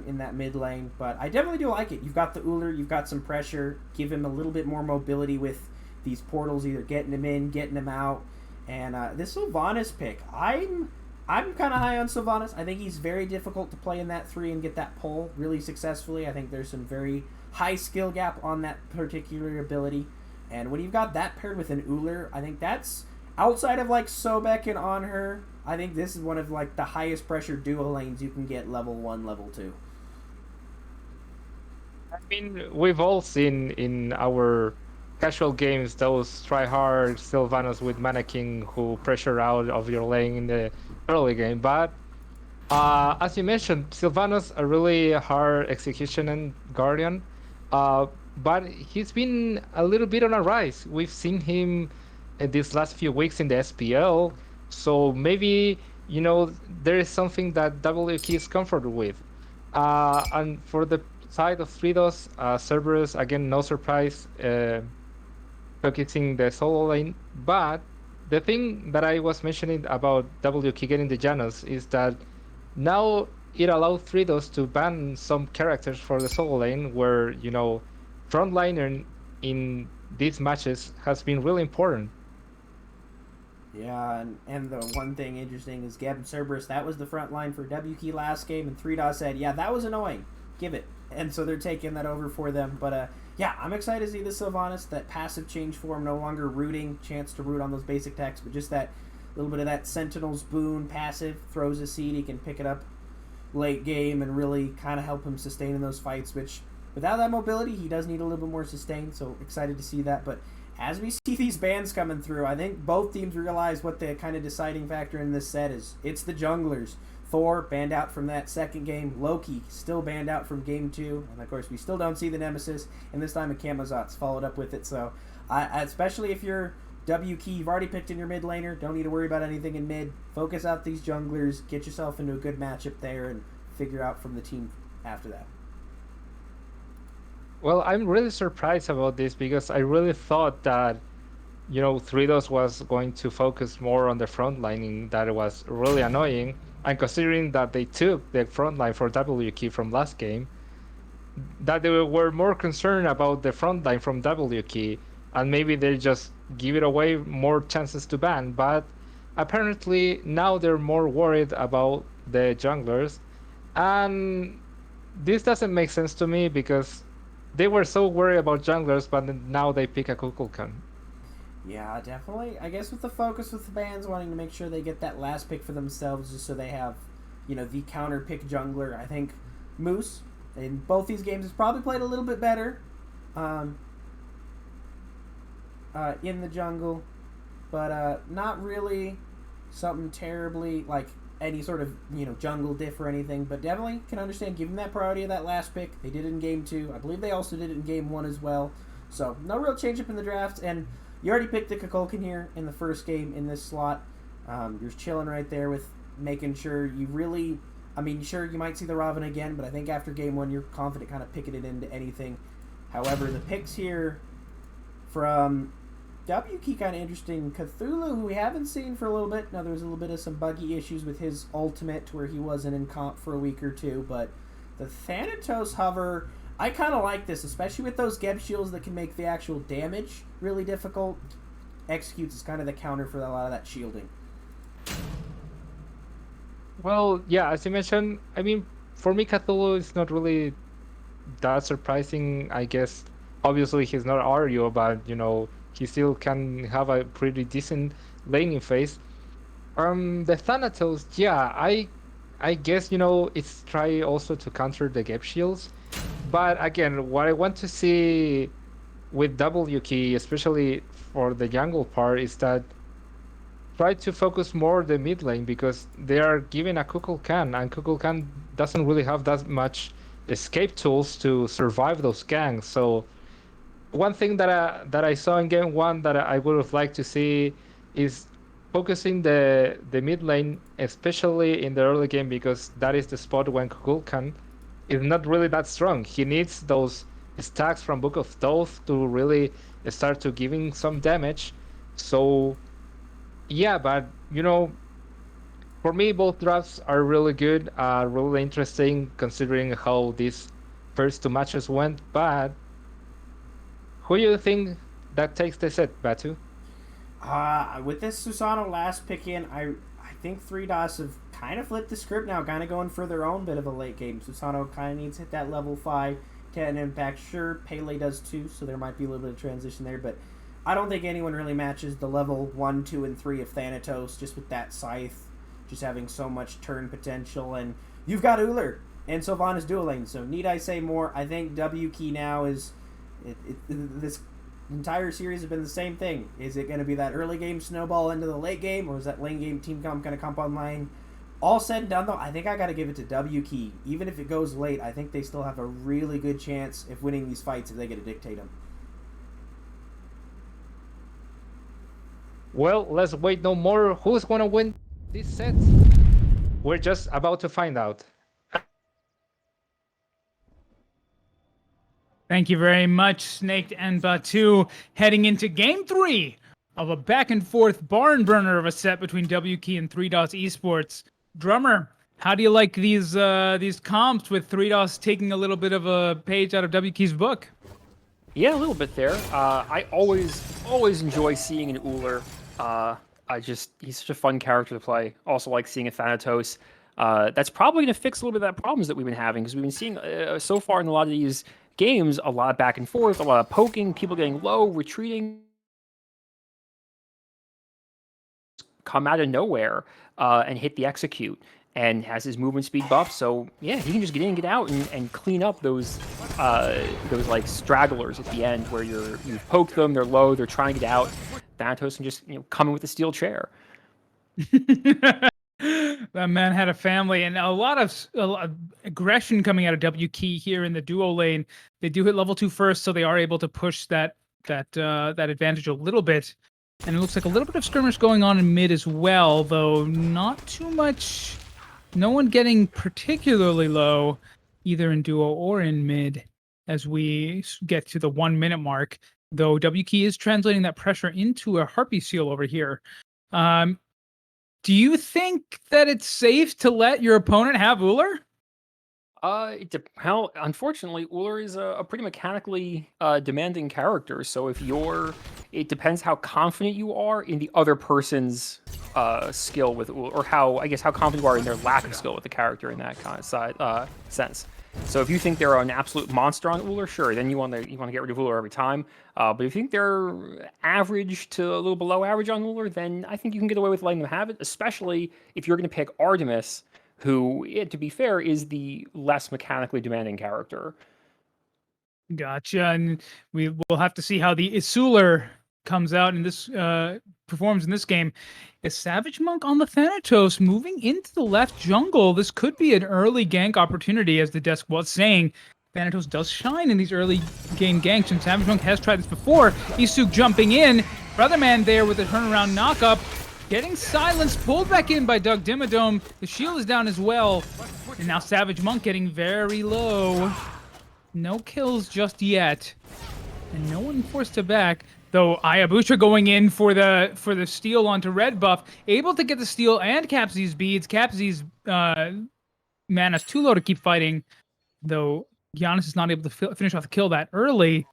in that mid lane, but I definitely do like it. You've got the Uller, you've got some pressure, give him a little bit more mobility with these portals, either getting him in, getting him out. And this Sylvanas pick, I'm kind of high on Sylvanas. I think he's very difficult to play in that 3 and get that pull really successfully. I think there's some very high skill gap on that particular ability. And when you've got that paired with an Uller, I think that's, outside of like Sobek and On Her, I think this is one of like the highest pressure duo lanes you can get level 1, level 2. I mean, we've all seen in our casual games those try-hard Sylvanas with Mannequin who pressure out of your lane in the early game, but as you mentioned, Sylvanas a really hard execution and Guardian, but he's been a little bit on a rise. We've seen him in these last few weeks in the SPL, so maybe, you know, there is something that WK is comfortable with. And for the side of 3DOS, Cerberus, again, no surprise, focusing the solo lane, but the thing that I was mentioning about WK getting the Janus is that now it allows 3DOS to ban some characters for the solo lane where, you know, frontliner in these matches has been really important. Yeah, and the one thing interesting is Geb and Cerberus, that was the front line for WK last game, and 3DOS said, yeah, that was annoying, give it. And so they're taking that over for them, but yeah, I'm excited to see the Sylvanas, that passive change form, no longer rooting, chance to root on those basic attacks, but just that little bit of that Sentinel's Boon passive, throws a seed, he can pick it up late game and really kind of help him sustain in those fights, which without that mobility, he does need a little bit more sustain, so excited to see that. But as we see these bans coming through, I think both teams realize what the kind of deciding factor in this set is. It's the junglers. Thor banned out from that second game. Loki still banned out from game 2. And of course, we still don't see the Nemesis. And this time, a Camazot's followed up with it. So, especially if you're WK, you've already picked in your mid laner. Don't need to worry about anything in mid. Focus out these junglers. Get yourself into a good matchup there and figure out from the team after that. Well, I'm really surprised about this because I really thought that, you know, 3DOS was going to focus more on the front lining. That was really annoying. And considering that they took the front line for WK from last game, that they were more concerned about the front line from WK, and maybe they just give it away more chances to ban. But apparently now they're more worried about the junglers, and this doesn't make sense to me because they were so worried about junglers, but now they pick a Kukulkan. Yeah, definitely. I guess with the focus with the bans wanting to make sure they get that last pick for themselves just so they have, you know, the counter pick jungler. I think Moose in both these games has probably played a little bit better in the jungle, but not really something terribly like any sort of jungle diff or anything. But definitely can understand giving that priority of that last pick. They did it in game 2. I believe they also did it in game 1 as well. So no real change up in the draft. And you already picked the Kukulkan here in the first game in this slot. You're chilling right there with making sure you really. I mean, sure, you might see the Robin again, but I think after game 1, you're confident kind of picking it into anything. However, the picks here from WK kind of interesting. Cthulhu, who we haven't seen for a little bit. Now, there was a little bit of some buggy issues with his ultimate where he wasn't in comp for a week or two, but the Thanatos Hover, I kind of like this, especially with those Geb shields that can make the actual damage really difficult. Executes is kind of the counter for a lot of that shielding. Well, yeah, as you mentioned, I mean, for me, Cthulhu is not really that surprising. I guess, obviously, he's not Ario, but, he still can have a pretty decent laning phase. The Thanatos, yeah, I guess, it's try also to counter the Gap shields. But again, what I want to see with WK, especially for the jungle part, is that try to focus more the mid lane, because they are giving a Kukulkan, and Kukulkan doesn't really have that much escape tools to survive those ganks. So one thing that I saw in game 1 that I would have liked to see is focusing the mid lane, especially in the early game, because that is the spot when Kukulkan is not really that strong. He needs those stacks from Book of Thoth to really start to giving some damage. So yeah, but for me, both drafts are really good, really interesting, considering how these first 2 matches went. But who do you think that takes the set, Batu? With this Susano last pick in, I think 3DOS have kind of flipped the script now, kind of going for their own bit of a late game. Susano kind of needs to hit that level 5 to have an impact. Sure, Pele does too, so there might be a little bit of transition there, but I don't think anyone really matches the level 1, 2, and 3 of Thanatos, just with that Scythe just having so much turn potential. And you've got Uller and Sylvanas dual lane, so need I say more? I think WK now is... this entire series has been the same thing. Is it going to be that early game snowball into the late game, or is that late game team comp going to come online? All said and done, though, I think I got to give it to WK. Even if it goes late, I think they still have a really good chance of winning these fights if they get to dictate them. Well, let's wait no more. Who's going to win this set? We're just about to find out. Thank you very much, Snaked and Batu. Heading into game 3 of a back and forth barn burner of a set between WK and 3DOS Esports. Drummer, how do you like these comps with 3DOS taking a little bit of a page out of WK's book? Yeah, a little bit there. I always enjoy seeing an Uller. He's such a fun character to play. Also like seeing a Thanatos. That's probably going to fix a little bit of that problems that we've been having, because we've been seeing so far in a lot of these games, a lot of back and forth, a lot of poking, people getting low, retreating, come out of nowhere and hit the execute, and has his movement speed buff. So yeah, he can just get in, get out, and clean up those like stragglers at the end where you've poked them, they're low, they're trying to get out. Thanatos can just come in with a steel chair. That man had a family, and a lot of aggression coming out of WK here in the duo lane. They do hit level 2 first, so they are able to push that advantage a little bit. And it looks like a little bit of skirmish going on in mid as well, though not too much. No one getting particularly low, either in duo or in mid, as we get to the 1 minute mark. Though WK is translating that pressure into a Harpy Seal over here. Do you think that it's safe to let your opponent have Uller? Unfortunately, Uller is a pretty mechanically demanding character. So it depends how confident you are in the other person's skill with Uller, or how confident you are in their lack of skill with the character in that kind of sense. So if you think they're an absolute monster on Uller, sure, then you want to get rid of Uller every time. But if you think they're average to a little below average on Uller, then I think you can get away with letting them have it, especially if you're going to pick Artemis, who, to be fair, is the less mechanically demanding character. Gotcha. And we will have to see how the Isuler comes out in this performs in this game. Is Savage Monk on the Thanatos moving into the left jungle? This could be an early gank opportunity, as the desk was saying. Thanatos does shine in these early game ganks, and Savage Monk has tried this before. Isu jumping in. Brotherman there with a turnaround knockup. Getting silenced, pulled back in by Doug Dimmadome. The shield is down as well. And now Savage Monk getting very low. No kills just yet. And no one forced to back. Though Hayabusa going in for the steal onto red buff. Able to get the steal and Capsy's beads. Capsy's mana's too low to keep fighting. Though Giannis is not able to finish off the kill that early.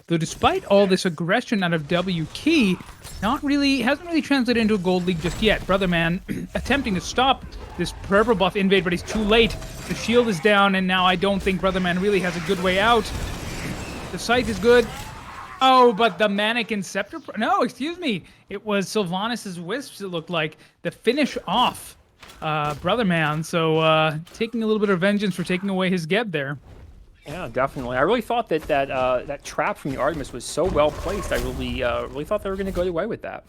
Though despite all this aggression out of W Key, hasn't really translated into a gold league just yet. Brotherman attempting to stop this purple buff invade, but he's too late. The shield is down, and now I don't think Brotherman really has a good way out. The scythe is good. Oh, but the Mannequin Scepter... No, excuse me. It was Sylvanas' Wisps, it looked like. The finish off Brotherman. So taking a little bit of vengeance for taking away his Geb there. Yeah, definitely. I really thought that trap from the Artemis was so well placed. I really thought they were going to go away with that.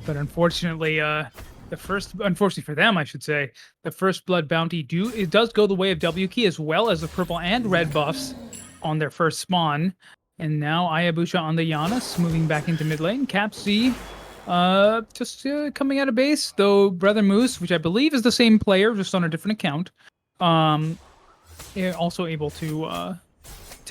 But unfortunately, unfortunately for them, I should say, the first blood bounty does go the way of W Key, as well as the purple and red buffs on their first spawn. And now Hayabusa on the Giannis, moving back into mid lane. Capsy just coming out of base, though Brother Moose, which I believe is the same player, just on a different account, also able to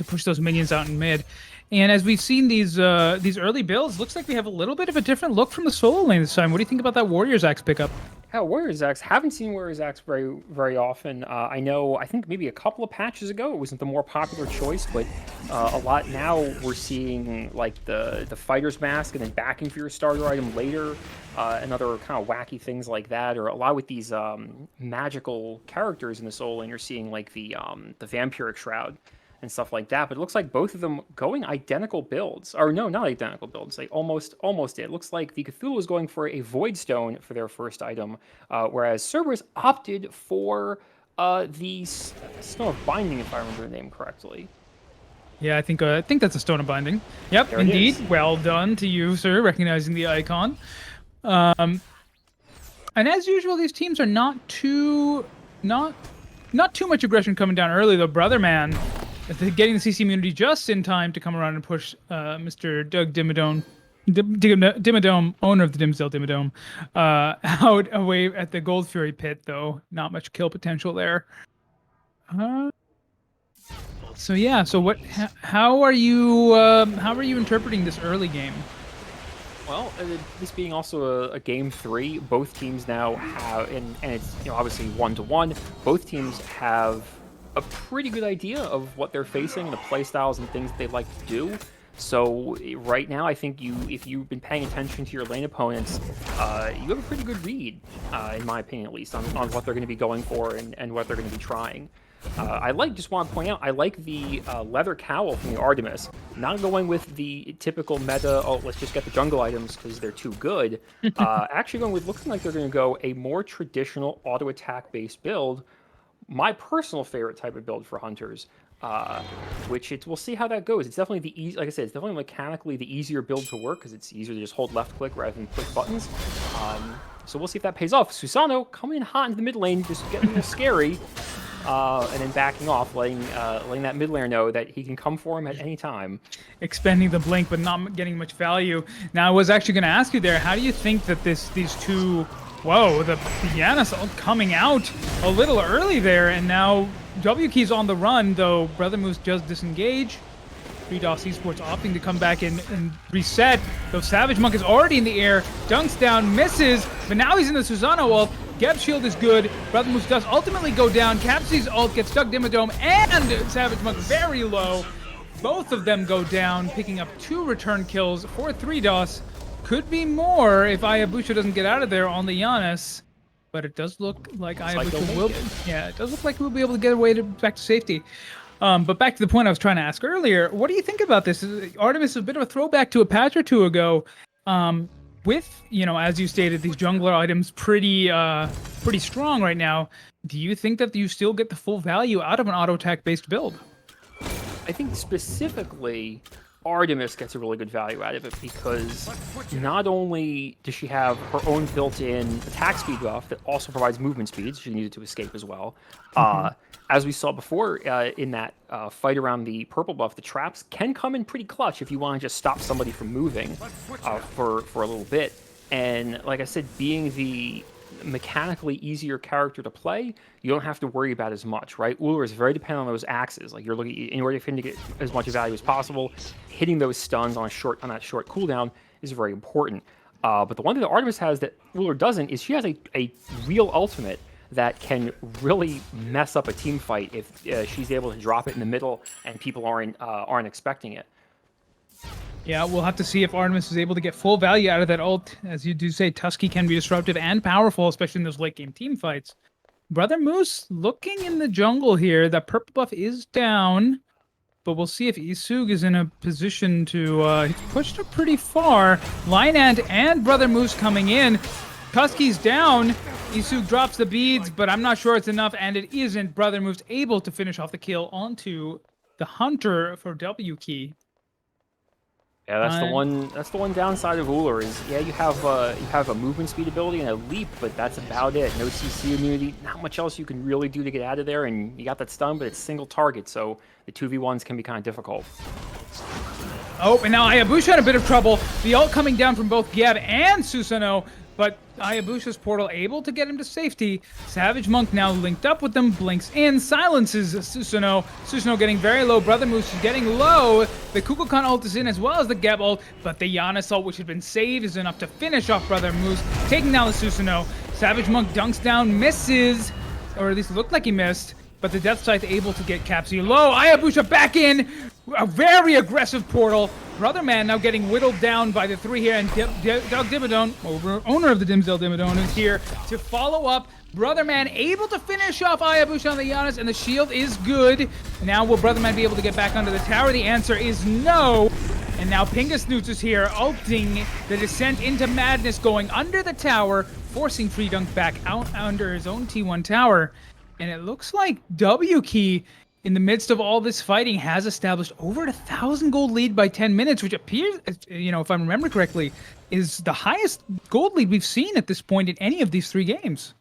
push those minions out in mid. And as we've seen these early builds, looks like we have a little bit of a different look from the solo lane this time. What do you think about that Warriors Axe pickup? Yeah, Warriors Axe. Haven't seen Warriors Axe very often. I think maybe a couple of patches ago it wasn't the more popular choice, but a lot now we're seeing like the Fighter's Mask and then backing for your starter item later, and other kind of wacky things like that. Or a lot with these magical characters in the solo lane, you're seeing like the Vampiric Shroud and stuff like that. But it looks like both of them going identical builds. Or no, not identical builds. They almost did. It looks like the Cthulhu was going for a Void Stone for their first item, whereas Cerberus opted for the Stone of Binding, if I remember the name correctly. Yeah, I think that's a Stone of Binding. Yep, there indeed. Well done to you, sir, recognizing the icon. And as usual, these teams are not too much aggression coming down early, though. Brotherman getting the CC immunity just in time to come around and push Mr. Doug Dimmadome, owner of the Dimsdale Dimmadome, out away at the Gold Fury pit, though. Not much kill potential there. So yeah, so how are you interpreting this early game? Well, this being also a game 3, both teams now have, and it's obviously 1-1. Both teams have a pretty good idea of what they're facing, the play styles and things that they like to do. So right now, I think if you've been paying attention to your lane opponents, you have a pretty good read, in my opinion at least, on what they're going to be going for and what they're going to be trying. Just want to point out, I like the leather cowl from the Artemis. Not going with the typical meta, oh, let's just get the jungle items because they're too good. Actually going with, looking like they're going to go a more traditional auto attack based build. My personal favorite type of build for hunters, we'll see how that goes. It's definitely like I said, it's definitely mechanically the easier build to work because it's easier to just hold left click rather than click buttons. So we'll see if that pays off. Susano coming in hot into the mid lane, just getting a little scary. And then backing off, letting that mid laner know that he can come for him at any time. Expending the blink, but not getting much value. Now, I was actually going to ask you there, how do you think that these two... Whoa, the Giannis coming out a little early there, and now W Key's on the run, though Brother Moose just disengage. 3DOS Esports opting to come back and reset, though Savage Monk is already in the air, dunks down, misses, but now he's in the Susano ult. Geb's shield is good. Brother Moose does ultimately go down. Capsy's ult gets Doug Dimmadome and Savage Monk very low. Both of them go down, picking up 2 return kills for 3DOS. Could be more if Hayabusa doesn't get out of there on the Giannis. But it does look like Hayabusa will. Yeah, it does look like we'll be able to get away back to safety. But back to the point I was trying to ask earlier, what do you think about this? Artemis is a bit of a throwback to a patch or two ago. with, as you stated, these jungler items pretty strong right now, do you think that you still get the full value out of an auto attack based build? I think specifically Artemis gets a really good value out of it because not only does she have her own built-in attack speed buff that also provides movement speed, she needed to escape as well. As we saw before in that fight around the purple buff, the traps can come in pretty clutch if you want to just stop somebody from moving for a little bit. And like I said, being the mechanically easier character to play, you don't have to worry about as much, right? Ullr is very dependent on those axes. Like, you're looking, in order for him to get as much value as possible, hitting those stuns on that short cooldown is very important. But the one thing that Artemis has that Ullr doesn't is she has a real ultimate that can really mess up a team fight if she's able to drop it in the middle and people aren't expecting it. Yeah, we'll have to see if Artemis is able to get full value out of that ult. As you do say, Tusky can be disruptive and powerful, especially in those late-game team fights. Brother Moose looking in the jungle here. That purple buff is down, but we'll see if Isug is in a position to... he's pushed up pretty far. Lynant and Brother Moose coming in. Tusky's down. Isug drops the beads, but I'm not sure it's enough, and it isn't. Brother Moose able to finish off the kill onto the Hunter for W key. Yeah, that's the one downside of Ullr is, yeah, you have a movement speed ability and a leap, but that's about it. No CC immunity, not much else you can really do to get out of there, and you got that stun, but it's single target, so the 2v1s can be kind of difficult. Oh, and now Hayabusa in a bit of trouble. The ult coming down from both Geb and Susanoo, but Hayabusa's portal able to get him to safety. Savage Monk now linked up with them, blinks in, silences Susanoo. Susanoo getting very low. Brother Moose is getting low. The Kukulkan ult is in as well as the Geb ult, but the Giannis ult, which had been saved, is enough to finish off Brother Moose, taking down the Susanoo. Savage Monk dunks down, misses, or at least looked like he missed, but the Death Scythe able to get Capsy low. Hayabusa back in, a very aggressive portal. Brother Man now getting whittled down by the three here, and Doug Dimmadome, owner of the Dimsdale Dimmadome, is here to follow up. Brother Man able to finish off Hayabusa on the Giannis, and the shield is good. Now will Brother Man be able to get back onto the tower? The answer is no. And now Pingasnoots is here, ulting the descent into madness, going under the tower, forcing Freedunk back out under his own T1 tower. And it looks like W Key, in the midst of all this fighting, has established over 1,000 gold lead by 10 minutes, which appears, if I remember correctly, is the highest gold lead we've seen at this point in any of these three games.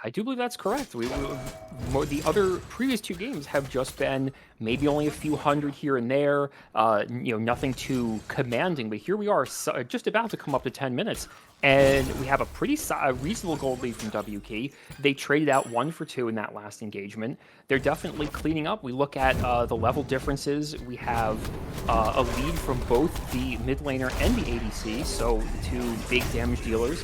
I do believe that's correct. The other previous two games have just been maybe only a few hundred here and there, nothing too commanding. But here we are, just about to come up to 10 minutes, and we have a pretty reasonable gold lead from WK. They traded out 1 for 2 in that last engagement. They're definitely cleaning up. We look at the level differences. We have a lead from both the mid laner and the ADC, so the two big damage dealers.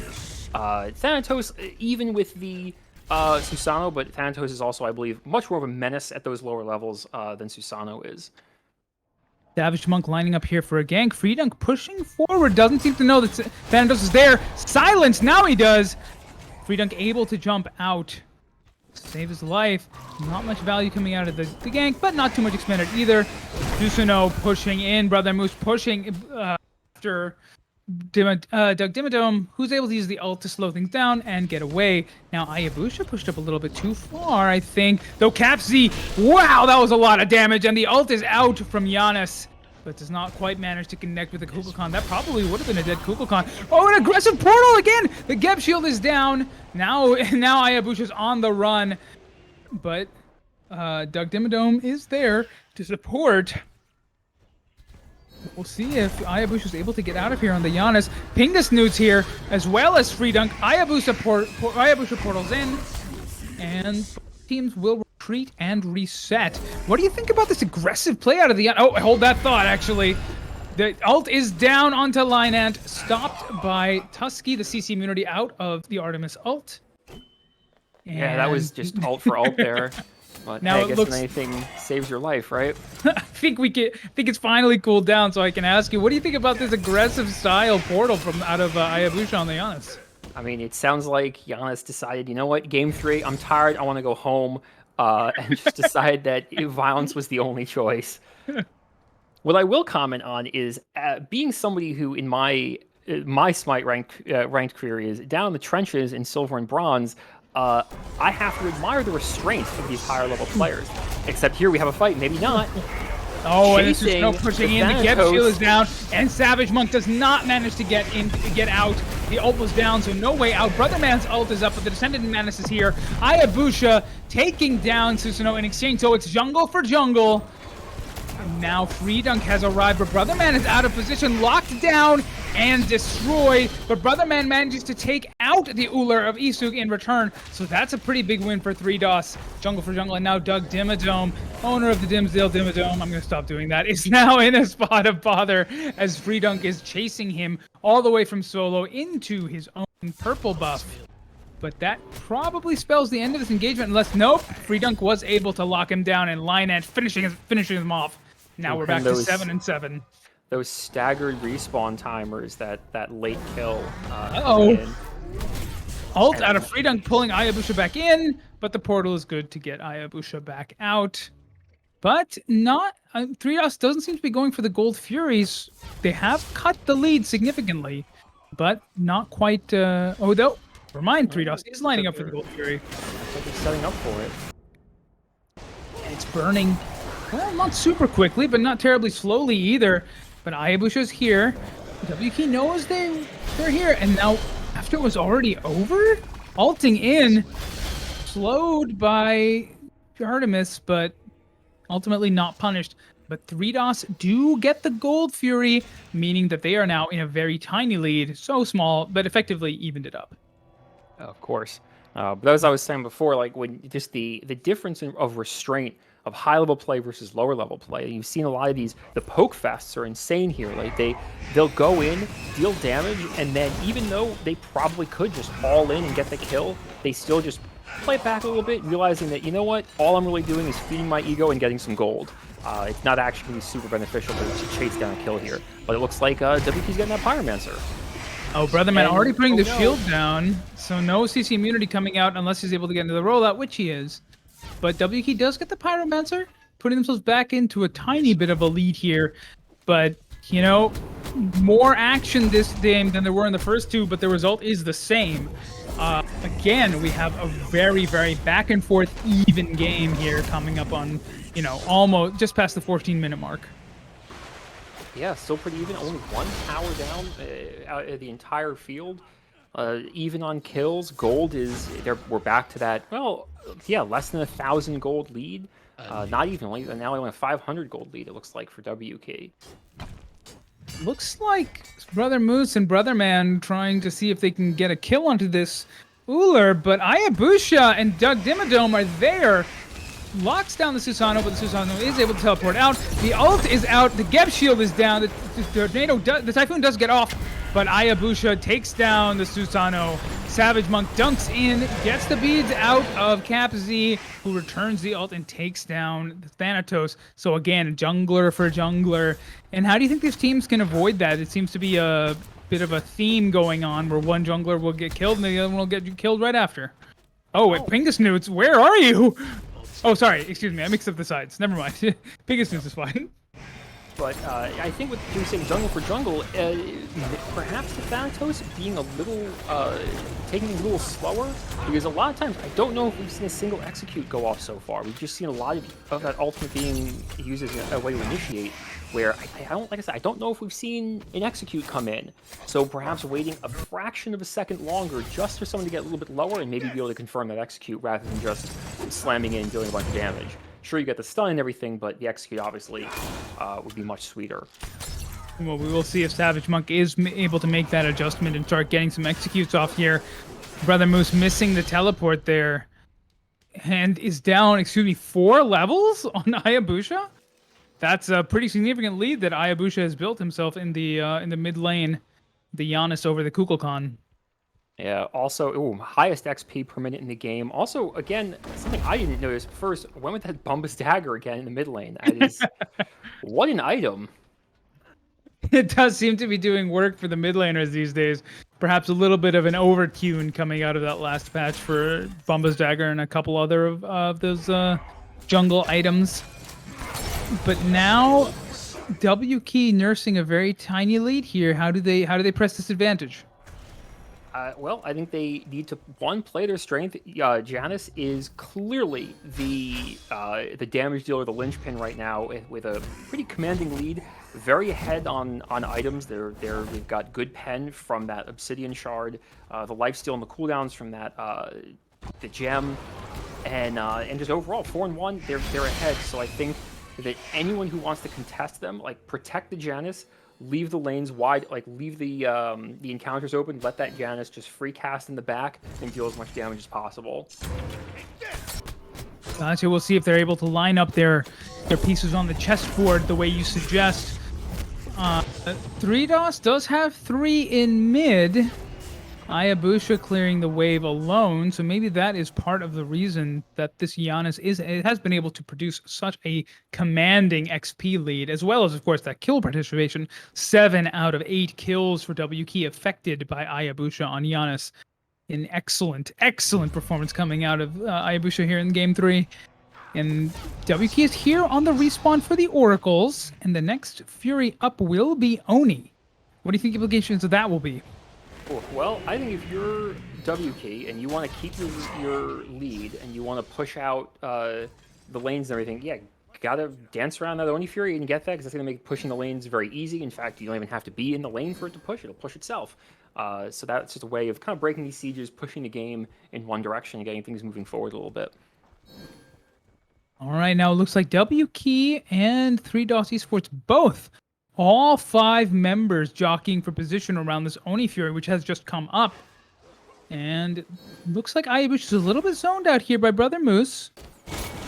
Thanatos, even with the Susanoo, but Thanatos is also, I believe, much more of a menace at those lower levels than Susanoo is. Savage Monk lining up here for a gank. Freedunk pushing forward. Doesn't seem to know that Thanatos is there. Silence! Now he does! Freedunk able to jump out. Save his life. Not much value coming out of the gank, but not too much expended either. Susanoo pushing in. Brother Moose pushing after Doug Dimmadome, who's able to use the ult to slow things down and get away. Now Hayabusa pushed up a little bit too far, I think. Though Capsy, wow, that was a lot of damage, and the ult is out from Giannis, but does not quite manage to connect with the Kukulkan. That probably would have been a dead Kukulkan. Oh, an aggressive portal again! The Geb shield is down. Now Hayabusa's on the run, but Doug Dimmadome is there to support. We'll see if Hayabusa is able to get out of here on the Giannis. Pingasnoots here, as well as Freedunk. Hayabusa portals in, and teams will retreat and reset. What do you think about this aggressive play out of the... Oh, hold that thought, actually. The ult is down onto Lynant, stopped by Tusky, the CC immunity out of the Artemis ult. And... yeah, that was just ult for ult there. But now hey, I guess if anything saves your life, right? I think it's finally cooled down, so I can ask you, what do you think about this aggressive style portal from out of Hayabusa on the Giannis? I mean, it sounds like Giannis decided, you know what, game 3, I'm tired, I want to go home, and just decided that violence was the only choice. What I will comment on is being somebody who, in my my Smite ranked career is down in the trenches in silver and bronze. I have to admire the restraint of these higher level players. Except here we have a fight, maybe not. Oh, and this is no Chasing pushing the in. The Geb Thanatos. shield is down, and Savage Monk does not manage to get out. The ult was down, so no way out. Brother Man's ult is up, but the Descendant Manus is here. Ayabusha taking down Susanoo in exchange, so it's jungle for jungle. And now Freedunk has arrived, but Brother Man is out of position, locked down and destroyed. But Brother Man manages to take out the Uller of Isug in return, so that's a pretty big win for 3DOS. Jungle for jungle, and now Doug Dimmadome, owner of the Dimsdale Dimmadome, I'm gonna stop doing that, is now in a spot of bother as Freedunk is chasing him all the way from solo into his own purple buff. But that probably spells the end of this engagement, unless, nope, Freedunk was able to lock him down and line it, finishing him off. Now we're back to 7-7. Those staggered respawn timers, that late kill. Ult out of Freedunk, pulling Ayabusha back in, but the portal is good to get Ayabusha back out. But not 3DOS doesn't seem to be going for the Gold Furies. They have cut the lead significantly, but not quite. Never mind, 3DOS is lining up for the Gold Fury. They're setting up for it. And it's burning. Well, not super quickly, but not terribly slowly either. But Ayabusha's here. WK knows they're here, and now after it was already over, ulting in, slowed by Artemis, but ultimately not punished. But 3DOS do get the Gold Fury, meaning that they are now in a very tiny lead, so small, but effectively evened it up. Of course. But as I was saying before, like when just the difference of restraint of high level play versus lower level play. You've seen a lot of these. The poke fests are insane here. Like they'll go in, deal damage, and then even though they probably could just all in and get the kill, they still just play it back a little bit, realizing that, you know what, all I'm really doing is feeding my ego and getting some gold. It's not actually going to be super beneficial to chase down a kill here. But it looks like WP's getting that Pyromancer. Oh, Brother Man already putting the shield down, so no CC immunity coming out unless he's able to get into the rollout, which he is. But WK does get the Pyromancer, putting themselves back into a tiny bit of a lead here. But, you know, more action this game than there were in the first two, but the result is the same. Again, we have a very, very back and forth even game here coming up on, you know, almost just past the 14-minute mark. Yeah, still pretty even. Only one tower down out the entire field. Even on kills, gold is there. We're back to that. Well, yeah, less than 1,000 gold lead. Not even now. Only a 500 gold lead. It looks like for WK. Looks like Brother Moose and Brother Man trying to see if they can get a kill onto this Uller, but Ayabusha and Doug Dimmadome are there. Locks down the Susanoo, but the Susanoo is able to teleport out. The ult is out. The Geb shield is down. The Typhoon does get off, but Ayabusha takes down the Susanoo. Savage Monk dunks in, gets the beads out of Cap Z, who returns the ult and takes down the Thanatos. So again, jungler for jungler. And how do you think these teams can avoid that? It seems to be a bit of a theme going on where one jungler will get killed and the other one will get killed right after. Oh, wait, Pingasnoots, where are you? Oh, sorry, excuse me, I mixed up the sides. Never mind. Pingasnoots is fine. But I think with you saying jungle for jungle, perhaps the Thanatos being a little, taking it a little slower, because a lot of times I don't know if we've seen a single execute go off so far. We've just seen a lot of that ultimate being used as a way to initiate, where I don't, like I said, I don't know if we've seen an execute come in. So perhaps waiting a fraction of a second longer just for someone to get a little bit lower and maybe be able to confirm that execute rather than just slamming in and dealing a bunch of damage. Sure, you get the stun and everything, but the execute obviously would be much sweeter. Well, we will see if Savage Monk is able to make that adjustment and start getting some executes off here. Brother Moose missing the teleport there. And is down, 4 levels on Ayabusha? That's a pretty significant lead that Ayabusha has built himself in the mid lane. The Giannis over the Kukulkan. Yeah, also, highest XP per minute in the game. Also, again, something I didn't notice first, went with that Bumbus Dagger again in the mid lane. That is, what an item. It does seem to be doing work for the mid laners these days. Perhaps a little bit of an overtune coming out of that last patch for Bumbus Dagger and a couple other of those jungle items. But now WK nursing a very tiny lead here. How do they press this advantage? Well, I think they need to play their strength. Janus is clearly the damage dealer, the linchpin right now, with a pretty commanding lead. Very ahead on items. They've got good pen from that obsidian shard, the lifesteal and the cooldowns from that the gem, and just overall 4-1. They're ahead. So I think that anyone who wants to contest them, like protect the Janus. Leave the lanes wide, like leave the encounters open, let that Janus just free cast in the back and deal as much damage as possible. Gotcha. We'll see if they're able to line up their pieces on the chessboard the way you suggest. 3DOS does have 3 in mid. Hayabusa clearing the wave alone, so maybe that is part of the reason that this Janus has been able to produce such a commanding XP lead, as well as, of course, that kill participation. 7 out of 8 kills for WK affected by Hayabusa on Janus. An excellent performance coming out of Hayabusa here in Game 3. And WK is here on the respawn for the Oracles, and the next Fury up will be Oni. What do you think the implications of that will be? Well, I think if you're WK and you want to keep your lead and you want to push out the lanes and everything, yeah, gotta dance around that Oni Fury and get that, because that's going to make pushing the lanes very easy. In fact, you don't even have to be in the lane for it to push. It'll push itself. So that's just a way of kind of breaking these sieges, pushing the game in one direction and getting things moving forward a little bit. All right, now it looks like WK and 3DOS Esports both. All 5 members jockeying for position around this Oni Fury, which has just come up. And looks like Hayabusa is a little bit zoned out here by Brother Moose.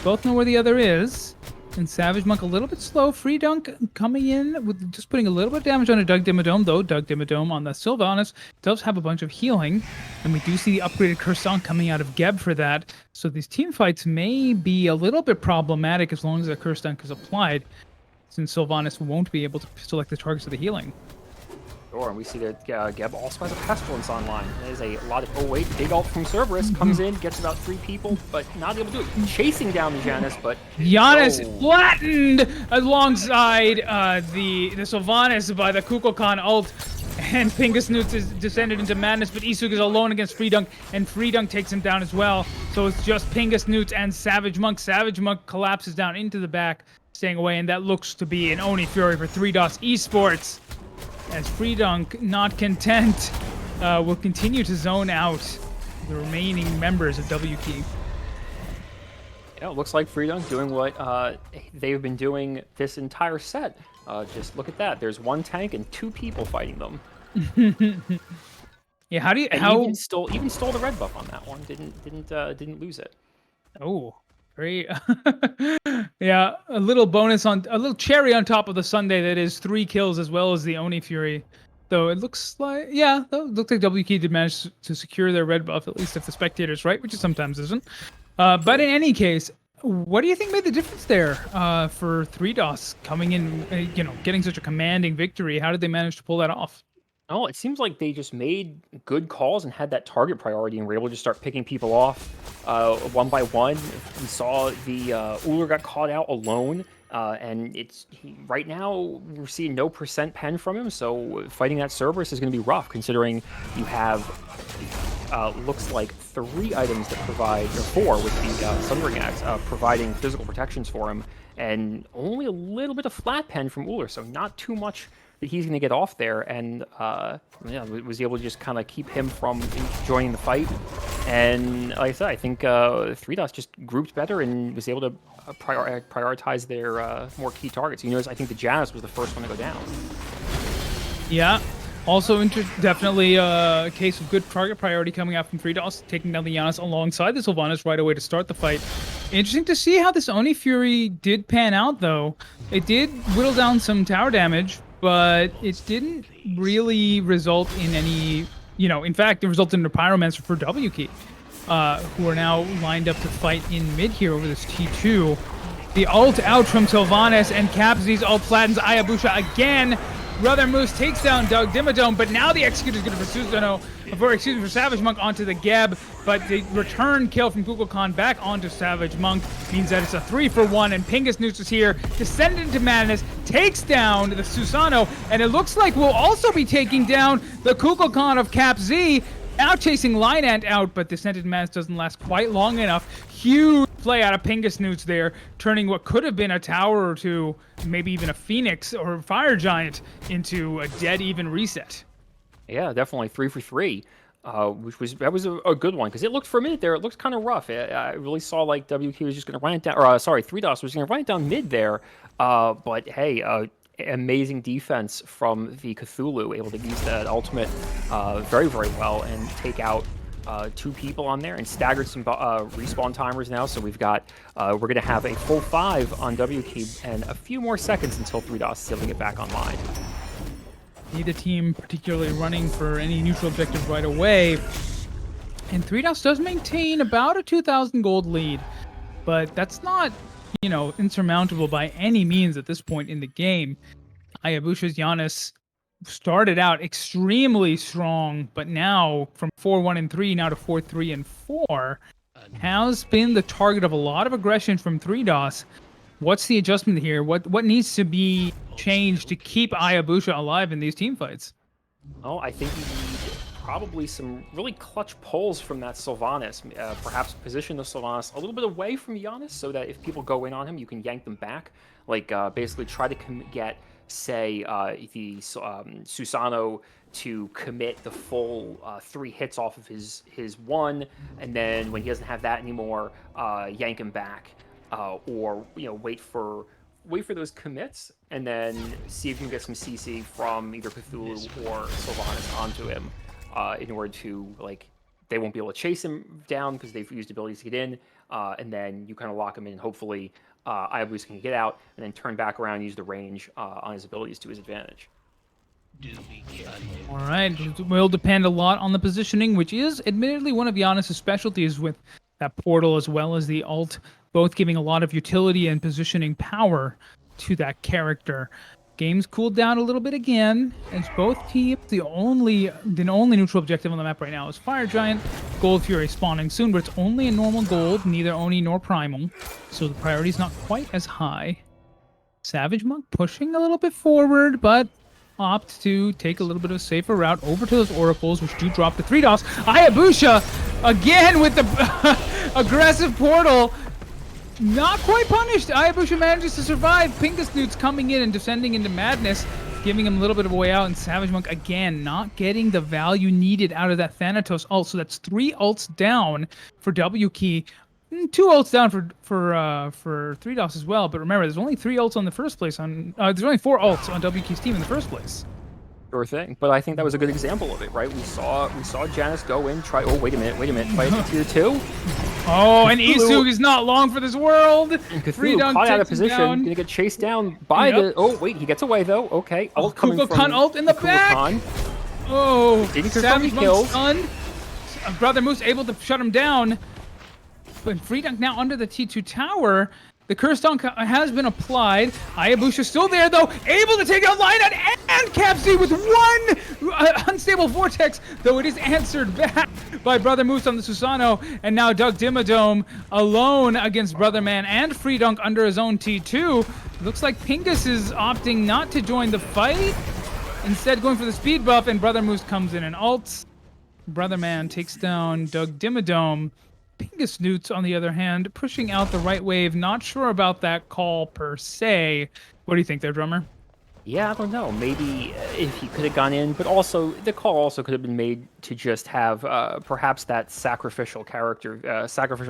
Both know where the other is. And Savage Monk a little bit slow. Free Dunk coming in with just putting a little bit of damage on a Doug Dimmadome, though. Doug Dimmadome on the Sylvanas does have a bunch of healing. And we do see the upgraded Kursan coming out of Geb for that. So these team fights may be a little bit problematic as long as the Kursan is applied, since Sylvanas won't be able to select the targets of the healing. Sure, and we see that Geb also has a Pestilence online. There's a lot of... Oh wait, big ult from Cerberus comes in, gets about 3 people, but not able to do it. Chasing down the Janus, but... Janus flattened alongside the Sylvanas by the Kukulkan ult, and Pingus Newts is descended into madness, but Isuk is alone against Free Dunk, and Free Dunk takes him down as well. So it's just Pingus Newts and Savage Monk. Savage Monk collapses down into the back, staying away, and that looks to be an Oni Fury for 3DOS Esports. As Free Dunk, not content, will continue to zone out the remaining members of WK. Yeah, it looks like Free Dunk doing what they've been doing this entire set. Just look at that. There's 1 tank and 2 people fighting them. Yeah, how do you... And even stole the red buff on that one. Didn't lose it. Oh, very... Yeah, a little bonus on... A little cherry on top of the sundae that is 3 kills as well as the Oni Fury. Though it looks like... Yeah, though it looks like WK did manage to secure their red buff, at least if the spectator's right, which it sometimes isn't. But in any case, what do you think made the difference there for 3DOS coming in, getting such a commanding victory? How did they manage to pull that off? Oh, it seems like they just made good calls and had that target priority and were able to just start picking people off one by one. We saw the Uller got caught out alone, and right now we're seeing no % pen from him, so fighting that Cerberus is going to be rough, considering you have looks like 3 items that provide, or 4 with the Sundering Axe, providing physical protections for him, and only a little bit of flat pen from Uller, so not too much that he's going to get off there, and was able to just kind of keep him from joining the fight. And like I said, I think 3DOS just grouped better and was able to prioritize their more key targets. You notice, I think the Janus was the first one to go down. Yeah. Also, definitely a case of good target priority coming out from 3DOS, taking down the Janus alongside the Sylvanas right away to start the fight. Interesting to see how this Oni Fury did pan out, though. It did whittle down some tower damage, but it didn't really result in any, in fact, it resulted in a Pyromancer for WK, who are now lined up to fight in mid here over this T2. The ult out from Sylvanas, and Capsi's ult flattens Hayabusa again. Brother Moose takes down Doug Dimmadome, but now the execute is good for Susano, for Savage Monk onto the Geb, but the return kill from Kukulkan back onto Savage Monk means that it's a 3-for-1, and Pingus Newts is here, descended into madness, takes down the Susano, and it looks like we'll also be taking down the Kukulkan of Cap Z, now chasing Lineant out, but Descended Madness doesn't last quite long enough. Huge play out of Pingus Newts there, turning what could have been a tower or two, maybe even a Phoenix or a Fire Giant, into a dead even reset. Yeah, definitely 3 for 3, which was a good one because it looked for a minute there. It looked kind of rough. I really saw like WK was just going to run it down, or sorry, 3DOS was going to run it down mid there. But hey, amazing defense from the Cthulhu, able to use that ultimate very, very well and take out 2 people on there and staggered some respawn timers now. So we've got, we're going to have a full 5 on WK and a few more seconds until 3DOS is able to get back online. Neither team particularly running for any neutral objective right away. And 3DOS does maintain about a 2,000 gold lead, but that's not, you know, insurmountable by any means at this point in the game. Hayabusha's Giannis started out extremely strong, but now from 4-1-3 now to 4-3-4 has been the target of a lot of aggression from 3DOS. What's the adjustment here? What needs to be changed to keep Hayabusha alive in these team fights? Oh, I think you need probably some really clutch pulls from that Sylvanas. Perhaps position the Sylvanas a little bit away from Giannis so that if people go in on him, you can yank them back. Like basically try to get, say, the Susano to commit the full 3 hits off of his 1, and then when he doesn't have that anymore, yank him back, or wait for those commits and then see if you can get some CC from either Cthulhu or Sylvanas onto him in order to, like, they won't be able to chase him down because they've used abilities to get in, and then you kind of lock him in. Hopefully Hayabusa can get out and then turn back around and use the range on his abilities to his advantage. All right, it will depend a lot on the positioning, which is admittedly one of Giannis' specialties, with that portal as well as the ult, both giving a lot of utility and positioning power to that character. Game's cooled down a little bit again, as both teams, the only neutral objective on the map right now is Fire Giant. Gold Fury spawning soon, but it's only a normal gold, neither Oni nor Primal, so the priority's not quite as high. Savage Monk pushing a little bit forward, but opt to take a little bit of a safer route over to those oracles, which do drop to 3DOS. Hayabusha again with the aggressive portal. Not quite punished. Hayabusha manages to survive. Pingus Newts coming in and descending into madness, giving him a little bit of a way out. And Savage Monk again not getting the value needed out of that Thanatos ult. So that's 3 ults down for W Key. 2 ults down for 3DOS as well. But remember, there's only 3 ults on the first place. There's only 4 ults on W Key's team in the first place. Sure thing, but I think that was a good example of it, right? We saw Janice go in, try. Oh, wait a minute, fight at tier 2. Oh, and Isu is not long for this world. And Cthulhu caught out of position, gonna get chased down by the. Oh wait, he gets away though. Okay, ult coming from Kukulkan ult in the back. Oh, Savage Monk stunned. Brother Moose able to shut him down, but Freedunk now under the T2 tower. The curse down has been applied. Hayabusha still there, though, able to take out Lineout and Capsy with 1 unstable vortex, though it is answered back by Brother Moose on the Susano, and now Doug Dimmadome alone against Brother Man and Freedunk under his own T2. Looks like Pingus is opting not to join the fight, instead going for the speed buff, and Brother Moose comes in and ults. Brother Man takes down Doug Dimmadome. Pingus Newts, on the other hand, pushing out the right wave. Not sure about that call per se. What do you think there, Drummer? Yeah, I don't know. Maybe if he could have gone in, but also the call also could have been made to just have perhaps that sacrificial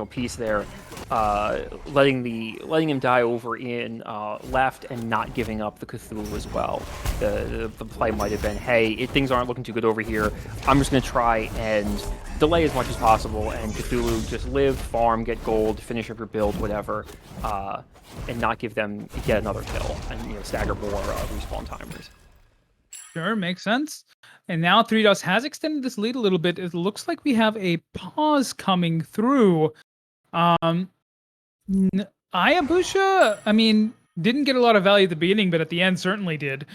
piece there, letting him die over in left and not giving up the Cthulhu as well. The play might have been, hey, things aren't looking too good over here. I'm just going to try and delay as much as possible, and Cthulhu just live, farm, get gold, finish up your build, whatever, and not give them yet another kill and stagger more respawn timers. Sure, makes sense. And now 3DOS has extended this lead a little bit. It looks like we have a pause coming through. Hayabusha, I mean, didn't get a lot of value at the beginning, but at the end certainly did,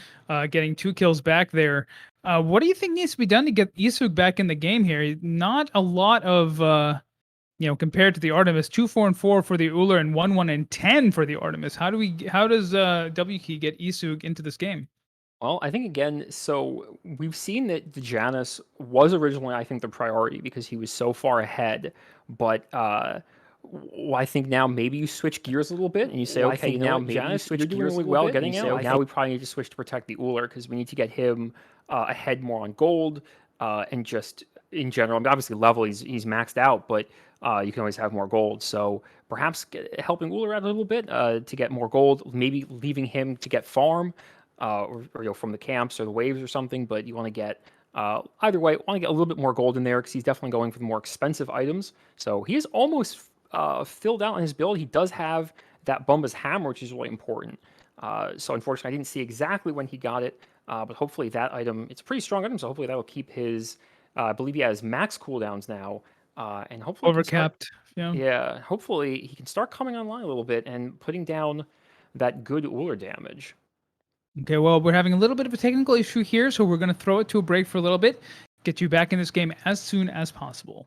getting 2 kills back there. What do you think needs to be done to get Isug back in the game here? Not a lot of, compared to the Artemis, 2-4-4 for the Uller and 1-1-10 for the Artemis. How does WK get Isug into this game? Well, I think again, so we've seen that the Janus was originally, I think, the priority because he was so far ahead. But I think now maybe you switch gears a little bit and you say, okay, you know, Janus, you're doing really well getting out. Now we probably need to switch to protect the Uller because we need to get him ahead more on gold and just in general. I mean, obviously, level he's maxed out, but you can always have more gold. So perhaps helping Uller out a little bit to get more gold, maybe leaving him to get farm. Or from the camps or the waves or something, but you want to get either way, want to get a little bit more gold in there because he's definitely going for the more expensive items. So he is almost filled out on his build. He does have that Bumba's Hammer, which is really important. So unfortunately, I didn't see exactly when he got it, but hopefully that item, it's a pretty strong item, so hopefully that will keep his, I believe he has max cooldowns now, and hopefully Overcapped, yeah, hopefully he can start coming online a little bit and putting down that good Uller damage. Okay, well, we're having a little bit of a technical issue here, so we're going to throw it to a break for a little bit, get you back in this game as soon as possible.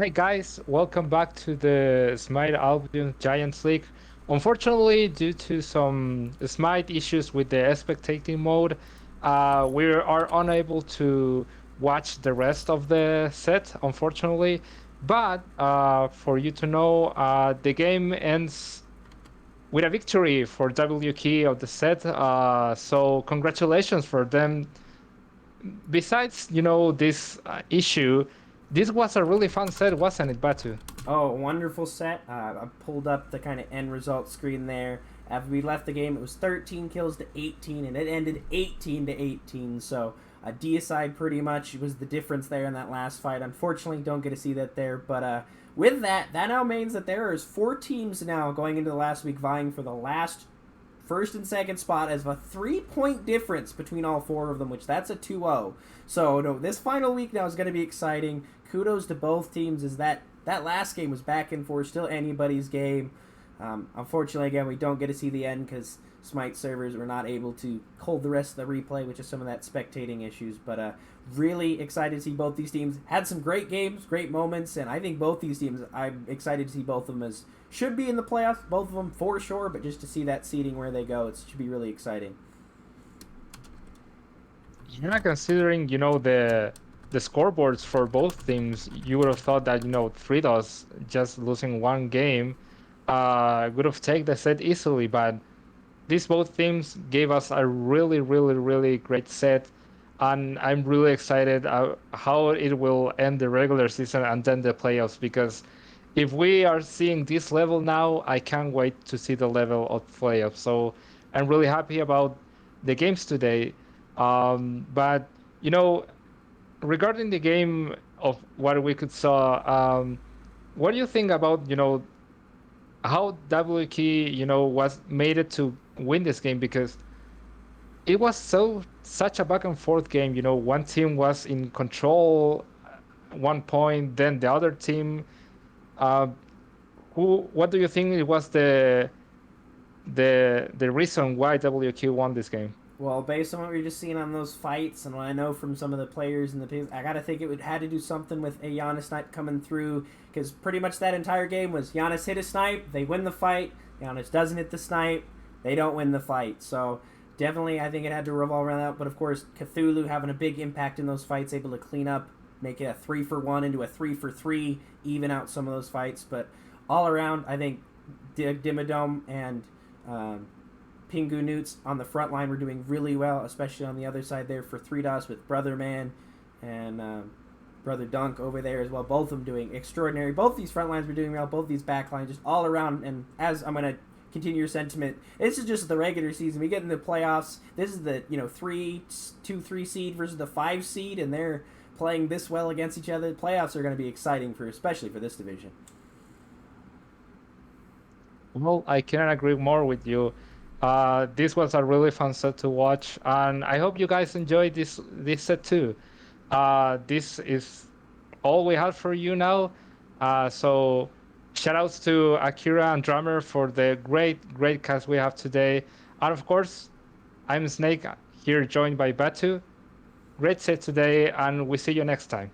Hey guys, welcome back to the Smite Albion Giants League. Unfortunately, due to some Smite issues with the spectating mode, we are unable to watch the rest of the set, unfortunately. But for you to know, the game ends with a victory for WK of the set. So congratulations for them. Besides, this issue, this was a really fun set, wasn't it, Batu? Oh, wonderful set. I pulled up the kind of end result screen there. After we left the game, it was 13 kills to 18, and it ended 18 to 18. So deicide pretty much was the difference there in that last fight. Unfortunately, don't get to see that there. But with that now means that there is 4 teams now going into the last week vying for the last first and second spot as a 3-point difference between all 4 of them, which that's a 2-0. So no, this final week now is going to be exciting. Kudos to both teams as that last game was back and forth, still anybody's game. Unfortunately, again, we don't get to see the end because Smite servers were not able to hold the rest of the replay, which is some of that spectating issues. But really excited to see both these teams. Had some great games, great moments, and I think both these teams, I'm excited to see both of them as should be in the playoffs, both of them for sure, but just to see that seeding where they go, it should be really exciting. You're not considering, the scoreboards for both teams. You would have thought that, Fritos just losing one game would have taken the set easily, but these both teams gave us a really, really, really great set, and I'm really excited how it will end the regular season and then the playoffs, because if we are seeing this level now, I can't wait to see the level of playoffs. So I'm really happy about the games today. But, regarding the game of what we could saw, what do you think about, how WK, was made it to win this game? Because it was such a back and forth game. One team was in control at one point, then the other team. What do you think it was the reason why WQ won this game? Well, based on what we're just seeing on those fights, and what I know from some of the players in the team, I gotta think it had to do something with a Giannis snipe coming through, because pretty much that entire game was Giannis hit a snipe, they win the fight. Giannis doesn't hit the snipe, they don't win the fight. So definitely, I think it had to revolve around that. But of course, Cthulhu having a big impact in those fights, able to clean up, make it a 3-for-1 into a 3-for-3, even out some of those fights. But all around, I think Dimmadome and Pingu Newts on the front line were doing really well, especially on the other side there for 3DOS with Brother Man and Brother Dunk over there as well. Both of them doing extraordinary. Both these front lines were doing well. Both these back lines, just all around. And as I'm going to continue your sentiment, this is just the regular season. We get in the playoffs. This is the 2-3 seed versus the 5 seed, and they're playing this well against each other. The playoffs are going to be exciting especially for this division. Well, I cannot agree more with you. This was a really fun set to watch, and I hope you guys enjoyed this set too. This is all we have for you now. So shoutouts to Akira and Drummer for the great cast we have today. And of course, I'm Snake here, joined by Batu. Great set today, and we see you next time.